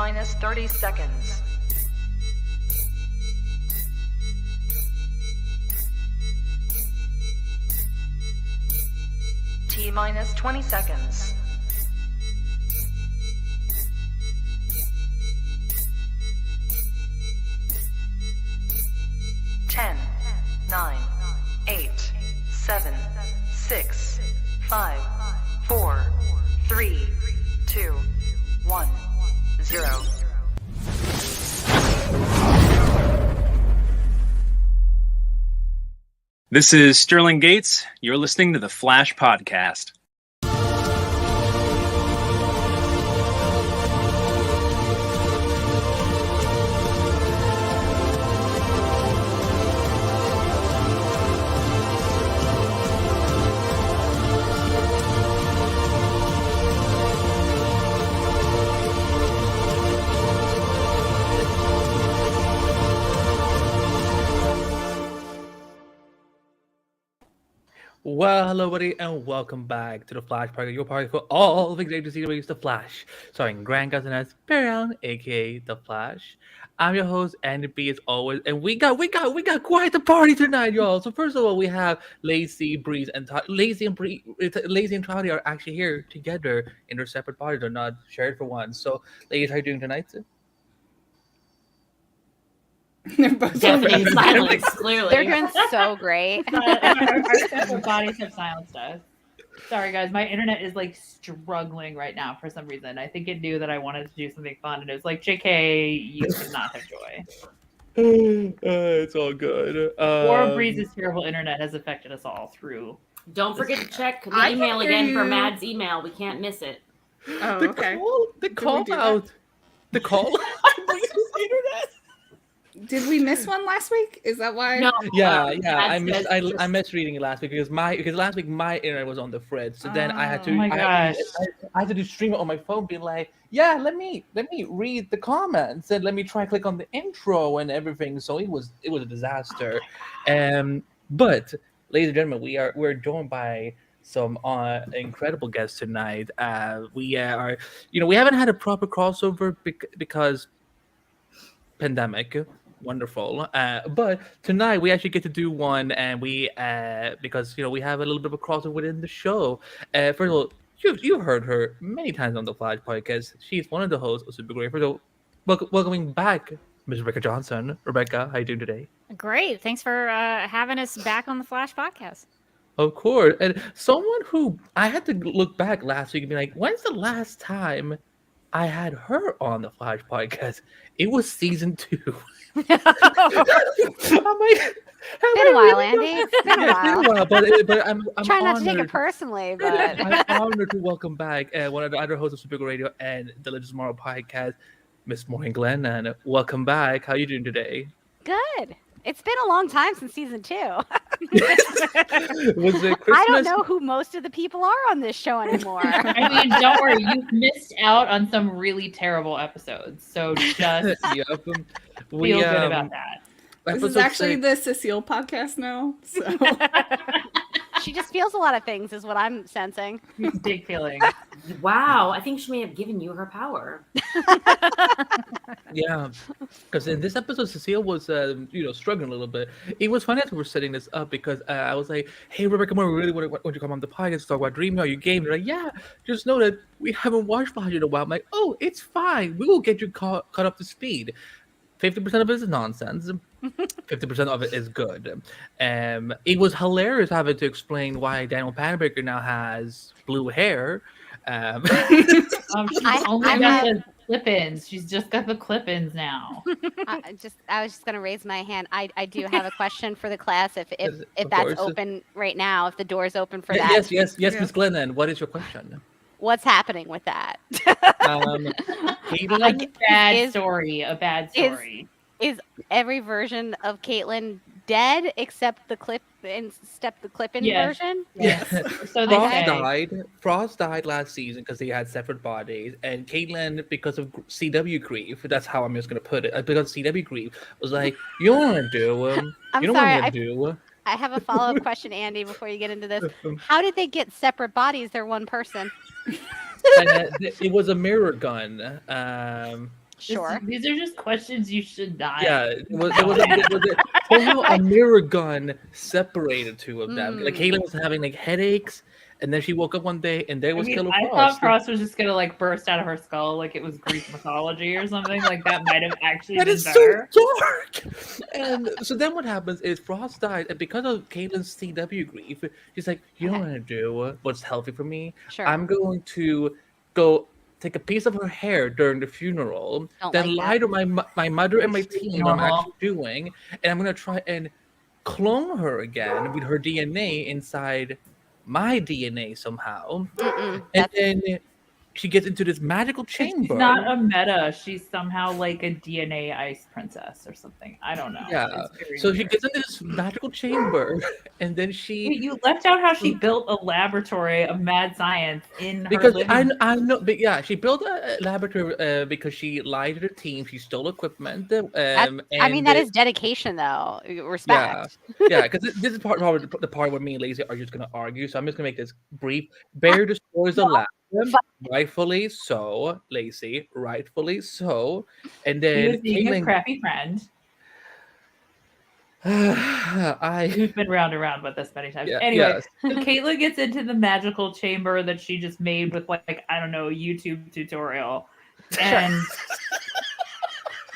minus 30 seconds. T minus 20 seconds. Ten, 9, 8, 7, 6, 5, 4, 3, 2, 1, 0. This is Sterling Gates. You're listening to the Flash Podcast. Well, hello, buddy, and welcome back to the Flash Podcast, your podcast for all things agency series, The Flash, starring Grand Cousin as Perion, aka The Flash. I'm your host, Andy B, as always, and we got quite a party tonight, y'all. So first of all, we have Lacy, Breeze, and Lacy and Tati are actually here together in their separate parties. They're not shared for once. So, ladies, how are you doing tonight? They're both deafening silence, clearly. They're doing so great. Our separate bodies have silenced us. Sorry, guys. My internet is like struggling right now for some reason. I think it knew that I wanted to do something fun, and it was like, JK, you cannot have joy. It's all good. Or Breeze's terrible internet has affected us all through. Don't forget to check the email again for Mad's email. We can't miss it. Oh, okay. The call out. The call out. Breeze's internet. Did we miss one last week? Is that why? No. Yeah. I missed reading it last week because last week my internet was on the fridge. So then I had to. Oh my gosh. I had to stream it on my phone, being like, yeah, let me read the comments and let me try click on the intro and everything. So it was a disaster. But ladies and gentlemen, we're joined by some incredible guests tonight. We are, we haven't had a proper crossover because pandemic. Wonderful. But tonight we actually get to do one, and we because we have a little bit of a crossover within the show. First of all, you've heard her many times on the Flash Podcast. She's one of the hosts of Supergirl Radio. Welcoming back Ms. Rebecca Johnson. Rebecca, how you doing today? Great. Thanks for having us back on the Flash Podcast. Of course. And someone who I had to look back last week and be like, when's the last time I had her on the Flash Podcast? It was season 2. Been a while, Andy. It's been a while. But I'm trying not honored. to take it personally, but I'm honored to welcome back one of the other hosts of Supergirl Radio and the Legends Tomorrow podcast, Miss Maureen Glennon. Welcome back. How are you doing today? good. It's been a long time since season 2. Was it Christmas? I don't know who most of the people are on this show anymore. I mean, don't worry. You've missed out on some really terrible episodes. So just Yep. feel good about that. This is actually the Cecile podcast now. So. She just feels a lot of things, is what I'm sensing. Big feeling. Wow, I think she may have given you her power. Yeah, because in this episode, Cecile was, struggling a little bit. It was funny as we were setting this up because I was like, "Hey, Rebecca, we really want you to come on the podcast to talk about Dream, how you game." They're like, "Yeah, just know that we haven't watched Flash in a while." I'm like, "Oh, it's fine. We will get you caught up to speed." 50% of it is nonsense. 50% of it is good. It was hilarious having to explain why Daniel Panabaker now has blue hair. She's only got the clip-ins. She's just got the clip-ins now. I was just going to raise my hand. I do have a question for the class. If that's open right now, if the door's open for that. Yes, Ms. Glennon. What is your question? What's happening with that? A bad story. Is every version of Caitlin dead except the clip-in version? Yes. So Frost died last season because they had separate bodies, and Caitlin, because of CW grief, that's how I'm just gonna put it. Because CW grief was like, you don't want to do them. I'm You don't sorry, want to do. I have a follow-up question, Andy, before you get into this. How did they get separate bodies? They're one person. It was a mirror gun. Sure. These are just questions you should not. Yeah, it was somehow a mirror gun separated two of them. Like Caitlin was having like headaches, and then she woke up one day and there was Killer I Frost. thought Frost was just gonna like burst out of her skull like it was Greek mythology or something. Like that might have actually That been is better. so dark. And so then what happens is Frost died, and because of Caitlin's CW grief, she's like, you know what I'm gonna do? What's healthy for me? Sure. I'm going to go take a piece of her hair during the funeral, Don't then like lie that. to my mother and my team what I'm Normal. actually doing, and I'm gonna try and clone her again with her DNA inside my DNA somehow. And then she gets into this magical chamber. She's not a meta. She's somehow like a DNA ice princess or something. I don't know. Yeah. It's very So she weird. gets into this magical chamber, and then she Wait, you left out how she built a laboratory of mad science in her because living I know, but yeah, she built a laboratory because she lied to the team. She stole equipment. I mean, that is dedication, though. Respect. Yeah, because this is probably the part where me and Lacy are just gonna argue. So I'm just gonna make this brief. Barry destroys the lab, rightfully so. Lacy, rightfully so. And He then was being a Caitlin, crappy friend. I We've been round and round with this many times. Yeah, Anyway, yes. so Caitlin gets into the magical chamber that she just made with like I don't know, a YouTube tutorial. And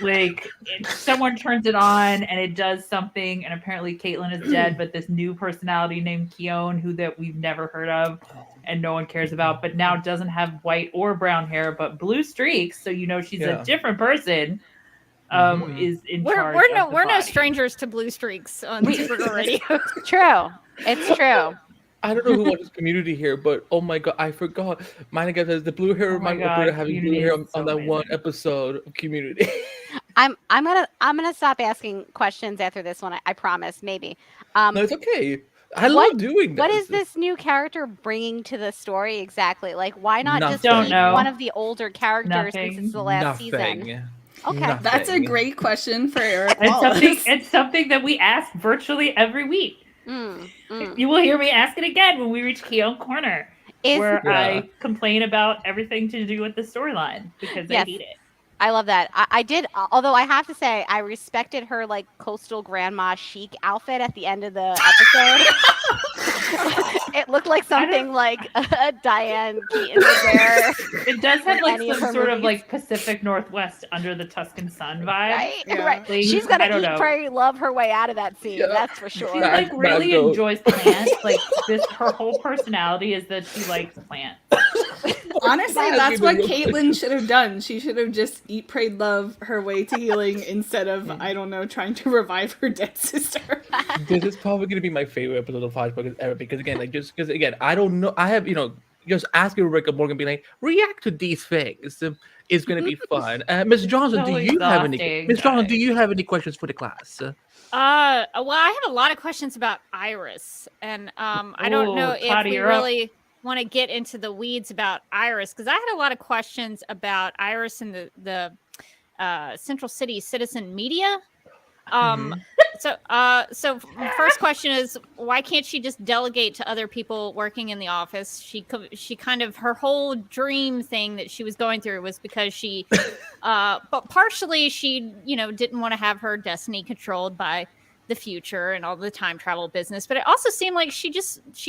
like someone turns it on and it does something, and apparently Caitlin is dead, but this new personality named Keone, who that we've never heard of and no one cares about, but now doesn't have white or brown hair, but blue streaks, so you know she's Yeah. a different person. Is in charge. We're of the no body. strangers to blue streaks on Supergirl Radio. It's true. It's true. I don't know who watches Community here, but oh my god, I forgot. Monica says the blue hair Oh my reminded me God, of having blue Community hair is on so that one amazing. episode of Community. I'm gonna stop asking questions after this one. I promise. Maybe. No, it's okay. I What- love doing this. What is this new character bringing to the story exactly? Like, why not just Nothing. keep Don't know. one of the older characters since it's the last Nothing. season? Okay. Nothing. That's a great question for Eric It's Wallace. it's something that we ask virtually every week. Mm, mm. You will hear me ask it again when we reach Keone Corner, Is where Yeah. I complain about everything to do with the storyline because I Yes. hate it. I love that. I did, although I have to say, I respected her like coastal grandma chic outfit at the end of the episode. It looked like something like Diane Keaton would wear. It does have like Any of some her sort of movies. like Pacific Northwest under the Tuscan sun vibe. Right? Yeah. Right. Like, She's I gonna don't eat, know. pray, love her way out of that scene. Yeah. That's for She sure. like Bad really goat. enjoys plants. Like this, her whole personality is that she likes plants. Honestly, That'd that's be what the real Caitlyn should have done. She should have just eat, prayed, love her way to healing instead of, I don't know, trying to revive her dead sister. This is probably going to be my favorite episode of Flashback ever because again, like just because again, I don't know. I have just asking Rebecca Morgan, being like, react to these things is going to be fun. Miss Johnson, So do you have any? exhausting, Miss Johnson, guys. do you have any questions for the class? Well, I have a lot of questions about Iris, and I don't Ooh, know if Tati, we you're up. really want to get into the weeds about Iris, because I had a lot of questions about Iris and the Central City Citizen Media. So first question is, why can't she just delegate to other people working in the office? She kind of, her whole dream thing that she was going through was because she, but partially she, didn't want to have her destiny controlled by the future and all the time travel business. But it also seemed like she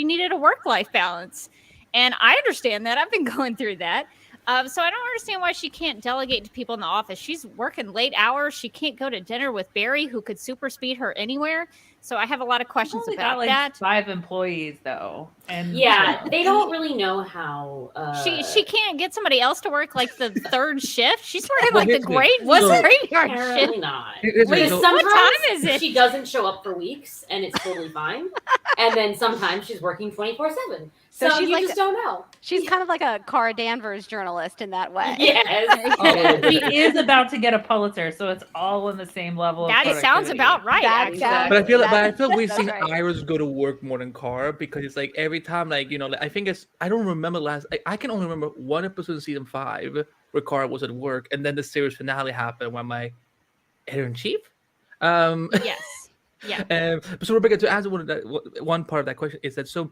needed a work-life balance. And I understand that. I've been going through that. So I don't understand why she can't delegate to people in the office. She's working late hours. She can't go to dinner with Barry, who could super speed her anywhere. So I have a lot of questions Only about got like that. 5 employees though, and Yeah, they don't really know how. She can't get somebody else to work like the third shift. She's working Well, like the here's the- graveyard shift. apparently not. Here's the- Because so- sometimes What time is it? she doesn't show up for weeks, and it's totally fine. And then sometimes she's working 24/7. So So she's you like just don't know. She's kind of like a Cara Danvers journalist in that way. Yes. she is about to get a Pulitzer, so it's all in the same level. Of That sounds productivity. about right, That actually. sounds- But I feel we've That's seen right. Iris go to work more than Cara because it's like every time, like I think I don't remember I can only remember one episode in season 5 where Cara was at work, and then the series finale happened when my editor in chief. Yes. Yeah. So Rebecca, to answer one part of that question is that so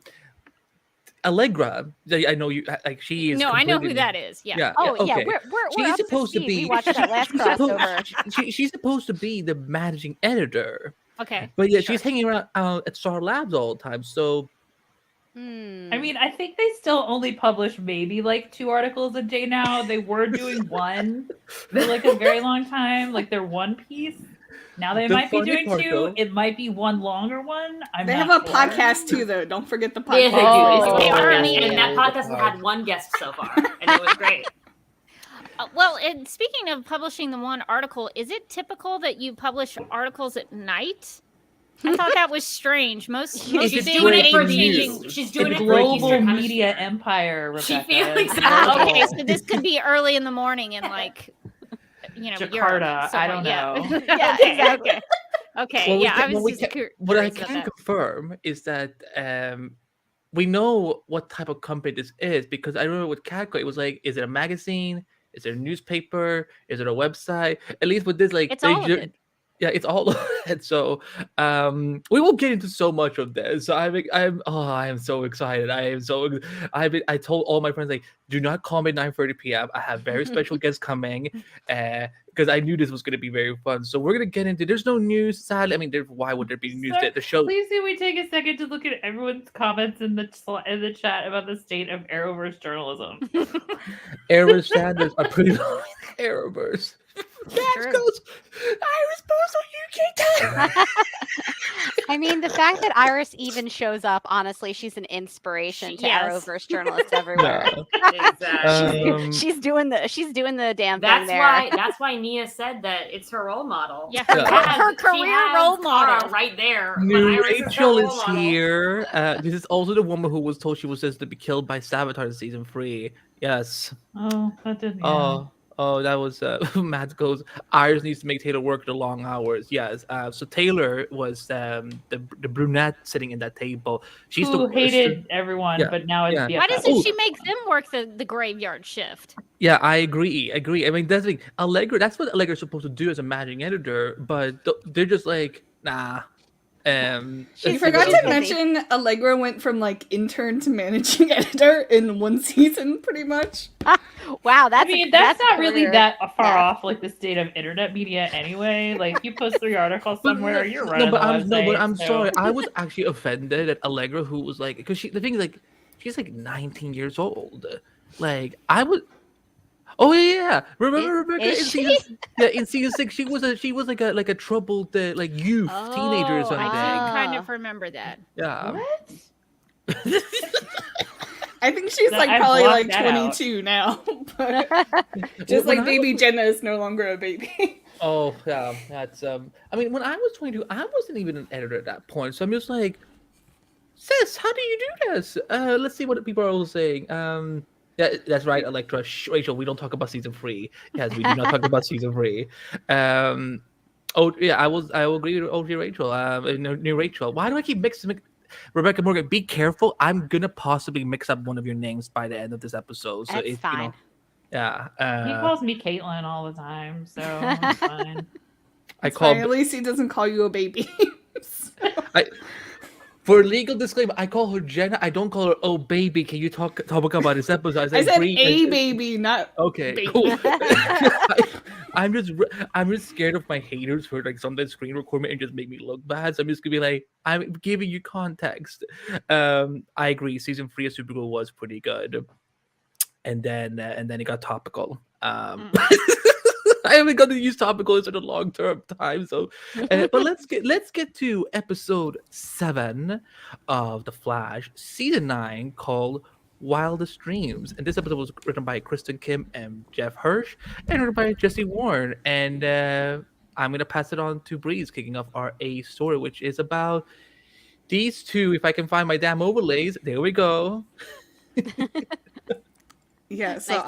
Allegra, I know you like she is. No, I know who completely- that is. Yeah. Yeah. Oh yeah, okay. we're She's up supposed to speed. be. We watched that last crossover. She's supposed to be the managing editor, Okay. but yeah, sure. she's hanging around at Star Labs all the time. So I mean, I think they still only publish maybe like 2 articles a day now. They were doing one for like a very long time, like their One Piece. Now they The might be funny doing part, 2. though- It might be one longer one. They have not a sure. podcast too, though. Don't forget the They, podcast. they do. It's a Oh. podcast, and that podcast has had one guest so far, and it was great. Well, and speaking of publishing the one article, is it typical that you publish articles at night? I thought that was strange. Most She's big doing it for news. the she's doing It's it for breaking Global Eastern media Hemisphere. empire, She Rebecca. feels It's that. global. Okay, so this could be early in the morning in like, Europe Jakarta, I don't somewhere. know. Yeah, Yeah, okay, exactly. okay. Okay, What we yeah, can- I was what we just can- curious what I about can that. confirm is that we know what type of company this is because I remember with Catco, it was like, is it a magazine? Is it a newspaper? Is it a website? At least with this, like, It's all of it. Yeah, it's all of it. So, we won't get into so much of this. So I am so excited. I told all my friends, like, do not call me at 9:30 p.m. I have very special guests coming, because I knew this was going to be very fun. So we're gonna get into. There's no news, sadly. I mean, why would there be news? Sir, The show. Please do we take a second to look at everyone's comments in the chat about the state of Arrowverse journalism? Arrowverse standards are pretty low. Arrowverse. That True. goes. Iris Bozo, you can't. I mean, the fact that Iris even shows up, honestly, she's an inspiration to Yes. Arrowverse journalists everywhere. Exactly. She's doing the damn That's thing there. that's why Nia said that it's her role model. Yeah, Yeah. her She career has role Kara model. right there. but New Iris her Rachel role is model. here. This is also the woman who was told she was supposed to be killed by Sabotage in season 3. Yes. Oh, that didn't. Yeah. Oh, that was Matt goes. Iris needs to make Taylor work the long hours. Yes. So Taylor was the brunette sitting in that table. She's Who the hated everyone, Yeah, but now it's yeah. the Why doesn't Oh. she make them work the graveyard shift? Yeah, I agree. I mean, that's the thing. Allegra. That's what Allegra's supposed to do as a managing editor, but they're just like, nah. You She's forgot so to busy. mention Allegra went from like intern to managing editor in one season, pretty much. Wow, that's I mean, that's a not really career. that far Yeah. off, like the state of internet media anyway. Like, you post 3 articles somewhere, you're running but the I'm website, so- sorry. I was actually offended at Allegra, who was like, because the thing is, like, she's like 19 years old. Like, I would. Oh yeah. Remember Rebecca is in she? season? Yeah, in season 6, she was like a troubled like youth teenager or Oh, something. I do kind Ah. of remember that. Yeah. What? I think she's No, like I probably blocked like that out. 22 now. But just When like I baby was- Jenna is no longer a baby. Oh yeah, that's I mean, when I was 22, I wasn't even an editor at that point, so I'm just like, sis, how do you do this? Let's see what people are all saying. Yeah, that's right, Electra. Rachel, we don't talk about season 3. Yes, we do not talk about season 3. Oh yeah, I will agree with OG Rachel. New Rachel. Why do I keep mixing? Rebecca Morgan, be careful. I'm gonna possibly mix up one of your names by the end of this episode. So That's if, fine. yeah. He calls me Caitlin all the time, so it's fine. I It's call fine, at least he doesn't call you a baby. for legal disclaimer. I call her Jenna. I don't call her. Oh baby, can you talk about this episode? I said "Brie," a and- baby, not Okay, baby. cool. I'm just scared of my haters for like sometimes screen record me and just make me look bad. So I'm just gonna be like, I'm giving you context. I agree. Season 3 of Supergirl was pretty good, and then it got topical. I haven't got to use topical in a long term time. So, but let's get to episode 7 of The Flash, season 9, called Wildest Dreams. And this episode was written by Kristen Kim and Jeff Hirsch, and written by Jesse Warren. And I'm gonna pass it on to Breeze, kicking off our A story, which is about these two. If I can find my damn overlays, there we go. Yeah, so Nice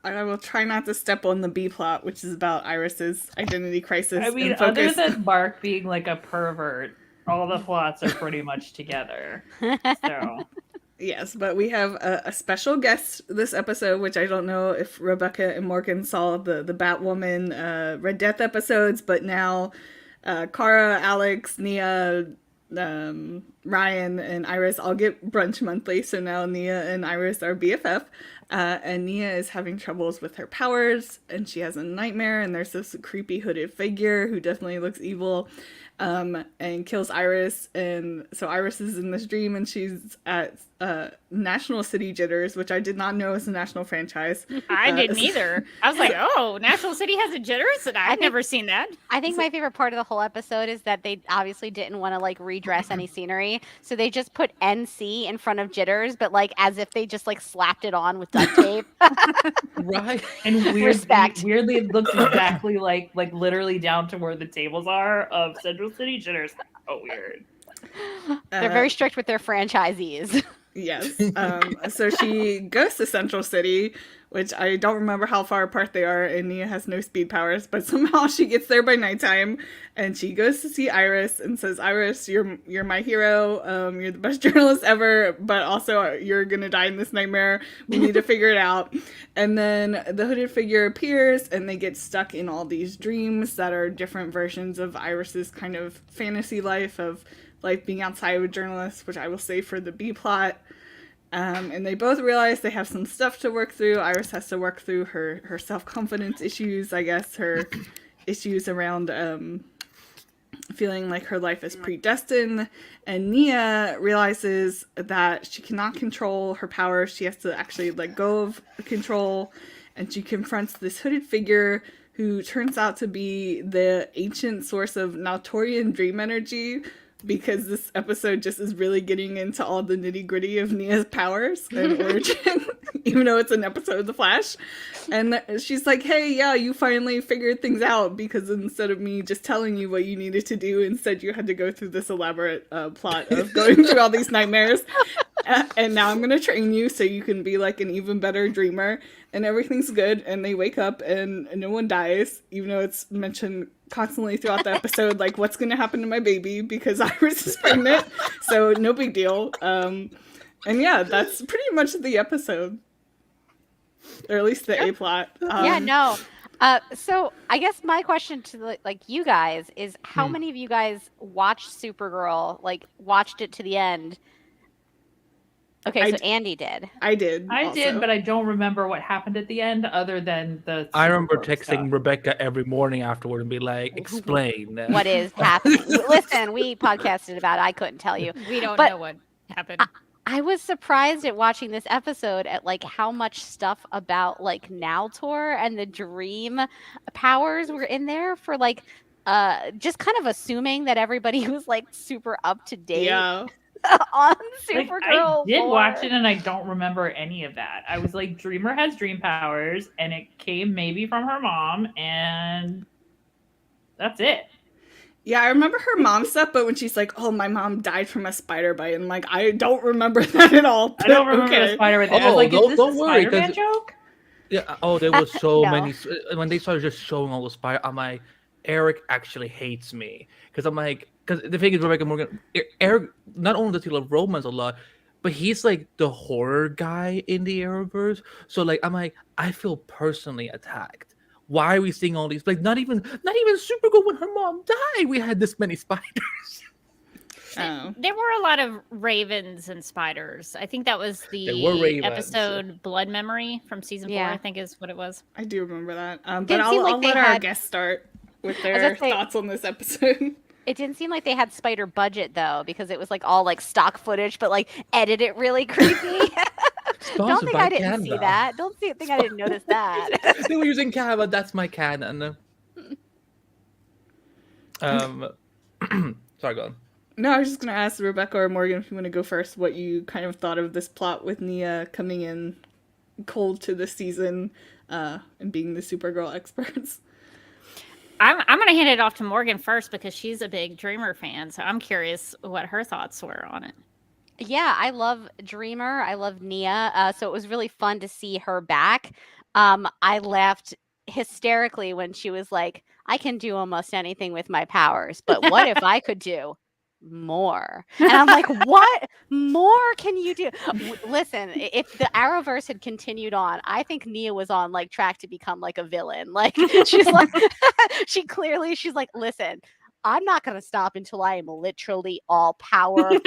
I will try not to step on the B plot, which is about Iris's identity crisis. I mean, and other focus. than Mark being like a pervert, all the plots are pretty much together. So Yes, but we have a special guest this episode, which I don't know if Rebecca and Morgan saw the Batwoman Red Death episodes, but now Kara, Alex, Nia, Ryan and Iris all get brunch monthly, so now Nia and Iris are BFF. And Nia is having troubles with her powers, and she has a nightmare, and there's this creepy hooded figure who definitely looks evil, and kills Iris. And so Iris is in this dream, and she's at National City Jitters, which I did not know is a national franchise. I didn't either. I was like, oh, National City has a Jitters? And I've never seen that. I think my favorite part of the whole episode is that they obviously didn't want to like redress any scenery, so they just put NC in front of Jitters, but like as if they just like slapped it on with duct tape. Right. And Respect. weirdly, it looks exactly like literally down to where the tables are of Central City Jitters. Oh, weird. They're very strict with their franchisees. Yes. So she goes to Central City, which I don't remember how far apart they are, and Nia has no speed powers, but somehow she gets there by nighttime, and she goes to see Iris and says, Iris, you're my hero. You're the best journalist ever, but also you're gonna die in this nightmare. We need to figure it out. And then the hooded figure appears, and they get stuck in all these dreams that are different versions of Iris's kind of fantasy life of life being outside of a journalist, which I will say for the B plot. And they both realize they have some stuff to work through. Iris has to work through her self-confidence issues, I guess, her issues around feeling like her life is predestined. And Nia realizes that she cannot control her powers. She has to actually let go of control. And she confronts this hooded figure who turns out to be the ancient source of Nautorian dream energy, because this episode just is really getting into all the nitty-gritty of Nia's powers and origin, even though it's an episode of The Flash. And she's like, hey, yeah, you finally figured things out, because instead of me just telling you what you needed to do, instead you had to go through this elaborate plot of going through all these nightmares. And now I'm going to train you so you can be like an even better dreamer. And everything's good, and they wake up, and no one dies, even though it's mentioned constantly throughout the episode, like, what's going to happen to my baby, because Iris is pregnant, so no big deal. And yeah, that's pretty much the episode, or at least the A-plot. Yeah, no. So I guess my question to you guys is, how many of you guys watched Supergirl, watched it to the end? Okay, so Andy did. I did. I did, but I don't remember what happened at the end other than the... I remember texting stuff. Rebecca every morning afterward and be like, explain. What is happening? Listen, we podcasted about it. I couldn't tell you. We don't know what happened. I was surprised at watching this episode at how much stuff about Naltor and the dream powers were in there for just kind of assuming that everybody was super up to date. Yeah. On Supergirl. I did watch it and I don't remember any of that. I was like, Dreamer has dream powers and it came maybe from her mom, and that's it. Yeah, I remember her mom stuff, but when she's like, oh, my mom died from a spider bite, and I don't remember that at all. I don't remember the spider bite. I was like, is this a Spider-Man joke? Yeah, there was so many. When they started just showing all the spider, I'm like, Eric actually hates me. Because I'm like, because the thing is, Rebecca Morgan, Eric, not only does he love romance a lot, but he's the horror guy in the Arrowverse. So I'm like, I feel personally attacked. Why are we seeing all these? Not even Supergirl when her mom died, we had this many spiders. There were a lot of ravens and spiders. I think that was the episode Blood Memory from season 4, I think is what it was. I do remember that. But I'll let our guests start with their thoughts on this episode. It didn't seem like they had spider budget though, because it was all stock footage, but edited really creepy. Don't think I didn't see that. Don't think I didn't notice that. They were using Canva. That's my canon. Sorry, go on. No, I was just gonna ask Rebecca or Morgan, if you want to go first, what you kind of thought of this plot with Nia coming in cold to the season and being the Supergirl experts. I'm going to hand it off to Morgan first because she's a big Dreamer fan. So I'm curious what her thoughts were on it. Yeah, I love Dreamer. I love Nia. So it was really fun to see her back. I laughed hysterically when she was like, I can do almost anything with my powers, but what if I could do more? And I'm like, what more can you do? Listen, if the Arrowverse had continued on, I think Nia was on track to become a villain. She's she's like, listen, I'm not going to stop until I am literally all powerful.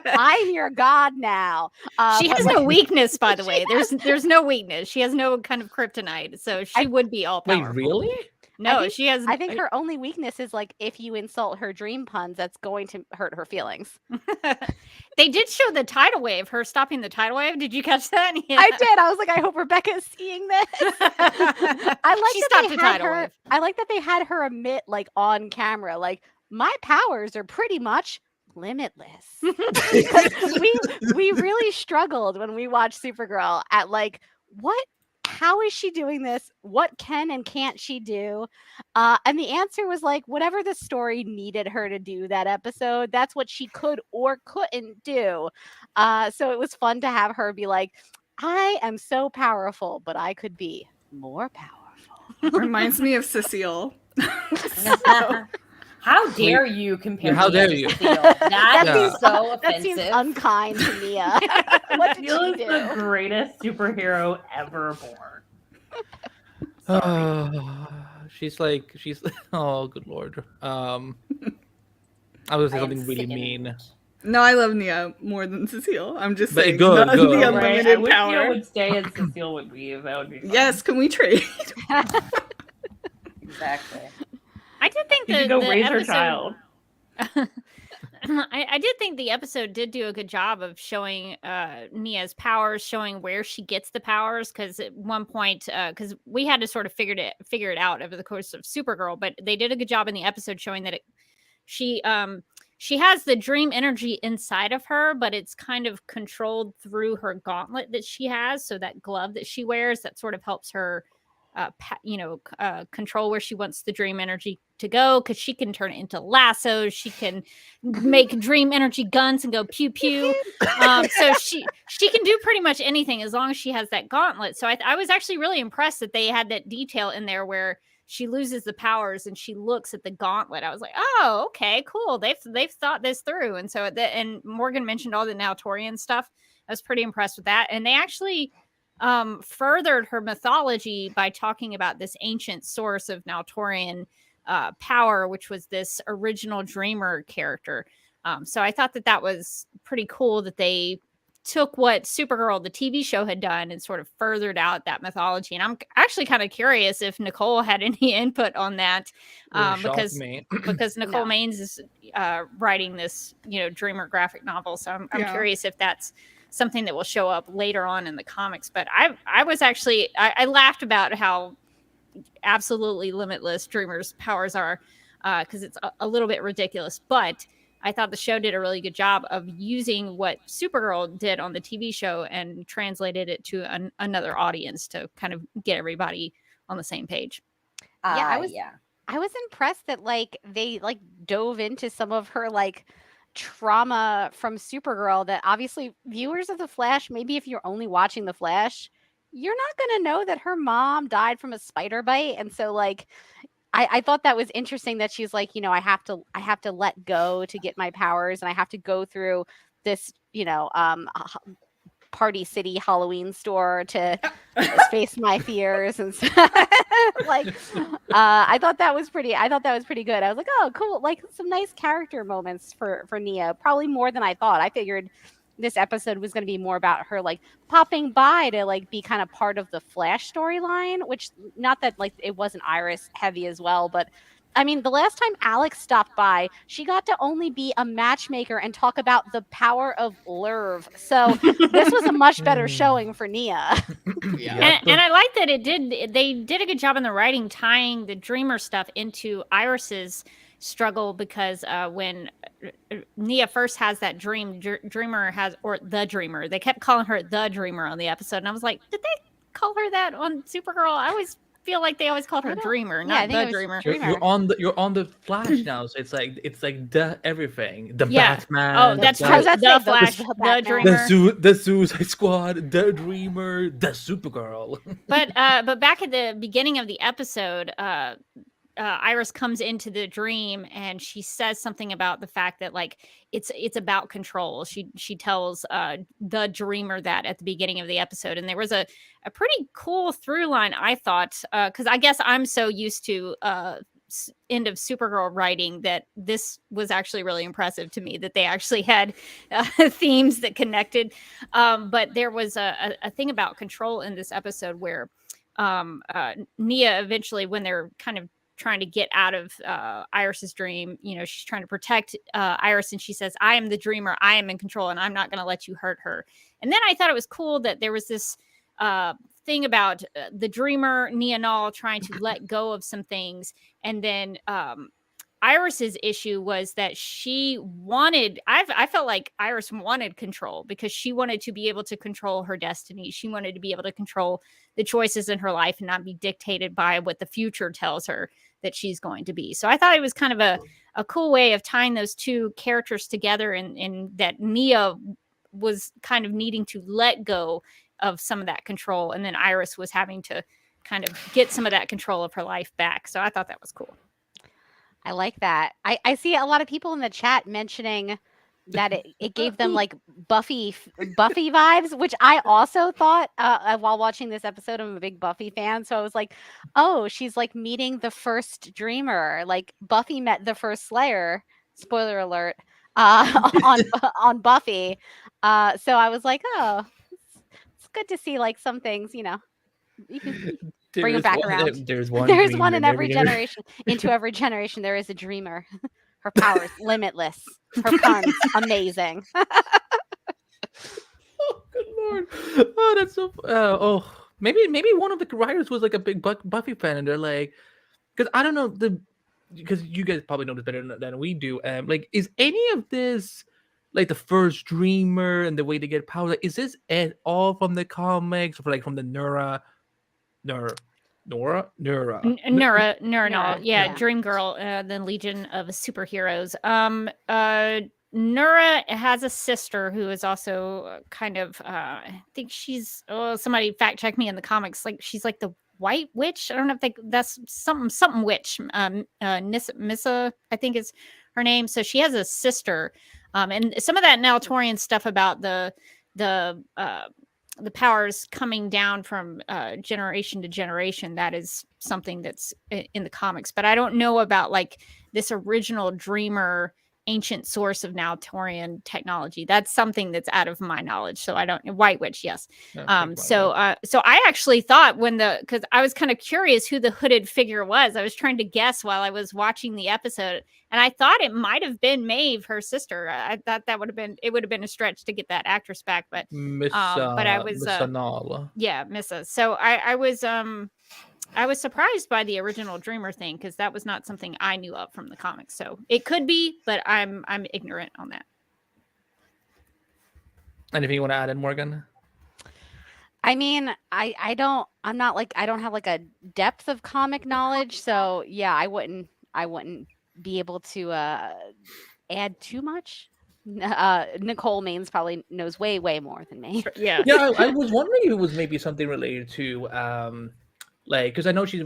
I'm your god now. She but has no weakness, by the way. There's no weakness. She has no kind of kryptonite, so she would be all Wait, powerful. really? No, she has. I think her only weakness is like if you insult her dream puns, that's going to hurt her feelings. They did show the tidal wave, her stopping the tidal wave. Did you catch that? Yeah. I did. I was like, I hope Rebecca's seeing this. She stopped the tidal wave. I like that they had her admit, like on camera, like my powers are pretty much limitless. Because we really struggled when we watched Supergirl at like how is she doing this? What can and can't she do? And the answer was like, whatever the story needed her to do that episode, that's what she could or couldn't do. So it was fun to have her be like, I am so powerful, but I could be more powerful. Reminds me of Cecile. How dare you compare? How me dare to you? Cecile? That is so offensive. That seems unkind to Nia. What did Cecile she is the do? greatest superhero ever born. She's oh good lord. I was say I am something really sickened. mean. No, I love Nia more than Cecile. I'm just But saying good, the good. Right? I unlimited wish Nia power. would stay and Cecile would leave. That would be fun. Yes, can we trade? Exactly. I did think She could go the raise her episode, child. I did think the episode did do a good job of showing Nia's powers, showing where she gets the powers. Because at one point, because we had to sort of figure it out over the course of Supergirl, but they did a good job in the episode showing that she has the dream energy inside of her, but it's kind of controlled through her gauntlet that she has. So that glove that she wears, that sort of helps her, control where she wants the dream energy to go, because she can turn it into lassos. She can make dream energy guns and go pew pew. So she can do pretty much anything as long as she has that gauntlet. So I was actually really impressed that they had that detail in there where she loses the powers and she looks at the gauntlet. I was like, oh, okay, cool. They've thought this through. And so and Morgan mentioned all the Naltorian stuff. I was pretty impressed with that. And they actually furthered her mythology by talking about this ancient source of Naltorian power, which was this original dreamer character. So I thought that was pretty cool that they took what Supergirl, the TV show, had done and sort of furthered out that mythology. And I'm actually kind of curious if Nicole had any input on that, because Nicole Maines is writing this, dreamer graphic novel. So I'm curious if that's something that will show up later on in the comics. But I was actually, I laughed about how absolutely limitless Dreamer's powers are, because it's a little bit ridiculous. But I thought the show did a really good job of using what Supergirl did on the TV show and translated it to another audience to kind of get everybody on the same page. I was impressed that they dove into some of her trauma from Supergirl that obviously viewers of The Flash, maybe if you're only watching The Flash, you're not going to know that her mom died from a spider bite. And so I thought that was interesting that she's like, I have to let go to get my powers, and I have to go through this, Party City Halloween store to face my fears and stuff. I thought that was pretty good. I was like, oh, cool. Some nice character moments for Nia, probably more than I thought. I figured this episode was going to be more about her popping by to be kind of part of the Flash storyline, which not that it wasn't Iris heavy as well, but I mean, the last time Alex stopped by, she got to only be a matchmaker and talk about the power of Lerv. So this was a much better showing for Nia. Yeah. And I like that they did a good job in the writing tying the Dreamer stuff into Iris's struggle, because when Nia first has that dream, Dreamer has, or the Dreamer, they kept calling her the Dreamer on the episode, and I was like, did they call her that on Supergirl? I always feel like they always called her Dreamer, not the Dreamer. You're on the Flash now, so it's like the everything, the Batman. Oh, that's true. The Flash, the Dreamer, the Suicide Squad, the Dreamer, the Supergirl. But back at the beginning of the episode, Iris comes into the dream and she says something about the fact that it's about control. She tells the Dreamer that at the beginning of the episode, and there was a pretty cool through line, I thought, because I guess I'm so used to end of Supergirl writing that this was actually really impressive to me, that they actually had themes that connected. But there was a thing about control in this episode where Nia eventually, when they're kind of trying to get out of Iris's dream, she's trying to protect Iris, and she says, I am the dreamer, I am in control, and I'm not going to let you hurt her. And then I thought it was cool that there was this thing about the dreamer, Nia Nall, trying to let go of some things. And then Iris's issue was that she wanted, I felt like Iris wanted control because she wanted to be able to control her destiny. She wanted to be able to control the choices in her life and not be dictated by what the future tells her that she's going to be. So I thought it was kind of a cool way of tying those two characters together, in that Nia was kind of needing to let go of some of that control, and then Iris was having to kind of get some of that control of her life back. So I thought that was cool. I like that. I see a lot of people in the chat mentioning that it gave them like Buffy vibes, which I also thought while watching this episode. I'm a big Buffy fan, so I was like, oh, she's like meeting the first dreamer, like Buffy met the first Slayer. Spoiler alert on Buffy. So I was like, oh, it's good to see like some things, you can bring them back around. There's one in every generation. Into every generation, there is a dreamer. Her powers limitless. Her puns amazing. Oh, good lord! Oh, that's so. Maybe one of the writers was like a big Buffy fan, and they're like, because I don't know because you guys probably know this better than we do. Like, is any of this like the first dreamer and the way they get powers? Like, is this at all from the comics, or like from the Nura? Yeah, Dream Girl, the Legion of Superheroes. Nura has a sister who is also kind of I think she's somebody fact check me in the comics, like she's like the White Witch. I don't know if that's something witch. Missa, I think is her name. So she has a sister, and some of that Naltorian stuff about the powers coming down from generation to generation, that is something that's in the comics. But I don't know about like this original dreamer ancient source of Naltorian technology. That's something that's out of my knowledge. So I don't know. White Witch, yes. So I actually thought because I was kind of curious who the hooded figure was. I was trying to guess while I was watching the episode, and I thought it might have been Maeve, her sister. I thought it would have been a stretch to get that actress back, but I was Missa. So I was surprised by the original Dreamer thing, because that was not something I knew of from the comics. So it could be, but I'm ignorant on that. Anything you want to add in, Morgan? I mean, I don't have like a depth of comic knowledge, so yeah, I wouldn't be able to add too much. Nicole Maines probably knows way more than me. Yeah. I was wondering if it was maybe something related to like, because I know she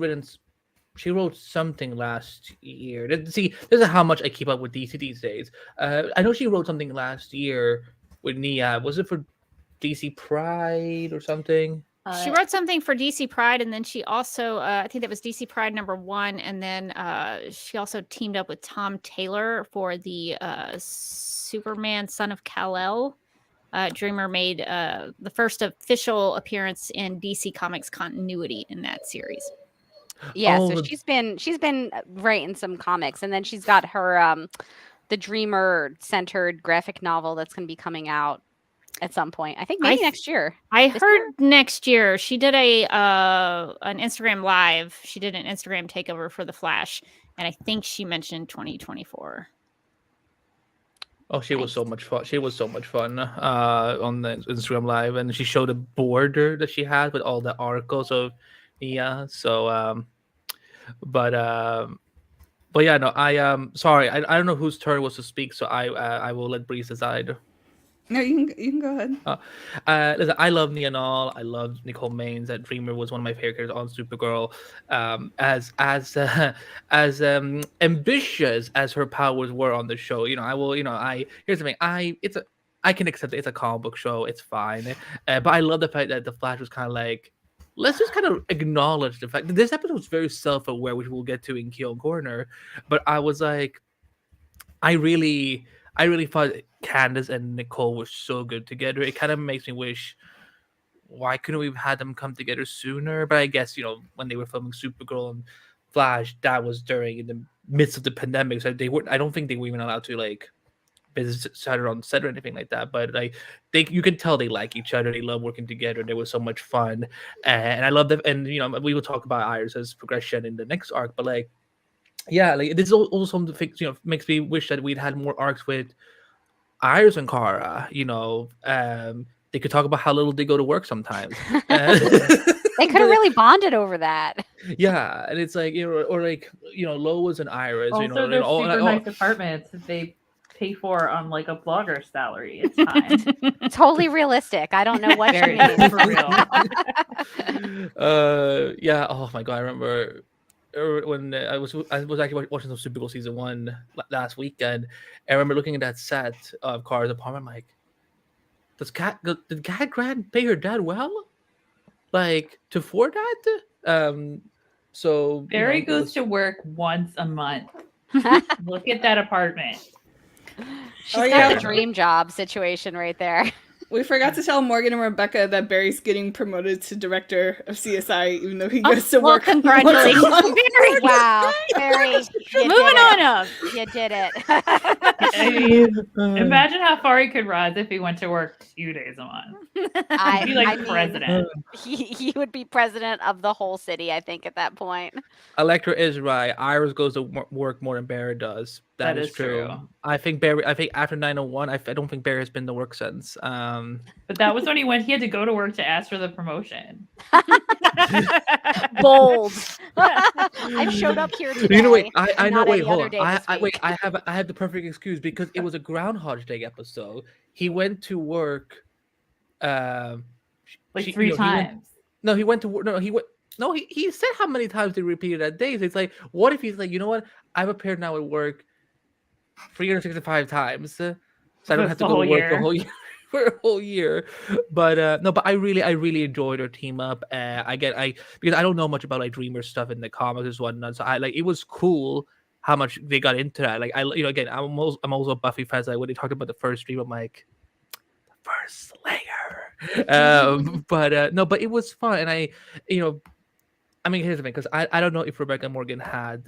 wrote something last year. See, this is how much I keep up with DC these days. I know she wrote something last year with Nia. Was it for DC Pride or something? She wrote something for DC Pride, and then she also, I think that was DC Pride #1, and then she also teamed up with Tom Taylor for the Superman Son of Kal-El. Dreamer made the first official appearance in DC Comics continuity in that series. Yeah, so she's been writing some comics, and then she's got her the Dreamer centered graphic novel that's going to be coming out at some point. I think maybe next year. I heard next year. She did an Instagram live. She did an Instagram takeover for The Flash, and I think she mentioned 2024. Oh, she was so much fun. She was so much fun on the Instagram live, and she showed a border that she had with all the articles of Nia. So, but yeah, no, sorry, I don't know whose turn was to speak, so I will let Breeze decide. No, you can go ahead. Listen, I love Nia Nall. I love Nicole Maines. That Dreamer was one of my favorite characters on Supergirl. As ambitious as her powers were on the show, here's the thing. I can accept it. It's a comic book show. It's fine. But I love the fact that the Flash was kind of like, let's just kind of acknowledge the fact that this episode was very self-aware, which we'll get to in Keon Corner. But I was like, I really thought Candace and Nicole were so good together. It kind of makes me wish, why couldn't we have had them come together sooner? But I guess, when they were filming Supergirl and Flash, that was during in the midst of the pandemic, so I don't think they were even allowed to like visit each other on set or anything like that. But like you can tell they like each other. They love working together. There was so much fun, and I love that. And we will talk about Iris's progression in the next arc. But like, yeah, like this is also some of the things makes me wish that we'd had more arcs with Iris and Kara. They could talk about how little they go to work sometimes. They could have really bonded over that. Yeah, and it's like or like Lois and Iris. Also, they're super nice apartments that they pay for on like a blogger salary. It's fine. Totally realistic. I don't know what you mean. For real. Yeah. Oh my god, I remember when I was actually watching some Supergirl season 1 last weekend. I remember looking at that set of Kara's apartment. I'm like, did Cat Grant pay her dad well? Like to afford that? So Barry goes to work once a month. Look at that apartment. She's got the dream job situation right there. We forgot to tell Morgan and Rebecca that Barry's getting promoted to director of CSI, even though he goes to work. Congratulations, Barry! Wow, Barry, Moving on up. You did it. I mean, imagine how far he could rise if he went to work 2 days a month. He'd be like president. He would be president of the whole city, I think, at that point. Electra is right. Iris goes to work more than Barry does. That is true. I think after 901, I don't think Barry has been to work since. But that was when he had to go to work to ask for the promotion. Bold. I showed up here today. Wait, I know. Wait, hold on. I have the perfect excuse because it was a Groundhog Day episode. He went to work. Like 3 times. He went to work. No, he said how many times they repeated that day. So it's like, what if he's like, you know what? I've appeared now at work 365 times, so I don't have to go to work the whole year. For a whole year. But no, but I really enjoyed their team up. Because I don't know much about like Dreamer stuff in the comics and whatnot. So it was cool how much they got into that. Like again, I'm also a Buffy fan. Like when they talked about the first Dream, I'm like, the first Slayer. But it was fun, and I mean, here's the thing, because I don't know if Rebecca and Morgan had,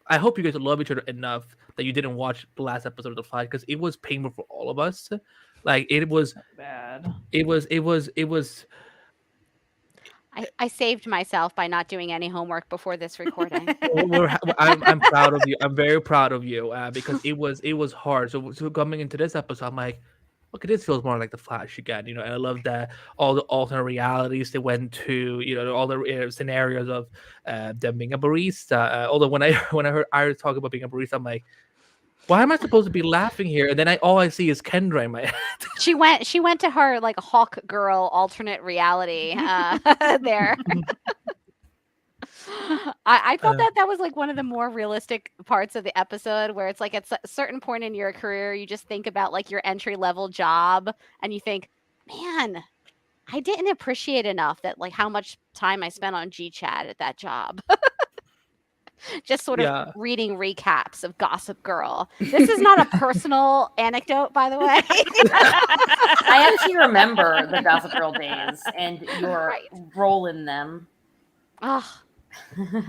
I hope you guys love each other enough that you didn't watch the last episode of The Flash, because it was painful for all of us. Like it was bad. It was. I saved myself by not doing any homework before this recording. I'm proud of you. I'm very proud of you because it was hard. So coming into this episode, I'm like, look, this feels more like The Flash again, and I love that all the alternate realities they went to, all the scenarios of them being a barista. Although when I heard Iris talk about being a barista, I'm like, why am I supposed to be laughing here? And then all I see is Kendra in my head. She went to her like Hawk Girl alternate reality there. I thought that was like one of the more realistic parts of the episode, where it's like at a certain point in your career, you just think about like your entry level job and you think, man, I didn't appreciate enough that like how much time I spent on GChat at that job. Just sort of reading recaps of Gossip Girl. This is not a personal anecdote, by the way. I actually remember the Gossip Girl days and your role in them. Oh.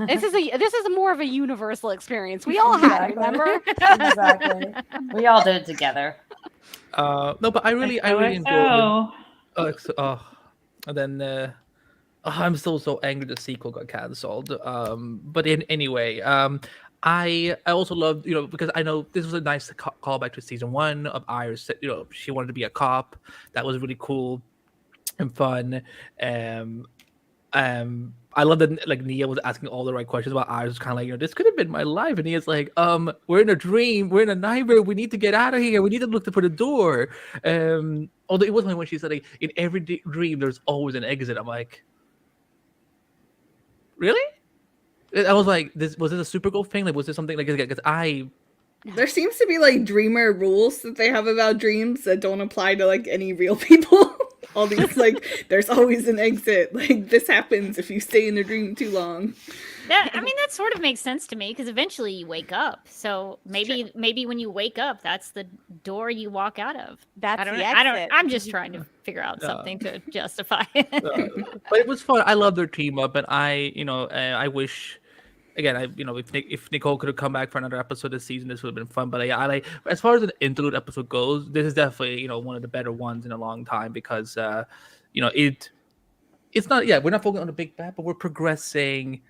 This is a more of a universal experience. We all had it, remember? Exactly. We all did it together. No, but I really enjoyed it. And then I'm still so angry the sequel got cancelled. But anyway, I also loved, because I know this was a nice callback to season 1 of Iris. She wanted to be a cop. That was really cool and fun. I love that like Nia was asking all the right questions about Iris. Kind of like, this could have been my life. And Nia's like, we're in a dream. We're in a nightmare. We need to get out of here. We need to look for the door. Although it was funny when she said, like, in every dream, there's always an exit. I'm like, really? I was like, was this a Supergirl thing? Like, was this something like? Because there seems to be like dreamer rules that they have about dreams that don't apply to like any real people. all these like, there's always an exit. Like this happens if you stay in a dream too long. That sort of makes sense to me because eventually you wake up. So maybe when you wake up, that's the door you walk out of. That's I don't the know. exit. I'm just trying to figure out something to justify it. But it was fun. I love their team up, and I wish. Again, if Nicole could have come back for another episode this season, this would have been fun. But I like, as far as an interlude episode goes, this is definitely one of the better ones in a long time because it's not we're not focusing on the big bad, but we're progressing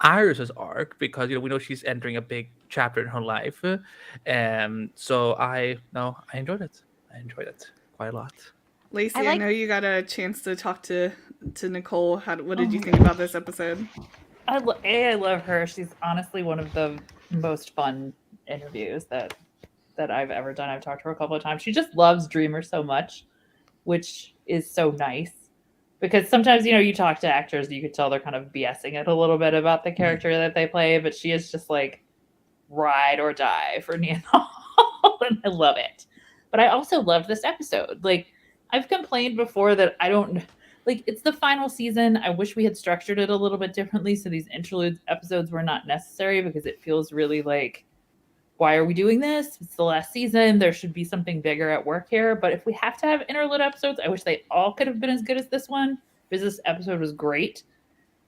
Iris's arc because we know she's entering a big chapter in her life, so I enjoyed it. I enjoyed it quite a lot. Lacey, I know you got a chance to talk to Nicole. What did you think about this episode? I love her. She's honestly one of the most fun interviews that I've ever done. I've talked to her a couple of times. She just loves Dreamer so much, which is so nice. Because sometimes, you talk to actors, you could tell they're kind of BSing it a little bit about the character that they play, but she is just like ride or die for Nia, and I love it. But I also loved this episode. Like, I've complained before that I don't like. It's the final season. I wish we had structured it a little bit differently, so these interlude episodes were not necessary because it feels really like, why are we doing this? It's the last season. There should be something bigger at work here. But if we have to have interlude episodes, I wish they all could have been as good as this one because this episode was great.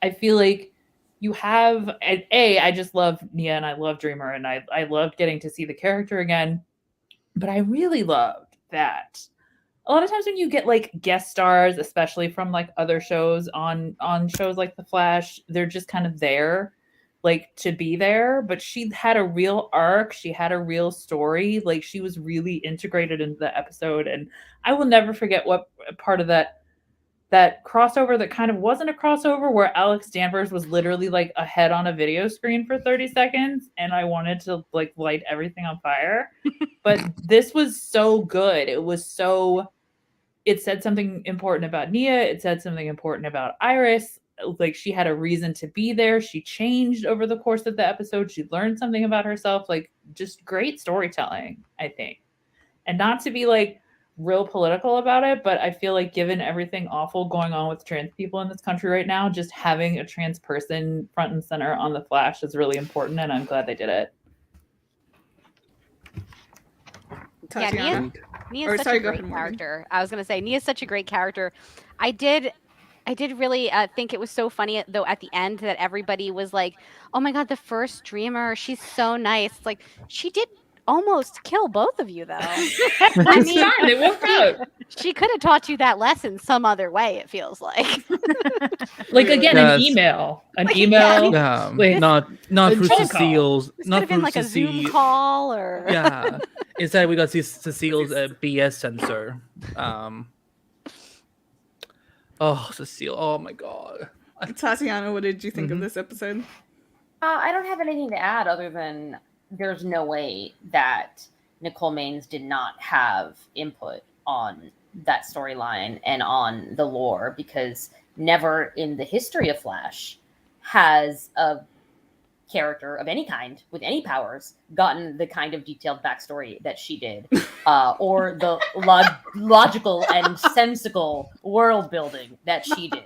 I feel like you have, I just love Nia and I love Dreamer and I loved getting to see the character again. But I really loved that a lot of times when you get like guest stars, especially from like other shows on shows like The Flash, they're just kind of there. Like to be there, but she had a real arc. She had a real story. Like she was really integrated into the episode. And I will never forget what part of that crossover that kind of wasn't a crossover where Alex Danvers was literally like a head on a video screen for 30 seconds. And I wanted to like light everything on fire. But this was so good. It said something important about Nia. It said something important about Iris. Like she had a reason to be there. She changed over the course of the episode. She learned something about herself. Like just great storytelling, I think. And not to be like real political about it, but I feel like given everything awful going on with trans people in this country right now, just having a trans person front and center on The Flash is really important. And I'm glad they did it. Tatiana? Nia's such a great character. I was going to say, Nia's such a great character. I did really think it was so funny, though, at the end that everybody was like, oh, my God, the first Dreamer. She's so nice. Like, she did almost kill both of you, though. I mean, it worked out. She could have taught you that lesson some other way, it feels like. Like, again, an email. Yeah, like, not through Cecile's. This could have been like a Zoom call or... Yeah. Instead, we got Cecile's BS sensor. Oh, Cecile. Oh, my God. Tatiana, what did you think of this episode? I don't have anything to add other than there's no way that Nicole Maines did not have input on that storyline and on the lore, because never in the history of Flash has a character of any kind with any powers gotten the kind of detailed backstory that she did, or the logical and sensical world building that she did.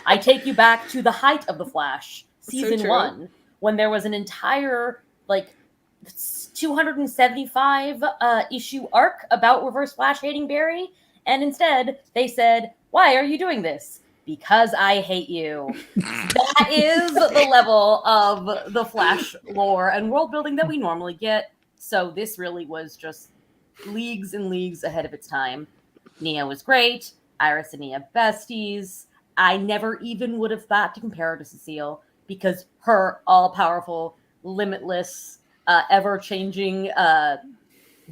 I take you back to the height of the Flash, season 1, when there was an entire like 275 issue arc about Reverse Flash hating Barry, and instead they said, "Why are you doing this?" Because I hate you. That is the level of the Flash lore and world building that we normally get. So this really was just leagues and leagues ahead of its time. Nia was great. Iris and Nia besties. I never even would have thought to compare her to Cecile because her all-powerful, limitless, ever-changing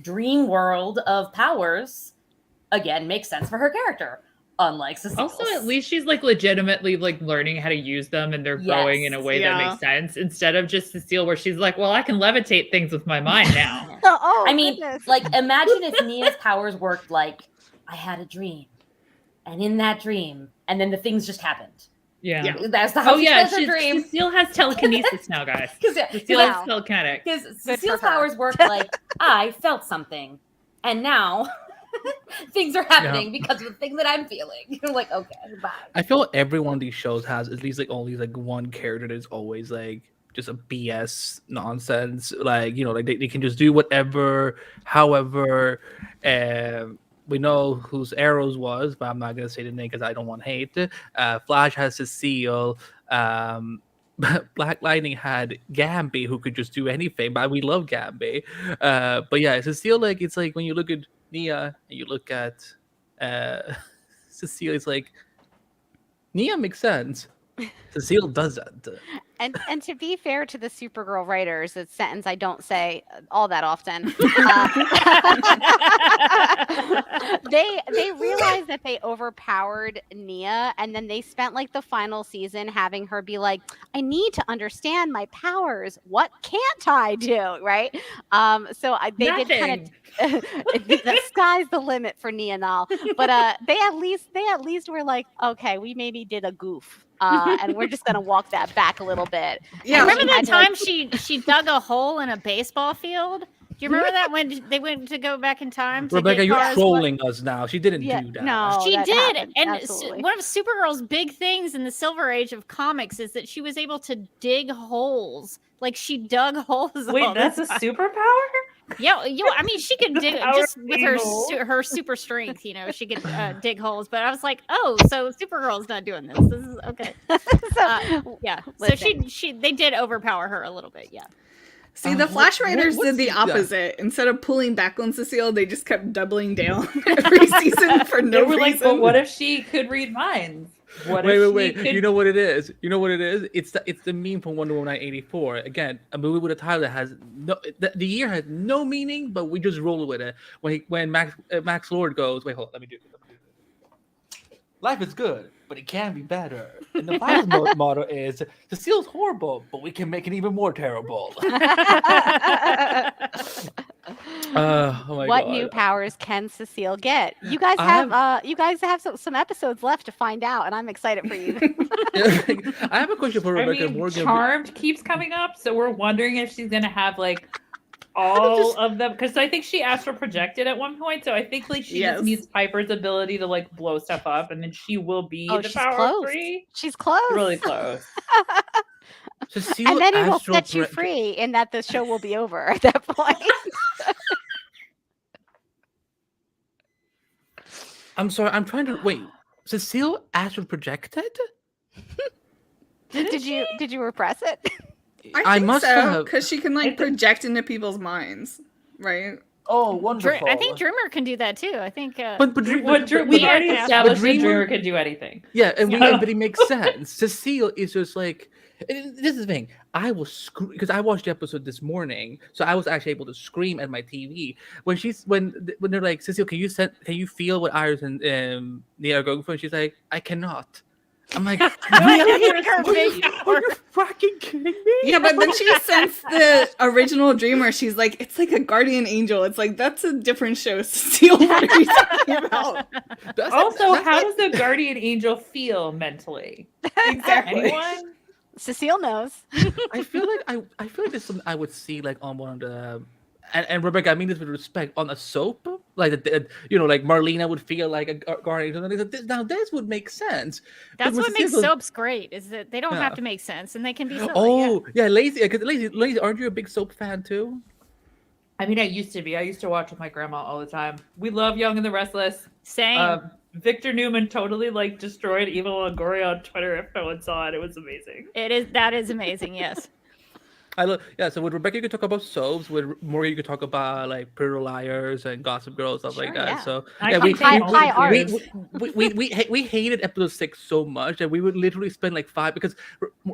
dream world of powers, again, makes sense for her character. Unlike Cecile's. Also, at least she's like legitimately like learning how to use them, and they're growing in a way that makes sense, instead of just Cecile where she's like, well, I can levitate things with my mind now. I mean, like, imagine if Nia's powers worked like, I had a dream, and in that dream, and then the things just happened. Yeah. That's how she does her dream. Cecile has telekinesis now, guys. Cecile is telekinetic. Because Cecile's powers work like, I felt something, and now things are happening because of the thing that I'm feeling. I'm like, okay, bye. I feel every one of these shows has at least like always like one character that is always like just a BS nonsense. Like, you know, like they can just do whatever, however. We know whose Arrows was, but I'm not gonna say the name because I don't want hate. Flash has Cecile. Black Lightning had Gamby, who could just do anything, but we love Gamby. But yeah, Cecile, like it's like when you look at Nia and you look at Cecile, it's like Nia makes sense. Cecile doesn't. And to be fair to the Supergirl writers, it's a sentence I don't say all that often. They realized that they overpowered Nia, and then they spent like the final season having her be like, "I need to understand my powers. What can't I do?" Right? They did kind of the sky's the limit for Nia now. But they at least were like, okay, we maybe did a goof. And we're just gonna walk that back a little bit. Yeah, remember that time she dug a hole in a baseball field? Do you remember that when they went to go back in time? Rebecca, you're trolling us now. She didn't do that. No, she did. Happened. And Absolutely. one of Supergirl's big things in the Silver Age of comics is that she was able to dig holes. Like she dug holes. Wait, that's a superpower? Yeah, I mean, she could dig Power just with her digging her super strength. You know, she could dig holes. But I was like, oh, so Supergirl's not doing this. This is okay. Yeah. Listen. So they did overpower her a little bit. Yeah. See, the Flash writers what's did the the- opposite. Instead of pulling back on Cecile, they just kept doubling down every season for They no were like, reason. but what if she could read minds? What Wait. if she could... You know what it is? It's the meme from Wonder Woman 1984. Again, a movie with a title that has no. The year has no meaning, but we just roll with it. When Max Lord goes, wait, hold on, let me do this. Life is good, but it can be better. And the Bible's motto is, Cecile's horrible, but we can make it even more terrible. Oh my What God. new powers can Cecile get? You guys have some episodes left to find out, and I'm excited for you. I have a question for I Rebecca mean, Morgan. Charmed keeps coming up, so we're wondering if she's gonna have like all of them, because I think she asked for projected at one point, so I think like she Yes. just needs Piper's ability to like blow stuff up, and then she will be the she's power close. free. She's close. Really close. Cecile And then it will Astral set you Pre- free in that the show will be over at that point. I'm sorry, I'm trying to wait. Cecile astral projected? Did you repress it? I think must so, have. because she can like project into people's minds, right? Oh, wonderful. I think Dreamer can do that too. I think. But We but- already but- established that Dreamer- Dreamer can do anything. yeah, and Yeah. but it makes sense. Cecile is just like, and this is the thing. I was because I watched the episode this morning, so I was actually able to scream at my TV when they're like, Cecile, can you feel what Iris and Nia are going for? And she's like, I cannot. I'm like, really? Are you fucking kidding me? Yeah, but then she sensed the original Dreamer. She's like, it's like a guardian angel. It's like, that's a different show, Cecile. What are you talking about? Also, how does the guardian angel feel mentally? Exactly. Anyone? Cecile knows. I feel like there's something I would see like on one of the and Rebecca, I mean this with respect, on a soap, like like Marlena would feel like a guardian. Now this would make sense. That's But what makes Cecile- soaps great, is that they don't Yeah. have to make sense and they can be silly. Oh yeah, Lacy, because Lacy, aren't you a big soap fan too? I mean, I used to be. I used to watch with my grandma all the time. We love Young and the Restless. Same. Victor Newman totally like destroyed Evil Longoria on Twitter. If no one saw it, it was amazing. That is amazing. Yes. I love So with Rebecca, you could talk about soaps. With Morgan, you could talk about like Pretty Little Liars and Gossip Girl, stuff like Sure, that. yeah. So I yeah, can take all high of art. yours. we hated episode 6 so much that we would literally spend like 5 because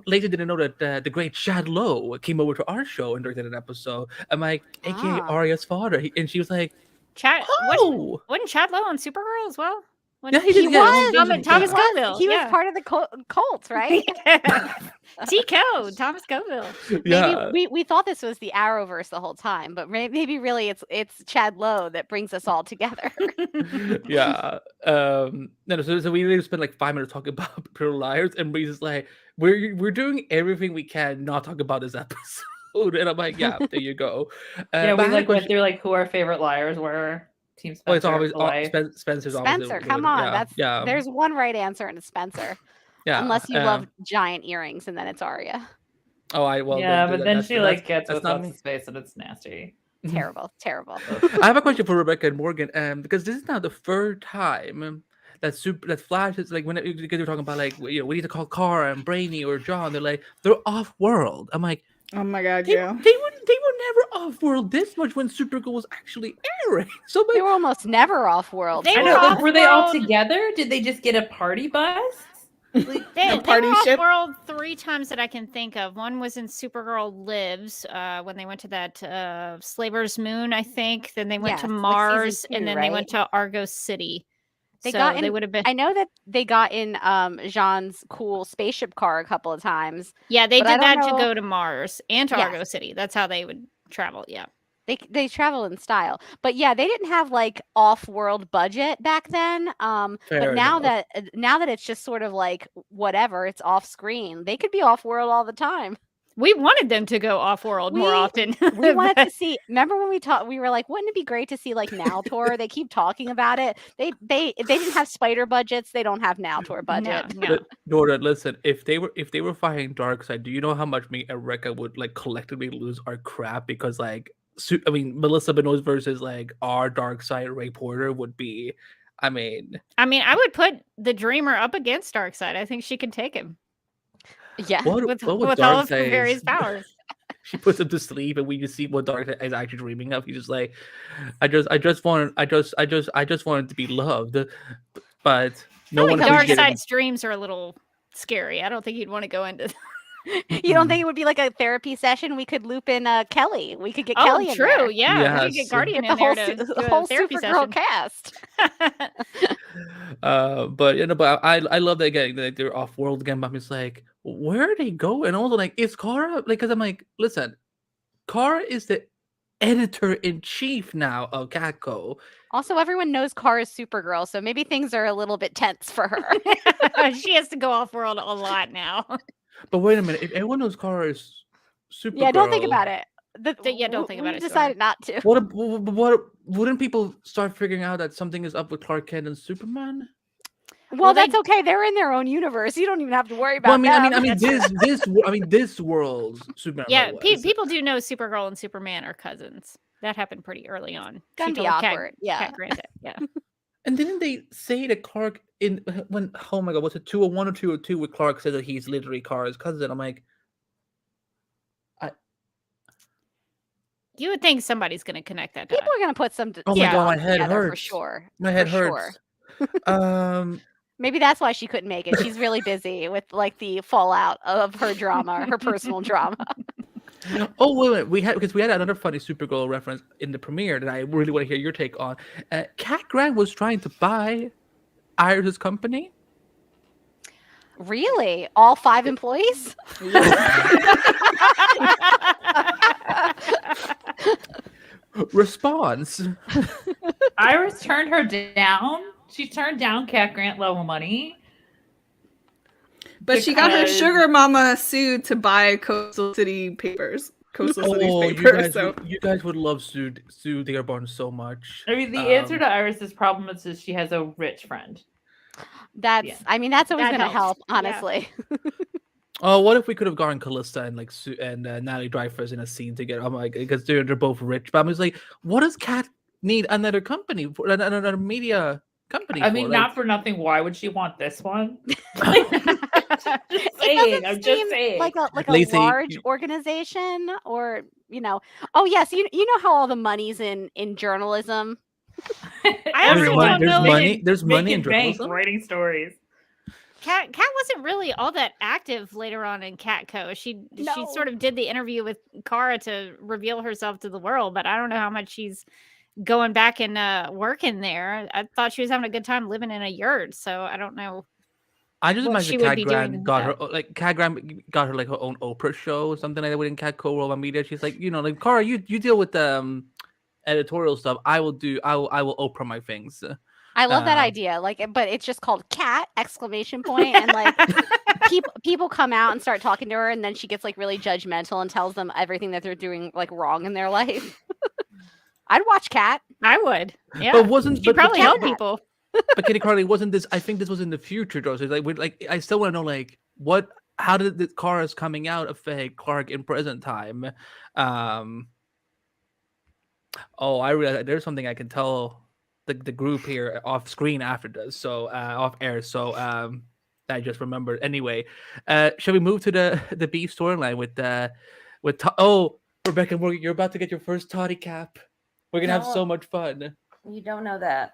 Lacy didn't know that the great Chad Lowe came over to our show and directed an episode. I'm like, aka Ah. Arya's father, and she was like, Chad, "Oh, wasn't Chad Lowe on Supergirl as well? yeah, he He did. Yeah, was. Thomas He was. Scoville, He was yeah. part of the cult, right? Tico, Thomas Scoville. yeah. Maybe we thought this was the Arrowverse the whole time, but maybe really it's Chad Lowe that brings us all together. Yeah. No, so we literally spent like 5 minutes talking about Pretty Little Liars, and we just like we're doing everything we can not talk about this episode. And I'm like, yeah, there you go. Yeah, but I we had a like went question- through like who our favorite liars were. Team Spencer. Oh, it's always for life. Spencer's always Spencer, come on. Yeah, That's yeah. There's one right answer, and it's Spencer. Yeah, Unless you love giant earrings, and then it's Arya. Oh, but then she gets with not what's me. his face, and it's nasty. Terrible, terrible. I have a question for Rebecca and Morgan, because this is now the third time that Flash is like because they're talking about like we need to call Kara and Brainy or John. They're off world. I'm like, Oh my god, they yeah. were never off world this much when Supergirl was actually airing. So They were almost never off world. They I were know. off Were they all world. together? Did they just get a party bus? They party were ship? off-world 3 times that I can think of. One was in Supergirl Lives, when they went to that Slaver's Moon, I think. Then they went Yes, to like Mars, season 2, and then they went to Argo City. They So got in, they would have been. I know that they got in Jean's cool spaceship car a couple of times. Yeah, they but I did don't that to know- go to Mars and to Yes. Argo City. That's how they would travel. Yeah. They travel in style, but yeah, they didn't have like off-world budget back then. Fair But now enough. that it's just sort of like whatever, it's off screen. They could be off-world all the time. We wanted them to go off-world more We- often. We wanted but- to see. Remember when we talked? We were like, wouldn't it be great to see like Now Tour? They keep talking about it. They didn't have spider budgets. They don't have Now Tour budget. No. Jordan, listen. If they were fighting Darkseid, do you know how much me and Rekka would like collectively lose our crap because like Melissa Benoist versus like our Darkseid Ray Porter would be. I mean, I would put the Dreamer up against Darkseid. I think she could take him Yeah. what with would all of her Darkseid's- various powers. She puts him to sleep, and we just see what Darkseid is actually dreaming of. He's just like, I just wanted to be loved, but no I one. think appreciated Darkseid's dreams are a little scary. I don't think you'd want to go into. You don't think it would be like a therapy session? We could loop in Kelly. We could get Oh, Kelly in true. there. Yeah, we could Yes. get Guardian Get in the whole, there to the do a whole therapy Supergirl session. cast. But I love that again. Like they're off world again. But I'm just like, where are they going? And also like, is Kara like? Because I'm like, listen, Kara is the editor in chief now of Catco. Also, everyone knows Kara's Supergirl, so maybe things are a little bit tense for her. She has to go off world a lot now. But wait a minute, if everyone knows Kara is Supergirl, Yeah, don't think about it. Don't think about we it, decided not to. What wouldn't people start figuring out that something is up with Clark Kent and Superman? Well, they- that's okay. They're in their own universe. You don't even have to worry about Well, I them. mean, this world's Superman. Yeah, was. people do know Supergirl and Superman are cousins. That happened pretty early on. Gonna She be told awkward, yeah. Cat Grant it, yeah. And didn't they say that Clark when oh my god, was it 201 or 202 where Clark said that he's literally Kara's cousin? I'm like, You would think somebody's going to connect that. People are gonna put some. oh my yeah, god, my head together hurts for sure. My head for hurts. Um, Maybe that's why she couldn't make it. She's really busy with like the fallout of her drama, her personal drama. oh wait, we had another funny Supergirl reference in the premiere that I really want to hear your take on. Cat Grant was trying to buy Iris's company. Really? All 5 employees? Response. Iris turned her down. She turned down Cat Grant level money. But she got her Because- sugar mama sued to buy Coastal City papers. Coastal City's Oh, papers. you guys would love Sue Dearborn so much. I mean, the answer to Iris's problem is that she has a rich friend. That's. Yeah. I mean, that's always That gonna helps. help. Honestly. Oh, what if we could have gotten Callista and like Sue and Natalie Dreyfus in a scene together? I'm like, because they're both rich. But I'm just like, what does Cat need another company for? Another media company? I mean, for? not for nothing. Why would she want this one? It saying, doesn't I'm just seem saying. like a Lacy, large organization, or Oh yes, you know how all the money's in journalism. I also don't know. There's money in Making bank journalism. writing stories. Cat wasn't really all that active later on in Catco. She No. sort of did the interview with Kara to reveal herself to the world, but I don't know how much she's going back and working there. I thought she was having a good time living in a yurt, so I don't know. I just what she imagine would Cat be Grant doing got with her like Cat Grant got her like her own Oprah show or something like that within Catco World Media. She's like, like Kara, you deal with editorial stuff. I will Oprah my things. I love that Um, idea. But it's just called Cat ! And like people come out and start talking to her, and then she gets like really judgmental and tells them everything that they're doing like wrong in their life. I'd watch Cat. I would. Yeah. But wasn't She'd but probably but, help people. but Kitty Carly wasn't this? I think this was in the future, though. So I still want to know how did the cars coming out affect Clark in present time? I realize there's something I can tell the group here off screen after this, so off air. So I just remembered. Anyway, shall we move to the B storyline with Rebecca Morgan? You're about to get your first toddy cap. We're gonna have so much fun. You don't know that.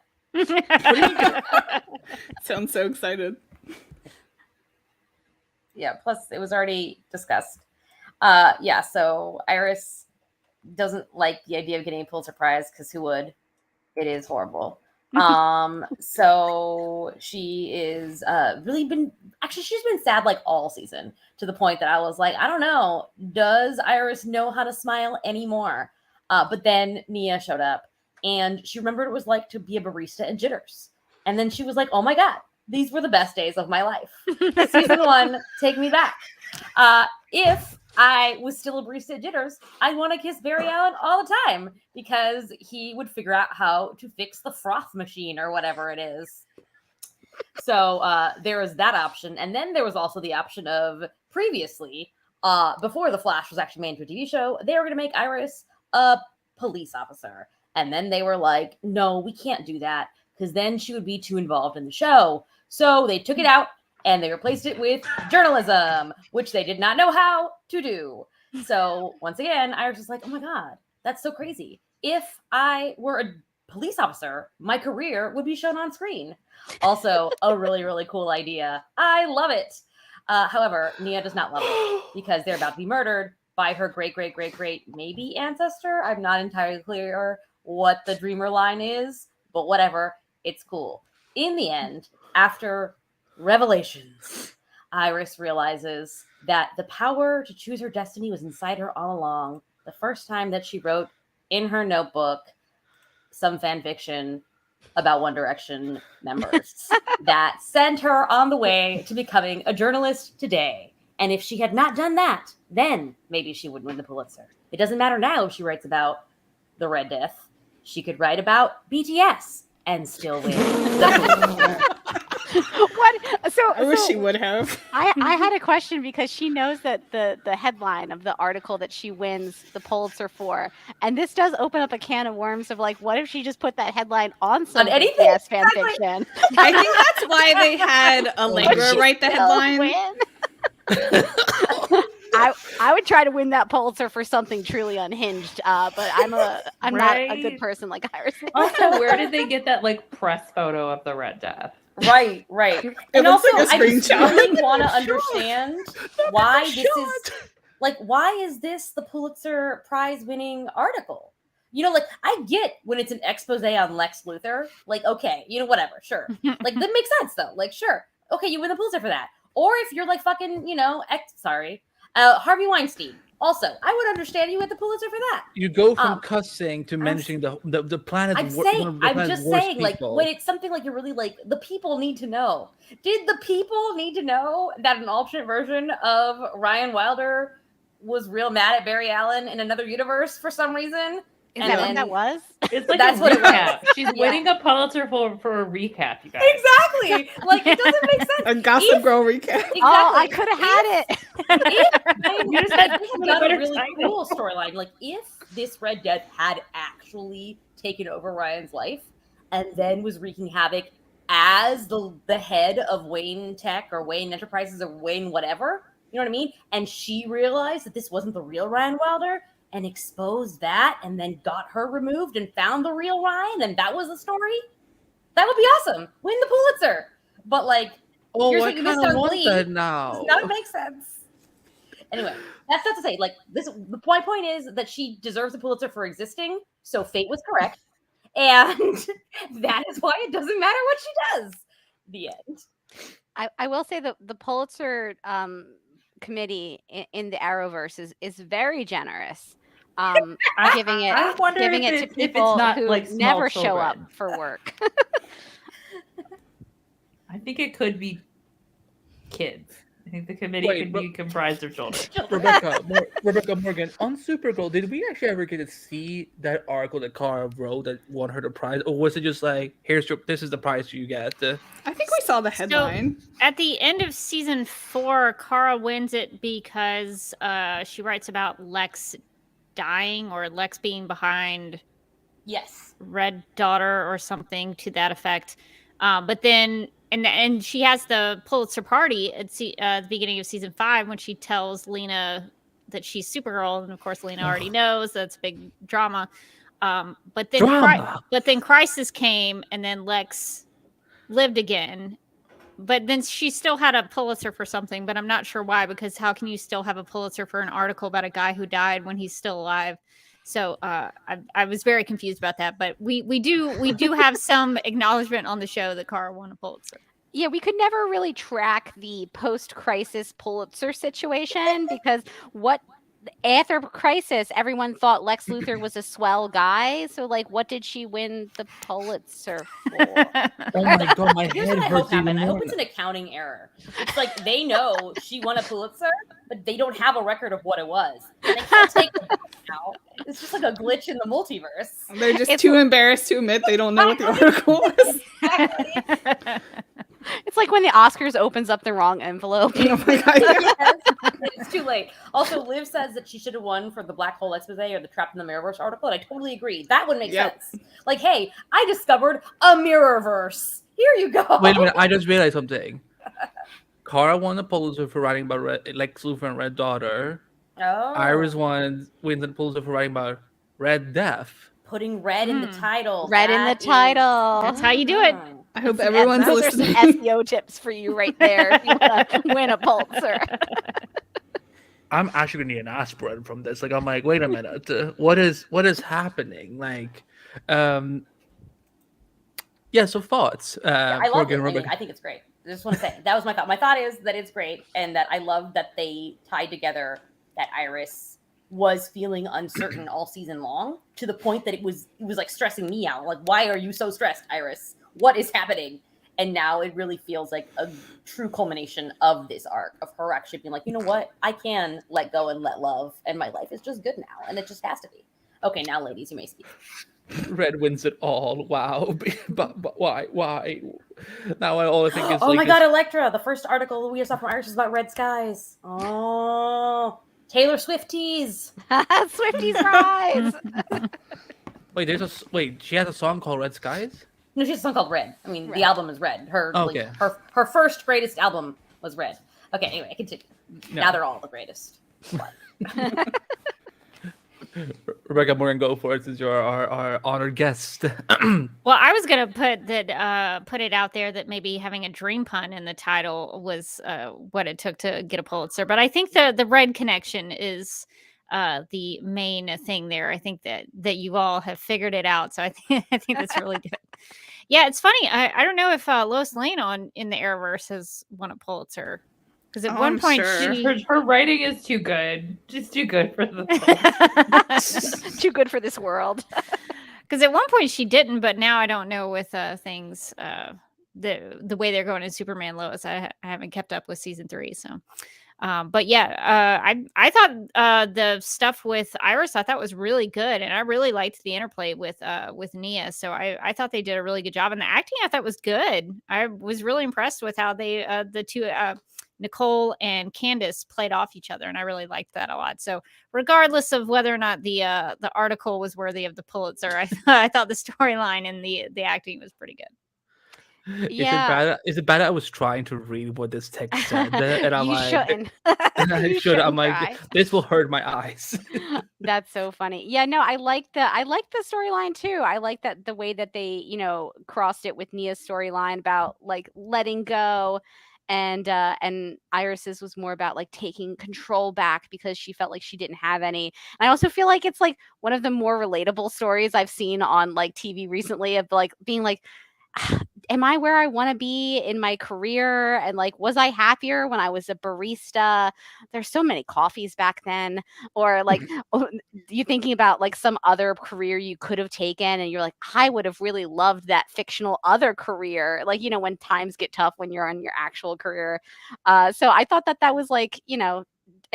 Sounds so excited. Yeah, plus it was already discussed. So Iris doesn't like the idea of getting a Pulitzer Prize because who would? It is horrible. So she is she's been sad like all season, to the point that I was like, I don't know, does Iris know how to smile anymore? But then Nia showed up and she remembered what it was like to be a barista at Jitters. And then she was like, oh my God, these were the best days of my life. Season 1, take me back. If I was still a barista at Jitters, I'd want to kiss Barry Allen all the time because he would figure out how to fix the froth machine or whatever it is. So there was that option. And then there was also the option of previously, before The Flash was actually made into a TV show, they were going to make Iris a police officer. And then they were like, no, we can't do that because then she would be too involved in the show. So they took it out and they replaced it with journalism, which they did not know how to do. So once again, Iris was like, oh my God, that's so crazy. If I were a police officer, my career would be shown on screen. Also, a really, really cool idea. I love it. However, Nia does not love it because they're about to be murdered by her great, maybe ancestor. I'm not entirely clear what the Dreamer line is, but whatever, it's cool. In the end, after revelations, Iris realizes that the power to choose her destiny was inside her all along. The first time that she wrote in her notebook some fan fiction about One Direction members that sent her on the way to becoming a journalist today. And if she had not done that, then maybe she would win the Pulitzer. It doesn't matter now if she writes about the Red Death. She could write about BTS and still win the Pulitzer. What? So I wish she would have. I had a question because she knows that the headline of the article that she wins the Pulitzer for, and this does open up a can of worms of like, what if she just put that headline on some anything? BTS fan fiction? I think that's why they had Allegra write the headline. I would try to win that Pulitzer for something truly unhinged, but I'm not a good person like Iris. Also, where did they get that like press photo of the Red Death? Right. And also, like a I just screenshot. really want to understand why this is why is this the Pulitzer Prize winning article? You know, like I get when it's an expose on Lex Luthor, like, okay, you know, whatever, sure. Like that makes sense though. Like, sure. Okay, you win the Pulitzer for that. Or if you're like fucking, you know, Harvey Weinstein. Also, I would understand you at the Pulitzer for that. You go from cussing to mentioning the planet. I'm just saying, like, when it's something like you're really like, the people need to know. Did the people need to know that an alternate version of Ryan Wilder was real mad at Barry Allen in another universe for some reason? Is that what that was? It's like That's a what it recap. was. She's winning a Pulitzer for a recap, you guys. Exactly. Like, it doesn't make sense. A Gossip Girl recap. Exactly. Oh, I could have had it. You just had Got a really cool storyline. Like, if this Red Death had actually taken over Ryan's life and then was wreaking havoc as the head of Wayne Tech or Wayne Enterprises or Wayne whatever, you know what I mean? And she realized that this wasn't the real Ryan Wilder and exposed that and then got her removed and found the real Ryan and that was the story, that would be awesome. Win the Pulitzer. But like, I kind of want that now. Does not make sense. Anyway, that's not to say, like, this. My point is that she deserves a Pulitzer for existing, so fate was correct. And that is why it doesn't matter what she does. The end. I will say that the Pulitzer committee in the Arrowverse is very generous. Giving it to people who like never small show up children. for work. I think it could be kids think the committee Wait, could be comprised of children. Rebecca Morgan, on Supergirl, did we actually ever get to see that article that Kara wrote that won her the prize, or was it just like, this is the prize you get? I think we saw the headline. So, at the end of season 4, Kara wins it because she writes about Lex dying, or Lex being behind Yes. Red Daughter or something to that effect. But then, and she has the Pulitzer party at the beginning of season 5 when she tells Lena that she's Supergirl, and of course Lena already knows. That's big drama. But then Crisis came, and then Lex lived again. But then she still had a Pulitzer for something, but I'm not sure why, because how can you still have a Pulitzer for an article about a guy who died when he's still alive? So I was very confused about that, but we do have some acknowledgement on the show that Kara won a Pulitzer. Yeah, we could never really track the post-crisis Pulitzer situation because after Crisis, everyone thought Lex Luthor was a swell guy. So, like, what did she win the Pulitzer for? Oh my god, my Here's head what I hope hurts even happened. I more. hope it's an accounting error. It's like they know she won a Pulitzer, but they don't have a record of what it was. And they can't take it back now. It's just like a glitch in the multiverse. They're just too embarrassed to admit they don't know what the article was. It's like when the Oscars opens up the wrong envelope. Oh my god. Yes, it's too late. Also, Liv says that she should have won for the Black Hole Expose or the Trapped in the Mirrorverse article, and I totally agree. That would make sense. Like, hey, I discovered a Mirrorverse. Here you go. Wait a minute, I just realized something. Kara won the Pulitzer for writing about Lex Luthor and Red Daughter. Oh. Iris wins the Pulitzer for writing about Red Death. Putting red in the title. Red in the title. That's how you do it. I hope everyone's Those are some listening. SEO tips for you right there if you want to win a Pulitzer. I'm actually gonna need an aspirin from this. Like, I'm like, wait a minute, what is happening? Like, yeah. So thoughts. I love Morgan, it. Rebecca. I think it's great. I just want to say that was my thought. My thought is that it's great, and that I love that they tied together that Iris was feeling uncertain all season long, to the point that it was like stressing me out. Like, why are you so stressed, Iris? What is happening? And now it really feels like a true culmination of this arc, of her actually being like, you know what? I can let go and let love, and my life is just good now, and it just has to be. Okay, now, ladies, you may speak. Red wins it all. Wow, but why? Now all I think is, oh like, my god, Elektra! The first article we saw from Iris is about red skies. Oh, Taylor Swifties. Swifties rise. Wait, she has a song called Red Skies? No, she has a song called Red. I mean, Red. the album is Red. Okay. Her first greatest album was Red. Okay, anyway, continue. No. Now they're all the greatest. Rebecca Morgan, go for it since you're our honored guest. Well, I was gonna put it out there that maybe having a dream pun in the title was what it took to get a Pulitzer. But I think the red connection is the main thing there. I think that you all have figured it out. So I think that's really good. Yeah, it's funny. I don't know if Lois Lane in the Arrowverse has won a Pulitzer. Because at one I'm point sure. Her writing is too good. Just too good for the Too good for this world. Because at one point she didn't, but now I don't know with things the way they're going in Superman Lois. I haven't kept up with season 3, so. But yeah, I thought the stuff with Iris I thought was really good, and I really liked the interplay with Nia. So I thought they did a really good job, and the acting I thought was good. I was really impressed with how they the two Nicole and Candace played off each other, and I really liked that a lot. So regardless of whether or not the article was worthy of the Pulitzer, I thought the storyline and the acting was pretty good. Yeah. Is it bad that I was trying to read what this text said? And I'm You like, shouldn't. I You should. I'm shouldn't like, try. this will hurt my eyes. That's so funny. Yeah, no, I like the storyline too. I like that the way that they, crossed it with Nia's storyline about like letting go, and Iris's was more about like taking control back because she felt like she didn't have any. And I also feel like it's like one of the more relatable stories I've seen on like TV recently of like being like, am I where I want to be in my career? And like, was I happier when I was a barista? There's so many coffees back then. Or like, you thinking about like some other career you could have taken, and you're like, I would have really loved that fictional other career. Like, when times get tough when you're on your actual career. So I thought that was like,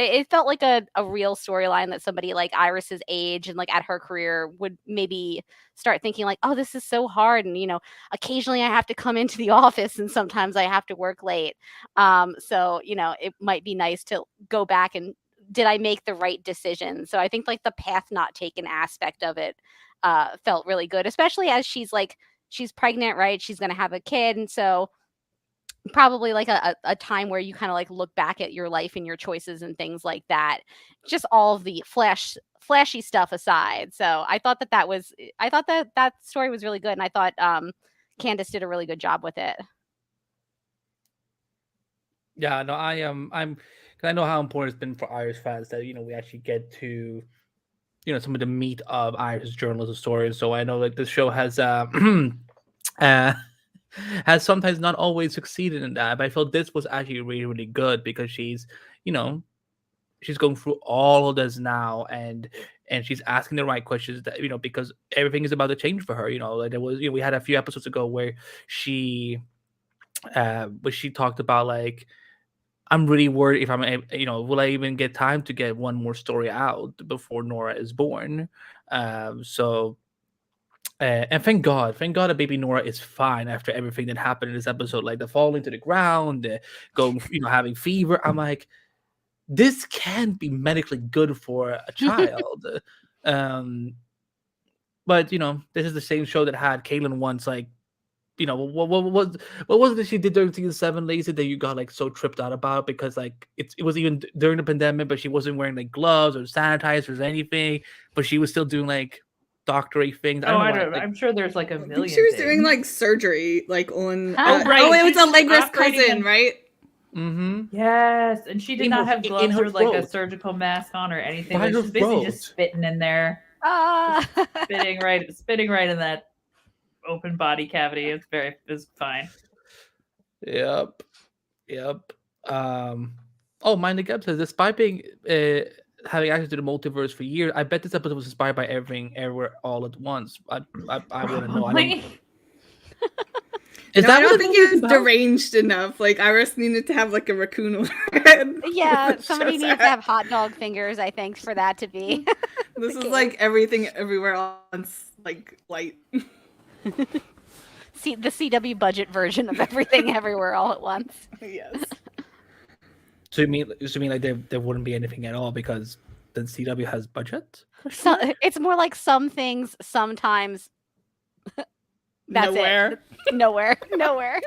it felt like a real storyline that somebody like Iris's age and like at her career would maybe start thinking like, oh, this is so hard. And, occasionally I have to come into the office and sometimes I have to work late. So, it might be nice to go back and did I make the right decision? So I think like the path not taken aspect of it felt really good, especially as she's pregnant, right? She's going to have a kid. And so probably like a time where you kind of like look back at your life and your choices and things like that, just all of the flashy stuff aside. So I thought that story was really good, and I thought Candace did a really good job with it. Yeah, no, I know how important it's been for Irish fans that we actually get to some of the meat of Irish journalism stories. So I know like this show has has sometimes not always succeeded in that, but I felt this was actually really, really good because she's going through all of this now, and she's asking the right questions that because everything is about to change for her. Like there was we had a few episodes ago where she talked about like, I'm really worried if I'm will I even get time to get one more story out before Nora is born. And thank God that baby Nora is fine after everything that happened in this episode, like the falling to the ground, going, having fever. I'm like, this can't be medically good for a child. But this is the same show that had Caitlin once, like, what was it she did during season 7, Lacy, that you got like so tripped out about because like it was even during the pandemic, but she wasn't wearing like gloves or sanitizers or anything, but she was still doing like doctory things. I don't know. I'm sure there's like a million. She was things. doing like surgery, like on. Right. It was Allegra's cousin, right? Mm-hmm. Yes, and she did not have gloves or like a throat. surgical mask on or anything. By Like, her she's basically throat. just spitting in there, spitting right in that open body cavity. It's fine. Yep. Oh, Mind the Gap says, despite being having access to the multiverse for years, I bet this episode was inspired by Everything Everywhere All at Once. I wouldn't know. I don't think it was deranged enough. Like Iris needed to have like a raccoon on her head. Yeah, somebody needs to have hot dog fingers, I think, for that to be. This is like Everything Everywhere All at Once, like light. See the CW budget version of Everything Everywhere All at Once. Yes. So you mean like there wouldn't be anything at all because the CW has budget? So it's more like some things sometimes. That's Nowhere. it. Nowhere.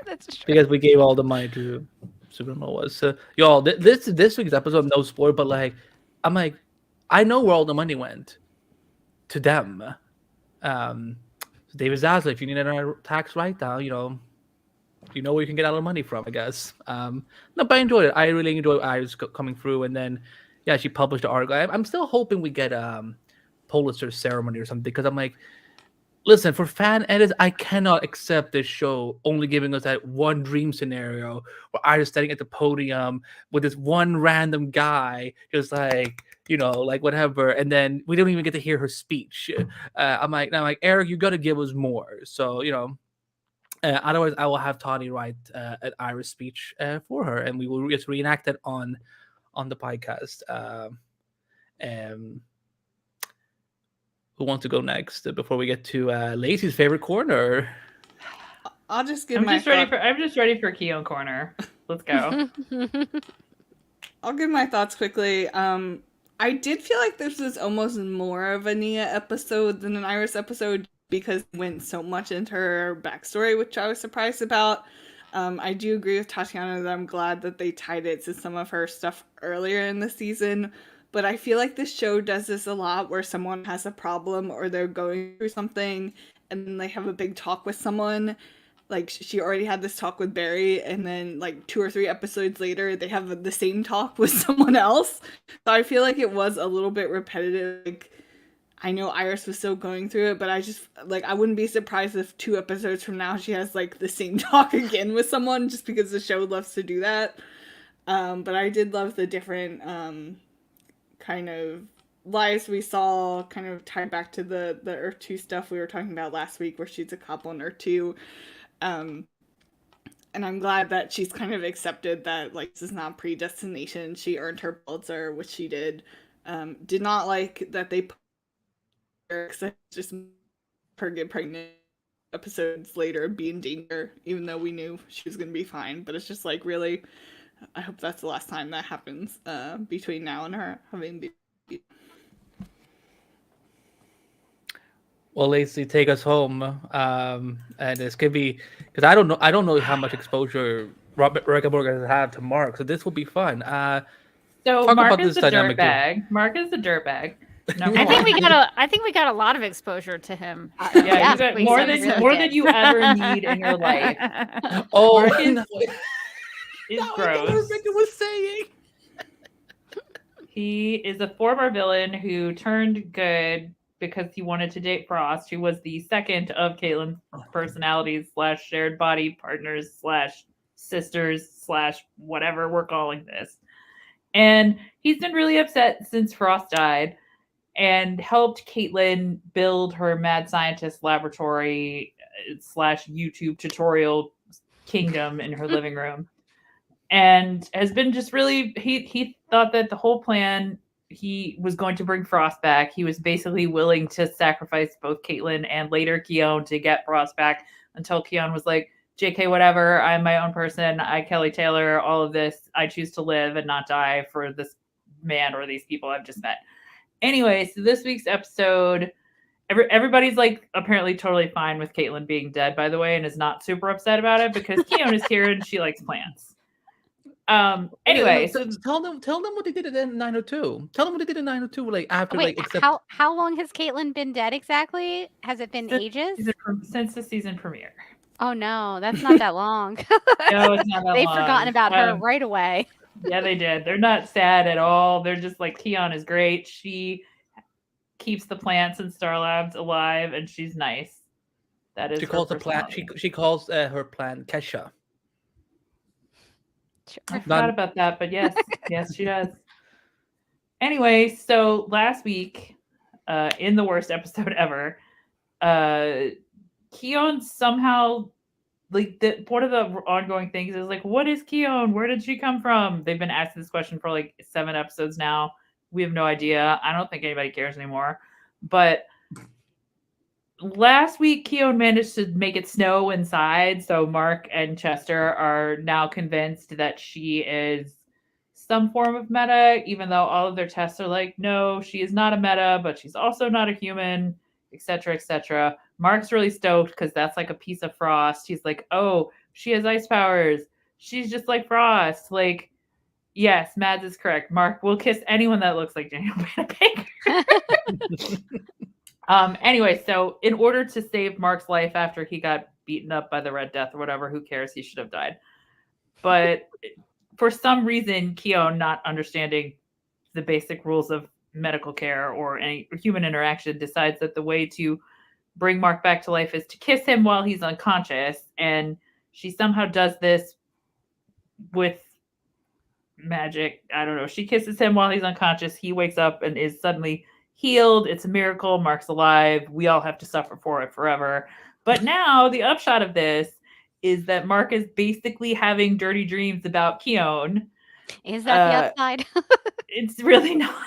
That's true. Because we gave all the money to Supernova. So y'all, this week's episode, no spoiler, but like, I'm like, I know where all the money went. To them. David Zaslav, if you need another tax write-down, you know where you can get all the money from, I guess. No, but I enjoyed it. I really enjoyed Iris coming through, and then, yeah, she published the article. I'm still hoping we get Pulitzer ceremony or something, because I'm like, listen, for fan edits, I cannot accept this show only giving us that one dream scenario where Iris standing at the podium with this one random guy, just like, like whatever, and then we don't even get to hear her speech. I'm like, Eric, you got to give us more. So, otherwise, I will have Tawny write an Iris speech for her, and we will just reenact it on the podcast. Who wants to go next before we get to Lacy's favorite corner? I'll just give I'm just ready for Keon corner. Let's go. I'll give my thoughts quickly. I did feel like this was almost more of a Nia episode than an Iris episode because it went so much into her backstory, which I was surprised about. I do agree with Tatiana that I'm glad that they tied it to some of her stuff earlier in the season. But I feel like this show does this a lot where someone has a problem or they're going through something and then they have a big talk with someone. Like, she already had this talk with Barry, and then, like, 2 or 3 episodes later, they have the same talk with someone else. So I feel like it was a little bit repetitive. Like, I know Iris was still going through it, but I just, like, I wouldn't be surprised if 2 episodes from now she has, like, the same talk again with someone, just because the show loves to do that. But I did love the different kind of lives we saw, kind of tied back to the Earth 2 stuff we were talking about last week, where she's a cop on Earth 2. And I'm glad that she's kind of accepted that, like, this is not predestination. She earned her Pulitzer, which she did. Did not like that they put her, because just her get pregnant episodes later and be in danger, even though we knew she was going to be fine. But it's just like, really, I hope that's the last time that happens between now and her having the. Well, Lacy, take us home. And this could be, because I don't know how much exposure Robert Reckenberg has had to Mark, so this will be fun. So talk Mark about is this the dynamic dirtbag. Mark is the dirtbag. I think we got a lot of exposure to him. Yeah, you got we more really than did. you ever need in your life. Oh, Mark is, no. is That gross. was what Rebecca was saying. He is a former villain who turned good because he wanted to date Frost, who was the second of Caitlyn's personalities / shared body partners / sisters / whatever we're calling this. And he's been really upset since Frost died, and helped Caitlyn build her mad scientist laboratory / YouTube tutorial kingdom in her living room. And has been just really, he thought that the whole plan, he was going to bring Frost back. He was basically willing to sacrifice both Caitlyn and later Keon to get Frost back, until Keon was like, JK, whatever, I'm my own person. I, Kelly Taylor, all of this. I choose to live and not die for this man or these people I've just met. Anyway, so this week's episode, everybody's like apparently totally fine with Caitlyn being dead, by the way, and is not super upset about it because Keon is here and she likes plants. Anyway, so tell them what they did in 902. Tell them what they did in 902, like after Wait, like except how long has Caitlyn been dead exactly? Has it been ages? Since the season premiere. Oh no, that's not that long. No, it's not that They've long. forgotten about her right away. Yeah, they did. They're not sad at all. They're just like, Keon is great. She keeps the plants and Star Labs alive, and she's nice. That is. She calls the plant. She calls her plant Kesha. I forgot about that, but yes, yes, she does. Anyway, so last week, in the worst episode ever, Keon somehow, like, one of the ongoing things is like, what is Keon? Where did she come from? They've been asking this question for like 7 episodes now. We have no idea. I don't think anybody cares anymore. But last week, Keon managed to make it snow inside. So Mark and Chester are now convinced that she is some form of meta, even though all of their tests are like, no, she is not a meta, but she's also not a human, etc., etc. Mark's really stoked because that's like a piece of Frost. He's like, oh, she has ice powers. She's just like Frost. Like, yes, Mads is correct. Mark will kiss anyone that looks like Daniel Baker. Anyway, so in order to save Mark's life after he got beaten up by the Red Death or whatever, who cares? He should have died. But for some reason, Keon, not understanding the basic rules of medical care or any human interaction, decides that the way to bring Mark back to life is to kiss him while he's unconscious. And she somehow does this with magic. I don't know. She kisses him while he's unconscious. He wakes up and is suddenly healed. It's a miracle. Mark's alive. We all have to suffer for it forever. But now the upshot of this is that Mark is basically having dirty dreams about Keon. Is that the upside? It's really not.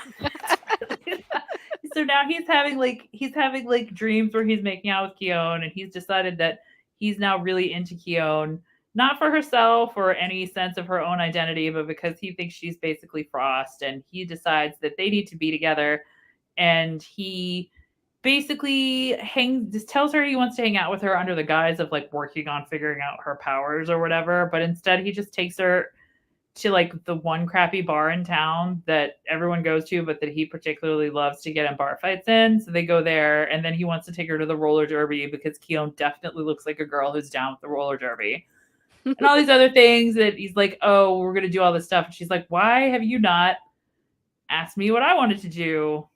So now he's having like dreams where he's making out with Keon, and he's decided that he's now really into Keon, not for herself or any sense of her own identity, but because he thinks she's basically Frost, and he decides that they need to be together. And he basically tells her he wants to hang out with her under the guise of like working on figuring out her powers or whatever. But instead he just takes her to like the one crappy bar in town that everyone goes to, but that he particularly loves to get in bar fights in. So they go there, and then he wants to take her to the roller derby because Keon definitely looks like a girl who's down with the roller derby. And all these other things that he's like, oh, we're going to do all this stuff. And she's like, why have you not asked me what I wanted to do?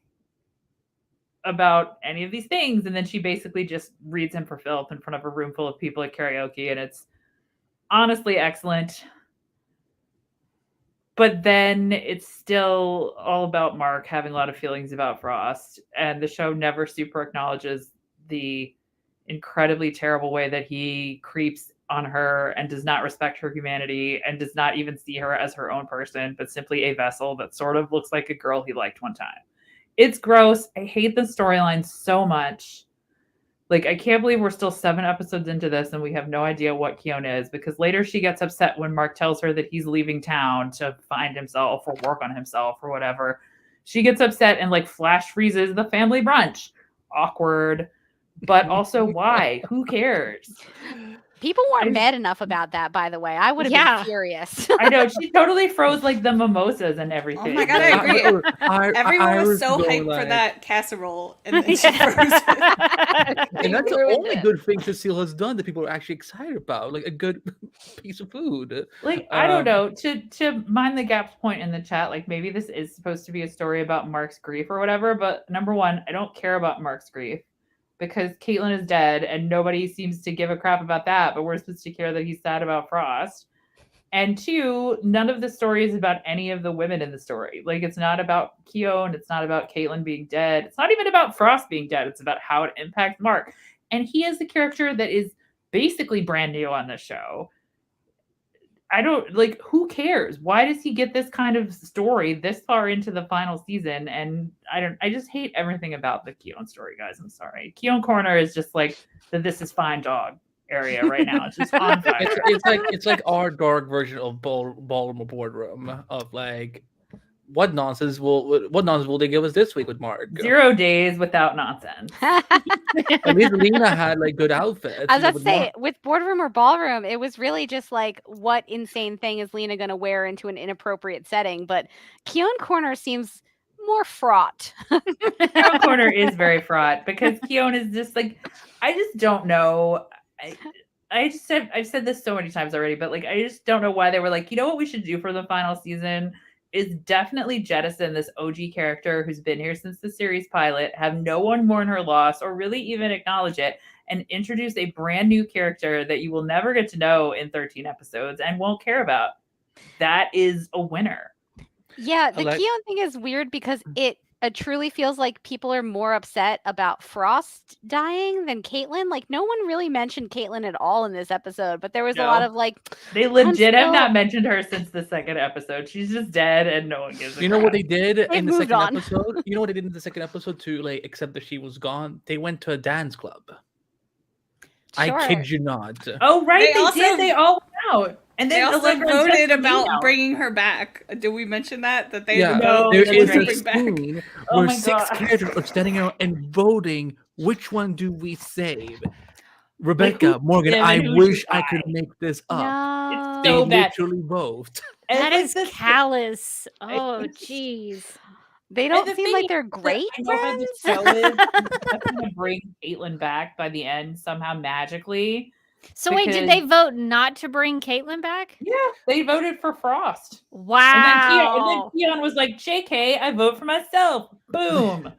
about any of these things. And then she basically just reads him for filth in front of a room full of people at karaoke. And it's honestly excellent. But then it's still all about Mark having a lot of feelings about Frost. And the show never super acknowledges the incredibly terrible way that he creeps on her and does not respect her humanity and does not even see her as her own person, but simply a vessel that sort of looks like a girl he liked one time. It's gross. I hate the storyline so much. Like, I can't believe we're still 7 episodes into this and we have no idea what Keon is, because later she gets upset when Mark tells her that he's leaving town to find himself or work on himself or whatever. She gets upset and like flash freezes the family brunch. Awkward. But also, why? Who cares? People weren't mad enough about that, by the way. I would have been furious. I know. She totally froze like the mimosas and everything. Oh my god, I agree. Everyone was so hyped for that casserole, and then she froze it. And that's the only good thing Cecile has done that people are actually excited about, like a good piece of food. Like, I don't know. To mind the Gap's point in the chat, like maybe this is supposed to be a story about Mark's grief or whatever, but number one, I don't care about Mark's grief, because Caitlin is dead and nobody seems to give a crap about that, but we're supposed to care that he's sad about Frost. And 2, none of the story is about any of the women in the story. Like, it's not about Keon, it's not about Caitlin being dead. It's not even about Frost being dead. It's about how it impacts Mark. And he is the character that is basically brand new on the show. I don't, like, who cares? Why does he get this kind of story this far into the final season? And I just hate everything about the Keon story, guys. I'm sorry. Keon Corner is just like the This Is Fine dog area right now. It's just on fire. It's like our dark version of Baltimore Boardroom of like, what nonsense will they give us this week with Mark? 0 days without nonsense. At least Lena had like good outfits. I was about to say, with Boardroom or Ballroom, it was really just like, what insane thing is Lena going to wear into an inappropriate setting? But Keon Corner seems more fraught. Keon Corner is very fraught because Keon is just like, I just don't know. I've said this so many times already, but like, I just don't know why they were like, you know what we should do for the final season is definitely jettison this OG character who's been here since the series pilot, have no one mourn her loss or really even acknowledge it, and introduce a brand new character that you will never get to know in 13 episodes and won't care about. That is a winner. Yeah, the Keon thing is weird because it truly feels like people are more upset about Frost dying than Caitlin. Like, no one really mentioned Caitlin at all in this episode, but there was a lot of like, they legit have not mentioned her since the 2nd episode. She's just dead and no one gives a crap. You know what they did in the 2nd episode? You know what they did in the 2nd episode to like accept that she was gone? They went to a dance club. Sure. I kid you not. Oh, right. They did. They all went out. And then they also voted about bringing her back. Did we mention that? That they there is a scene where 6 characters are standing around and voting which one do we save. Rebecca, like, Morgan, I wish I could make this up. No. They literally vote. That is callous. Oh, jeez. They don't seem like they're great friends. The show is going to bring Caitlin back by the end somehow magically. So wait, did they vote not to bring Caitlin back? Yeah, they voted for Frost. Wow. And then Keon was like, JK, I vote for myself. Boom.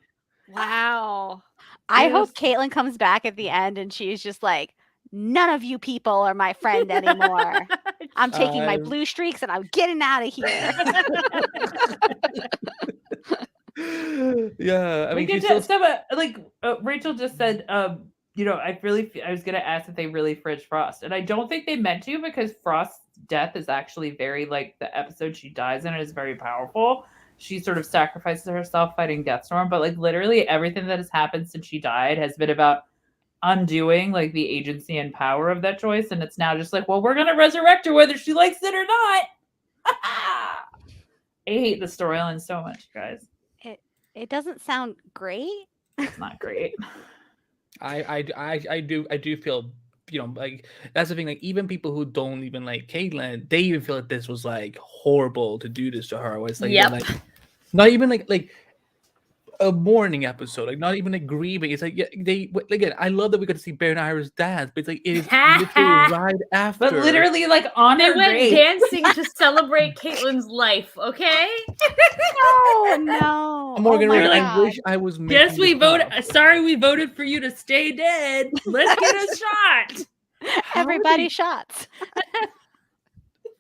Wow. I hope Caitlin comes back at the end and she's just like, none of you people are my friend anymore. I'm taking my blue streaks and I'm getting out of here. Yeah, I mean, Rachel just said, you know, I was gonna ask if they really fridged Frost, and I don't think they meant to, because Frost's death is actually very like the episode she dies in is very powerful. She sort of sacrifices herself fighting Deathstorm, but like literally everything that has happened since she died has been about undoing like the agency and power of that choice, and it's now just like, well, we're gonna resurrect her whether she likes it or not. I hate the storyline so much, guys. It doesn't sound great. It's not great. I do feel, you know, like that's the thing. Like, even people who don't even like Caitlin, they even feel like this was like horrible to do this to her. Where it's like, like not even like a morning episode, like not even a grieving. It's like again. I love that we got to see Bear and Iris dance, but it's like it is literally right after. But literally, like on They her went grave. dancing to celebrate Caitlyn's life, okay? No. Morgan, Oh my I God. wish I was. Guess making we this voted. up. Sorry, we voted for you to stay dead. Let's get a shot. Everybody shots.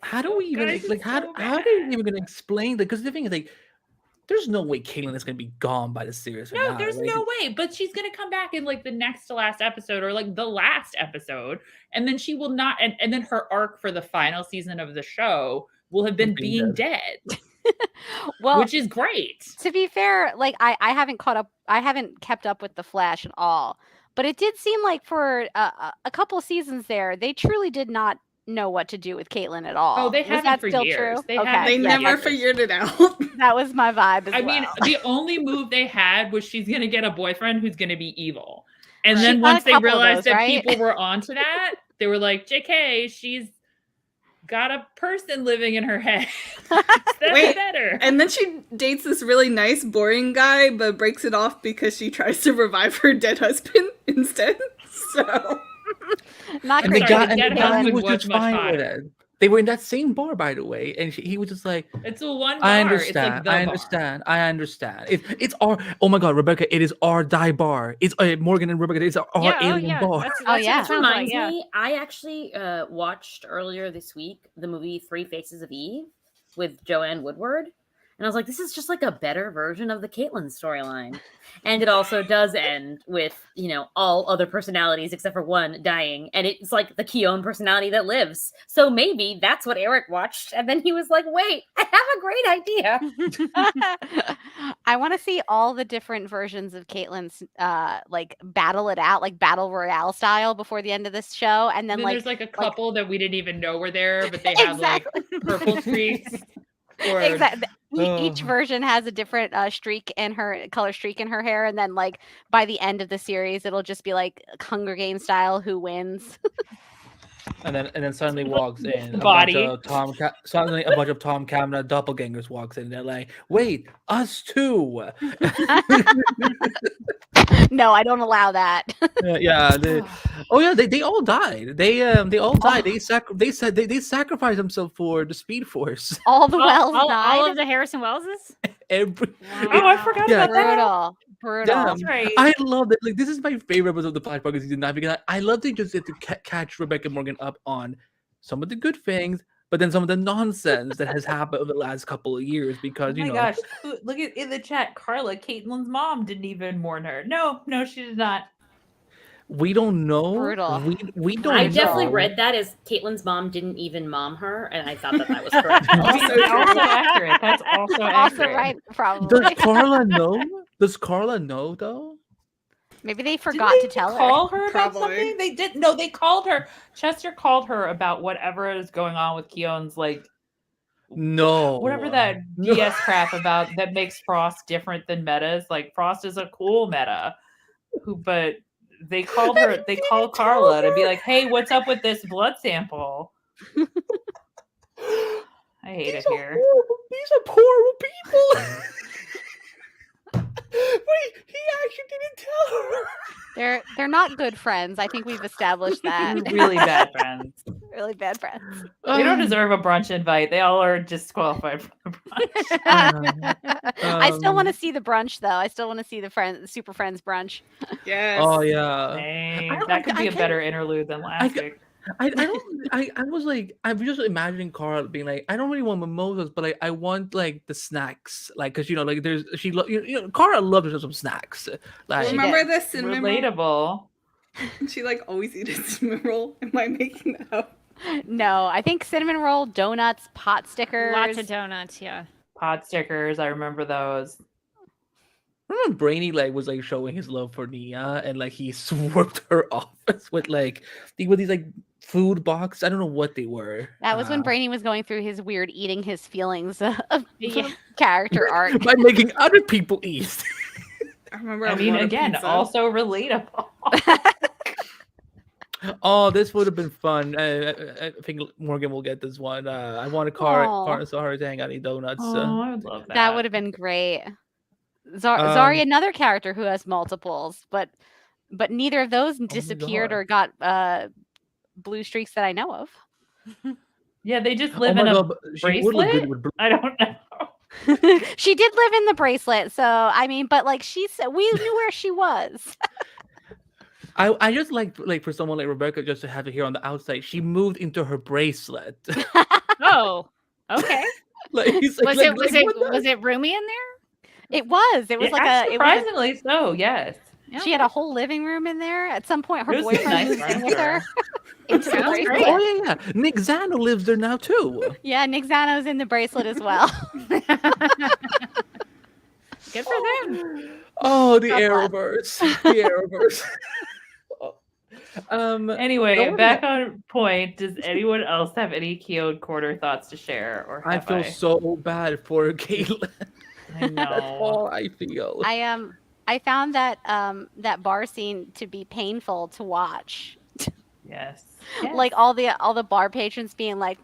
How do we even Guys, like? it's How so how are they even gonna explain that? Because the thing is, like, there's no way Caitlyn is gonna be gone by the series. No, there's no way. But she's gonna come back in like the next to last episode or like the last episode, and then she will not. And then her arc for the final season of the show will have been being dead, Well, which is great. to be fair, like I haven't caught up. I haven't kept up with the Flash at all. But it did seem like for a couple seasons there, they truly did not know what to do with Caitlyn at all. Oh, they Was haven't that for still years. true? They Okay. haven't They for never years. figured it out. That was my vibe as I well. mean, the only move they had was she's gonna get a boyfriend who's gonna be evil. And She then got once a they couple of realized those, that right? people were onto that, they were like, JK, she's got a person living in her head. That's Wait, better. And then she dates this really nice, boring guy, but breaks it off because she tries to revive her dead husband instead. So Not And the great. guy, the and dead the guy husband was was just much fine hotter. with it. They were in that same bar, by the way, and he was just like, It's a one bar. I It's understand, like the I bar. understand, I understand. It's our. Oh my God, Rebecca, it is our die bar. It's Morgan and Rebecca. It's our alien bar. That's Oh, what yeah. it This sounds like, reminds yeah. me, I actually watched earlier this week the movie Three Faces of Eve with Joanne Woodward. And I was like, this is just like a better version of the Caitlyn storyline. And it also does end with, all other personalities except for one dying. And it's like the Keown personality that lives. So maybe that's what Eric watched. And then he was like, wait, I have a great idea. I want to see all the different versions of Caitlyn's like battle it out, like battle royale style before the end of this show, and then Then like there's like a couple that we didn't even know were there, but they have Exactly. like purple streaks. Or exactly. Each Oh. version has a different streak in her color streak in her hair, and then like by the end of the series, it'll just be like Hunger Games style, who wins. And then suddenly walks in Body. suddenly a bunch of Tom Cavanagh doppelgangers walks in. They're like, wait, us too. No, I don't allow that. Yeah. They all died. They all died. They sacrificed themselves for the Speed Force. All the Wells all died. of the Harrison Welleses? Every Oh, I forgot Yeah. about that. Brutal. Yeah. That's right. I love it. Like, this is my favorite episode of the Flash podcast season 9 because I love to just get to catch Rebecca Morgan up on some of the good things, but then some of the nonsense that has happened over the last couple of years because Oh my gosh. Look at in the chat, Carla, Caitlyn's mom didn't even mourn her. No, she did not. we don't know. Brutal. We don't. I definitely know. read that as Caitlyn's mom didn't even mom her. And I thought that was correct. Also accurate. That's also Also accurate. right, probably. Does Carla know? Does Carla know though? Maybe they Did forgot they to tell her. call her about Probably. something? They did. No, they called her. Chester called her about whatever is going on with Keown's, like, No. whatever that No. BS crap about that makes Frost different than metas. Like, Frost is a cool meta, but they called her. They called Carla to be like, "Hey, what's up with this blood sample?" I hate it here. These are horrible people. Wait, he actually didn't tell her. They're not good friends. I think we've established that. Really bad friends. Really bad friends. They don't deserve a brunch invite. They all are disqualified from the brunch. I still want to see the brunch though. I still want to see the Super Friends brunch. yes. Oh yeah. Dang, I don't- that could I be a can't- better interlude than last week. I was like, I'm just imagining Carl being like, I don't really want mimosas, but like I want like the snacks, like because like there's Carl loves some snacks. Like Remember the cinnamon roll? Relatable. She like always eats a cinnamon roll. Am I making that up? No, I think cinnamon roll, donuts, pot stickers. Lots of donuts, yeah. Pot stickers, I remember those. remember when Brainy like was like showing his love for Nia and like he swarmed her office with these like food box. I don't know what they were. That was when Brainy was going through his weird eating his feelings of Yeah. character arc. by making other people eat. I remember. I mean, again, also relatable. Oh, this would have been fun. I think Morgan will get this one. I wanted Cara Aw. Sahara to hang out, eat donuts. Oh, I would love that. That would have been great. Zari, another character who has multiples, but neither of those disappeared or got blue streaks that I know of. Yeah, they just Oh live my in a god, but she would look bracelet. good with blue. I don't know. She did live in the bracelet, so I mean, but like we knew where she was. I just like for someone like Rebecca just to have it here on the outside. She moved into her bracelet. Oh, okay. Like, he's like, Was it roomy in there? It was. It was surprisingly so. Yes. She had a whole living room in there. At some point, her It was a boyfriend nice moved in with her. It sounds great. Oh yeah. Nick Zano lives there now too. Yeah, Nick Zano's in the bracelet as well. Good for them. Oh, the God Arrowverse. The Arrowverse. Anyway, back on point. Does anyone else have any Keown Corner thoughts to share? Or I feel so bad for Caitlin. I know. That's all I feel. I found that that bar scene to be painful to watch. Yes. Like all the bar patrons being like,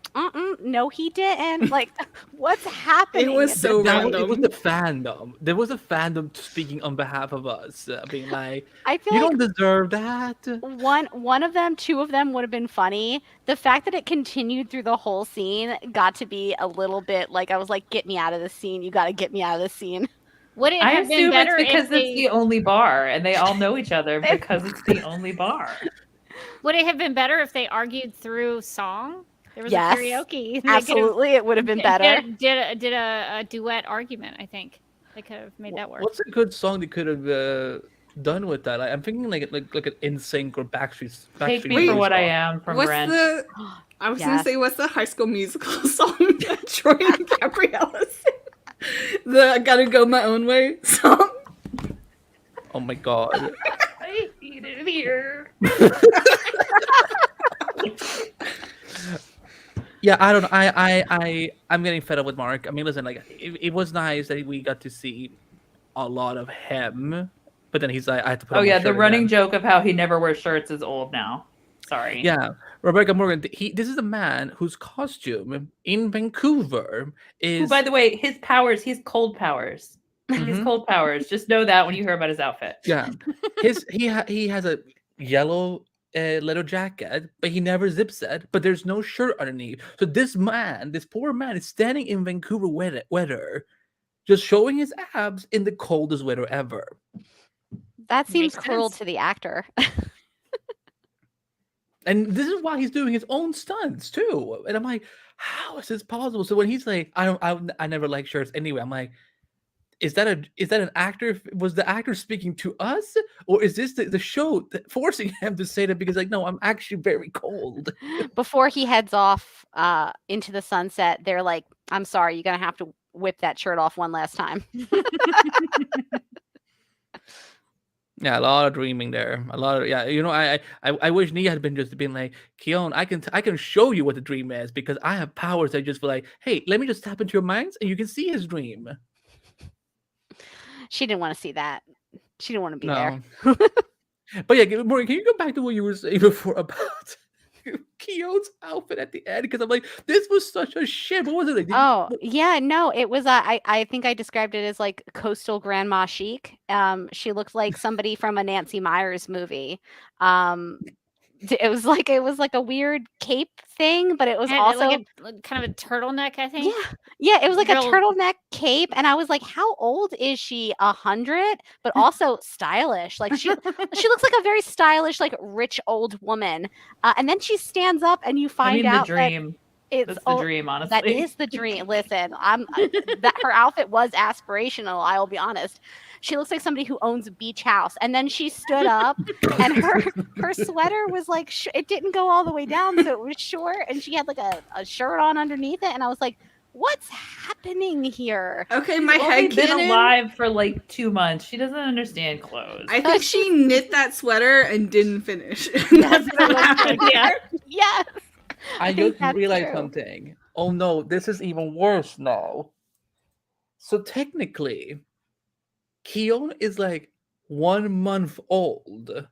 no, he didn't. Like, what's happening? It was so random. It was the fandom. There was a fandom speaking on behalf of us, being like, I feel you like don't deserve that. one of them, two of them would have been funny. The fact that it continued through the whole scene got to be a little bit like, I was like, get me out of this scene. You got to get me out of this scene. Would it I have been assume better it's because if they, it's the only bar and they all know each other because it's the only bar. Would it have been better if they argued through song? There was Yes, a karaoke. absolutely, it would have been better. Did a duet argument. I think they could have made that work. What's a good song they could have done with that? I'm thinking like an NSYNC or Backstreet. Take Me For What I Am from What's Rent. I was Yes. gonna say, what's the High School Musical song that Troy and Gabriella sing? The I Gotta Go My Own Way song. Oh my god. I hate it here. Yeah, I don't know. I'm getting fed up with Mark. I mean, listen, like it was nice that we got to see a lot of him, but then he's like, I have to put. Oh on my yeah, the shirt running again. joke of how he never wears shirts is old now. Sorry. Yeah, Rebecca Morgan. This is a man whose costume in Vancouver is. Who, by the way, his powers, he's cold powers. His cold powers. Just know that when you hear about his outfit. Yeah, he has a yellow leather jacket, but he never zips it. But there's no shirt underneath. So this poor man, is standing in Vancouver weather, just showing his abs in the coldest weather ever. That seems Makes cruel sense. to the actor. And this is why he's doing his own stunts too. And I'm like, how is this possible? So when he's like, I never like shirts anyway. I'm like, is that an actor? Was the actor speaking to us, or is this the show forcing him to say that? Because like, no, I'm actually very cold. Before he heads off into the sunset, they're like, I'm sorry, you're going to have to whip that shirt off one last time. Yeah, a lot of dreaming there. A lot of I wish Nia had been like, Keown, I can show you what the dream is because I have powers that just feel like, hey, let me just tap into your minds and you can see his dream. She didn't want to see that. She didn't want to be No. there. But yeah, Morgan, can you go back to what you were saying before about Keown's outfit at the end? Because I'm like, this was such a shit. What was it like? Oh, yeah, no, it was I think I described it as like coastal grandma chic. She looked like somebody from a Nancy Meyers movie. It was like a weird cape thing, but it was Had, also like kind of a turtleneck, I think. yeah, it was like Real- a turtleneck cape, and I was like, how old is she? 100, but also stylish. Like she looks like a very stylish, like rich old woman. And then she stands up, and you find out the dream. that That's the dream, honestly. that is the dream. Listen, that her outfit was aspirational. I will be honest. She looks like somebody who owns a beach house. And then she stood up, and her sweater was like it didn't go all the way down, so it was short, and she had like a shirt on underneath it. And I was like, "What's happening here?" Okay, my She's only been headcanon. alive for like 2 months. She doesn't understand clothes. I think she knit that sweater and didn't finish. That's what happened. Yeah. Yes. I think just that's realized true. something. Oh no, this is even worse now. So technically, Keown is like 1 month old.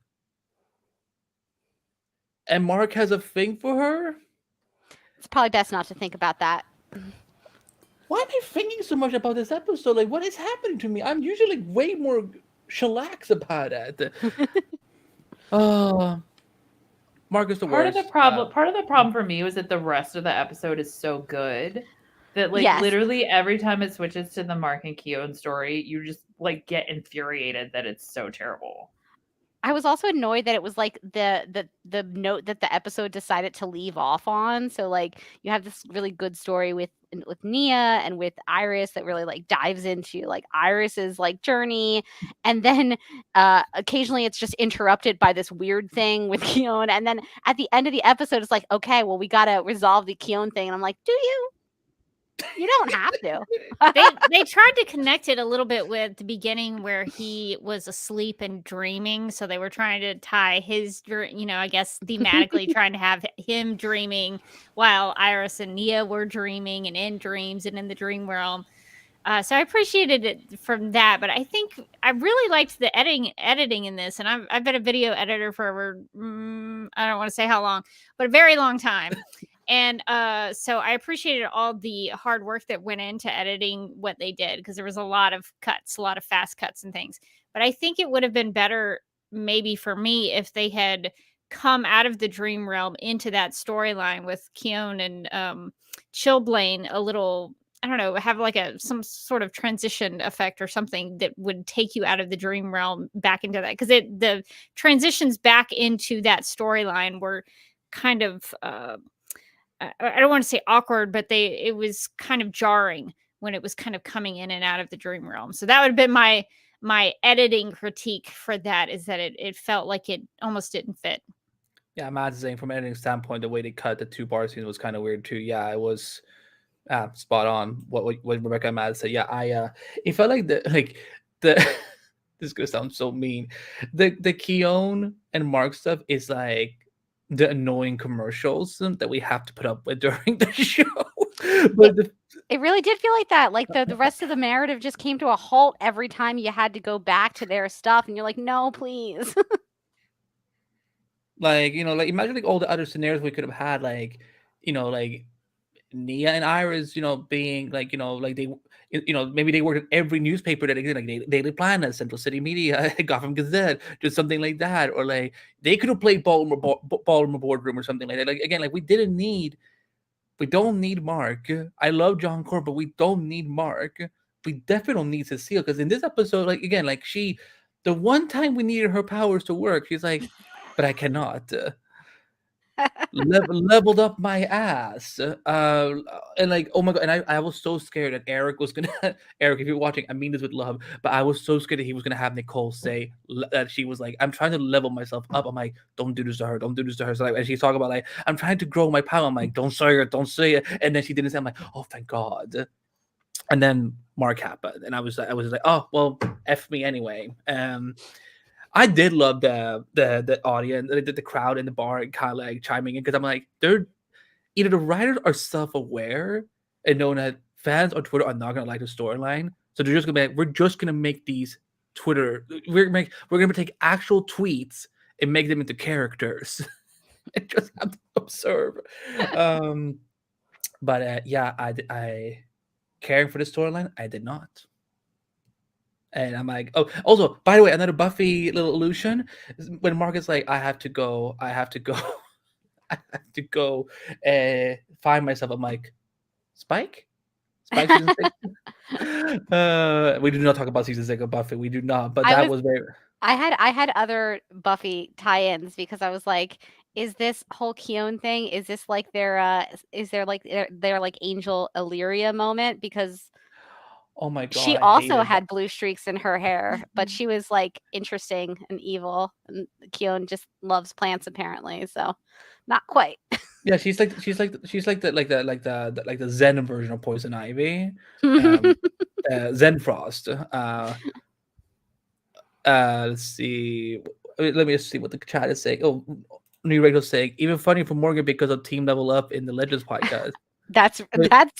And Mark has a thing for her? It's probably best not to think about that. why am I thinking so much about this episode? Like, what is happening to me? I'm usually like, way more chillax about it. Marcus the Part of worst. the problem for me was that the rest of the episode is so good that like Yes. literally every time it switches to the Mark and Keown story, you just like get infuriated that it's so terrible. I was also annoyed that it was like the note that the episode decided to leave off on. So like you have this really good story with Nia and with Iris that really like dives into like Iris's like journey, and then occasionally it's just interrupted by this weird thing with Keown, and then at the end of the episode it's like, okay, well we gotta resolve the Keown thing, and I'm like, do you? You don't have to. They tried to connect it a little bit with the beginning where he was asleep and dreaming, so they were trying to tie his, I guess thematically trying to have him dreaming while Iris and Nia were dreaming and in dreams and in the dream realm. So I appreciated it from that, but I think I really liked the editing in this, and I've been a video editor for over, I don't want to say how long, but a very long time. And so I appreciated all the hard work that went into editing what they did, because there was a lot of cuts, a lot of fast cuts and things. But I think it would have been better maybe for me if they had come out of the dream realm into that storyline with Keown and Chilblain a little, I don't know, have like some sort of transition effect or something that would take you out of the dream realm back into that. Because the transitions back into that storyline were kind of... I don't want to say awkward, but it was kind of jarring when it was kind of coming in and out of the dream realm. So that would have been my editing critique for that, is that it felt like it almost didn't fit. Yeah, I'm not saying from an editing standpoint, the way they cut the two bar scenes was kind of weird too. Yeah, it was spot on. What Rebecca and Matt said. Yeah, it felt like the this is gonna sound so mean. The Keown and Mark stuff is like the annoying commercials that we have to put up with during the show. But it really did feel like that. Like the rest of the narrative just came to a halt every time you had to go back to their stuff, and you're like, no, please. like, like imagine like all the other scenarios we could have had, like, like Nia and Iris, being like, like they, maybe they worked at every newspaper that existed, like Daily Planet, Central City Media, Gotham Gazette, just something like that, or like they could have played Baltimore Boardroom or something like that. Like again, like we don't need Mark. I love John Core, but we don't need Mark. We definitely don't need Cecile, because in this episode, like again, like the one time we needed her powers to work, she's like, but I cannot. Leveled up my ass, and like, oh my god, and I was so scared that Eric was gonna Eric, if you're watching, I mean this with love, but I was so scared that he was gonna have Nicole say that she was like, I'm trying to level myself up. I'm like, don't do this to her, don't do this to her. So like, and she's talking about like, I'm trying to grow my power. I'm like, don't say it, and then she didn't say. I'm like, oh thank God. And then Mark happened, and I was like, oh well, F me anyway. I did love the audience, the crowd in the bar, kind of like chiming in, because I'm like, they're either the writers are self-aware and know that fans on Twitter are not gonna like the storyline, so they're just gonna be like, we're just gonna make these Twitter, we're gonna take actual tweets and make them into characters and just have to observe. But yeah, I caring for the storyline, I did not. And I'm like, oh, also, by the way, another Buffy little illusion. When Mark is like, I have to go, I have to go find myself. I'm like, Spike season 6? We do not talk about season 6 of Buffy. We do not, but that was very... I had other Buffy tie-ins, because I was like, is this whole Keown thing, is this like their like Angel Illyria moment? Because oh my god, she also had blue streaks in her hair, but she was like interesting and evil, and Keown just loves plants apparently, so not quite. Yeah, she's like the Zen version of Poison Ivy. Zen Frost. Let's see. Let me just see what the chat is saying. Oh, New Regular saying, even funny for Morgan because of Team Level Up in the Legends podcast. That's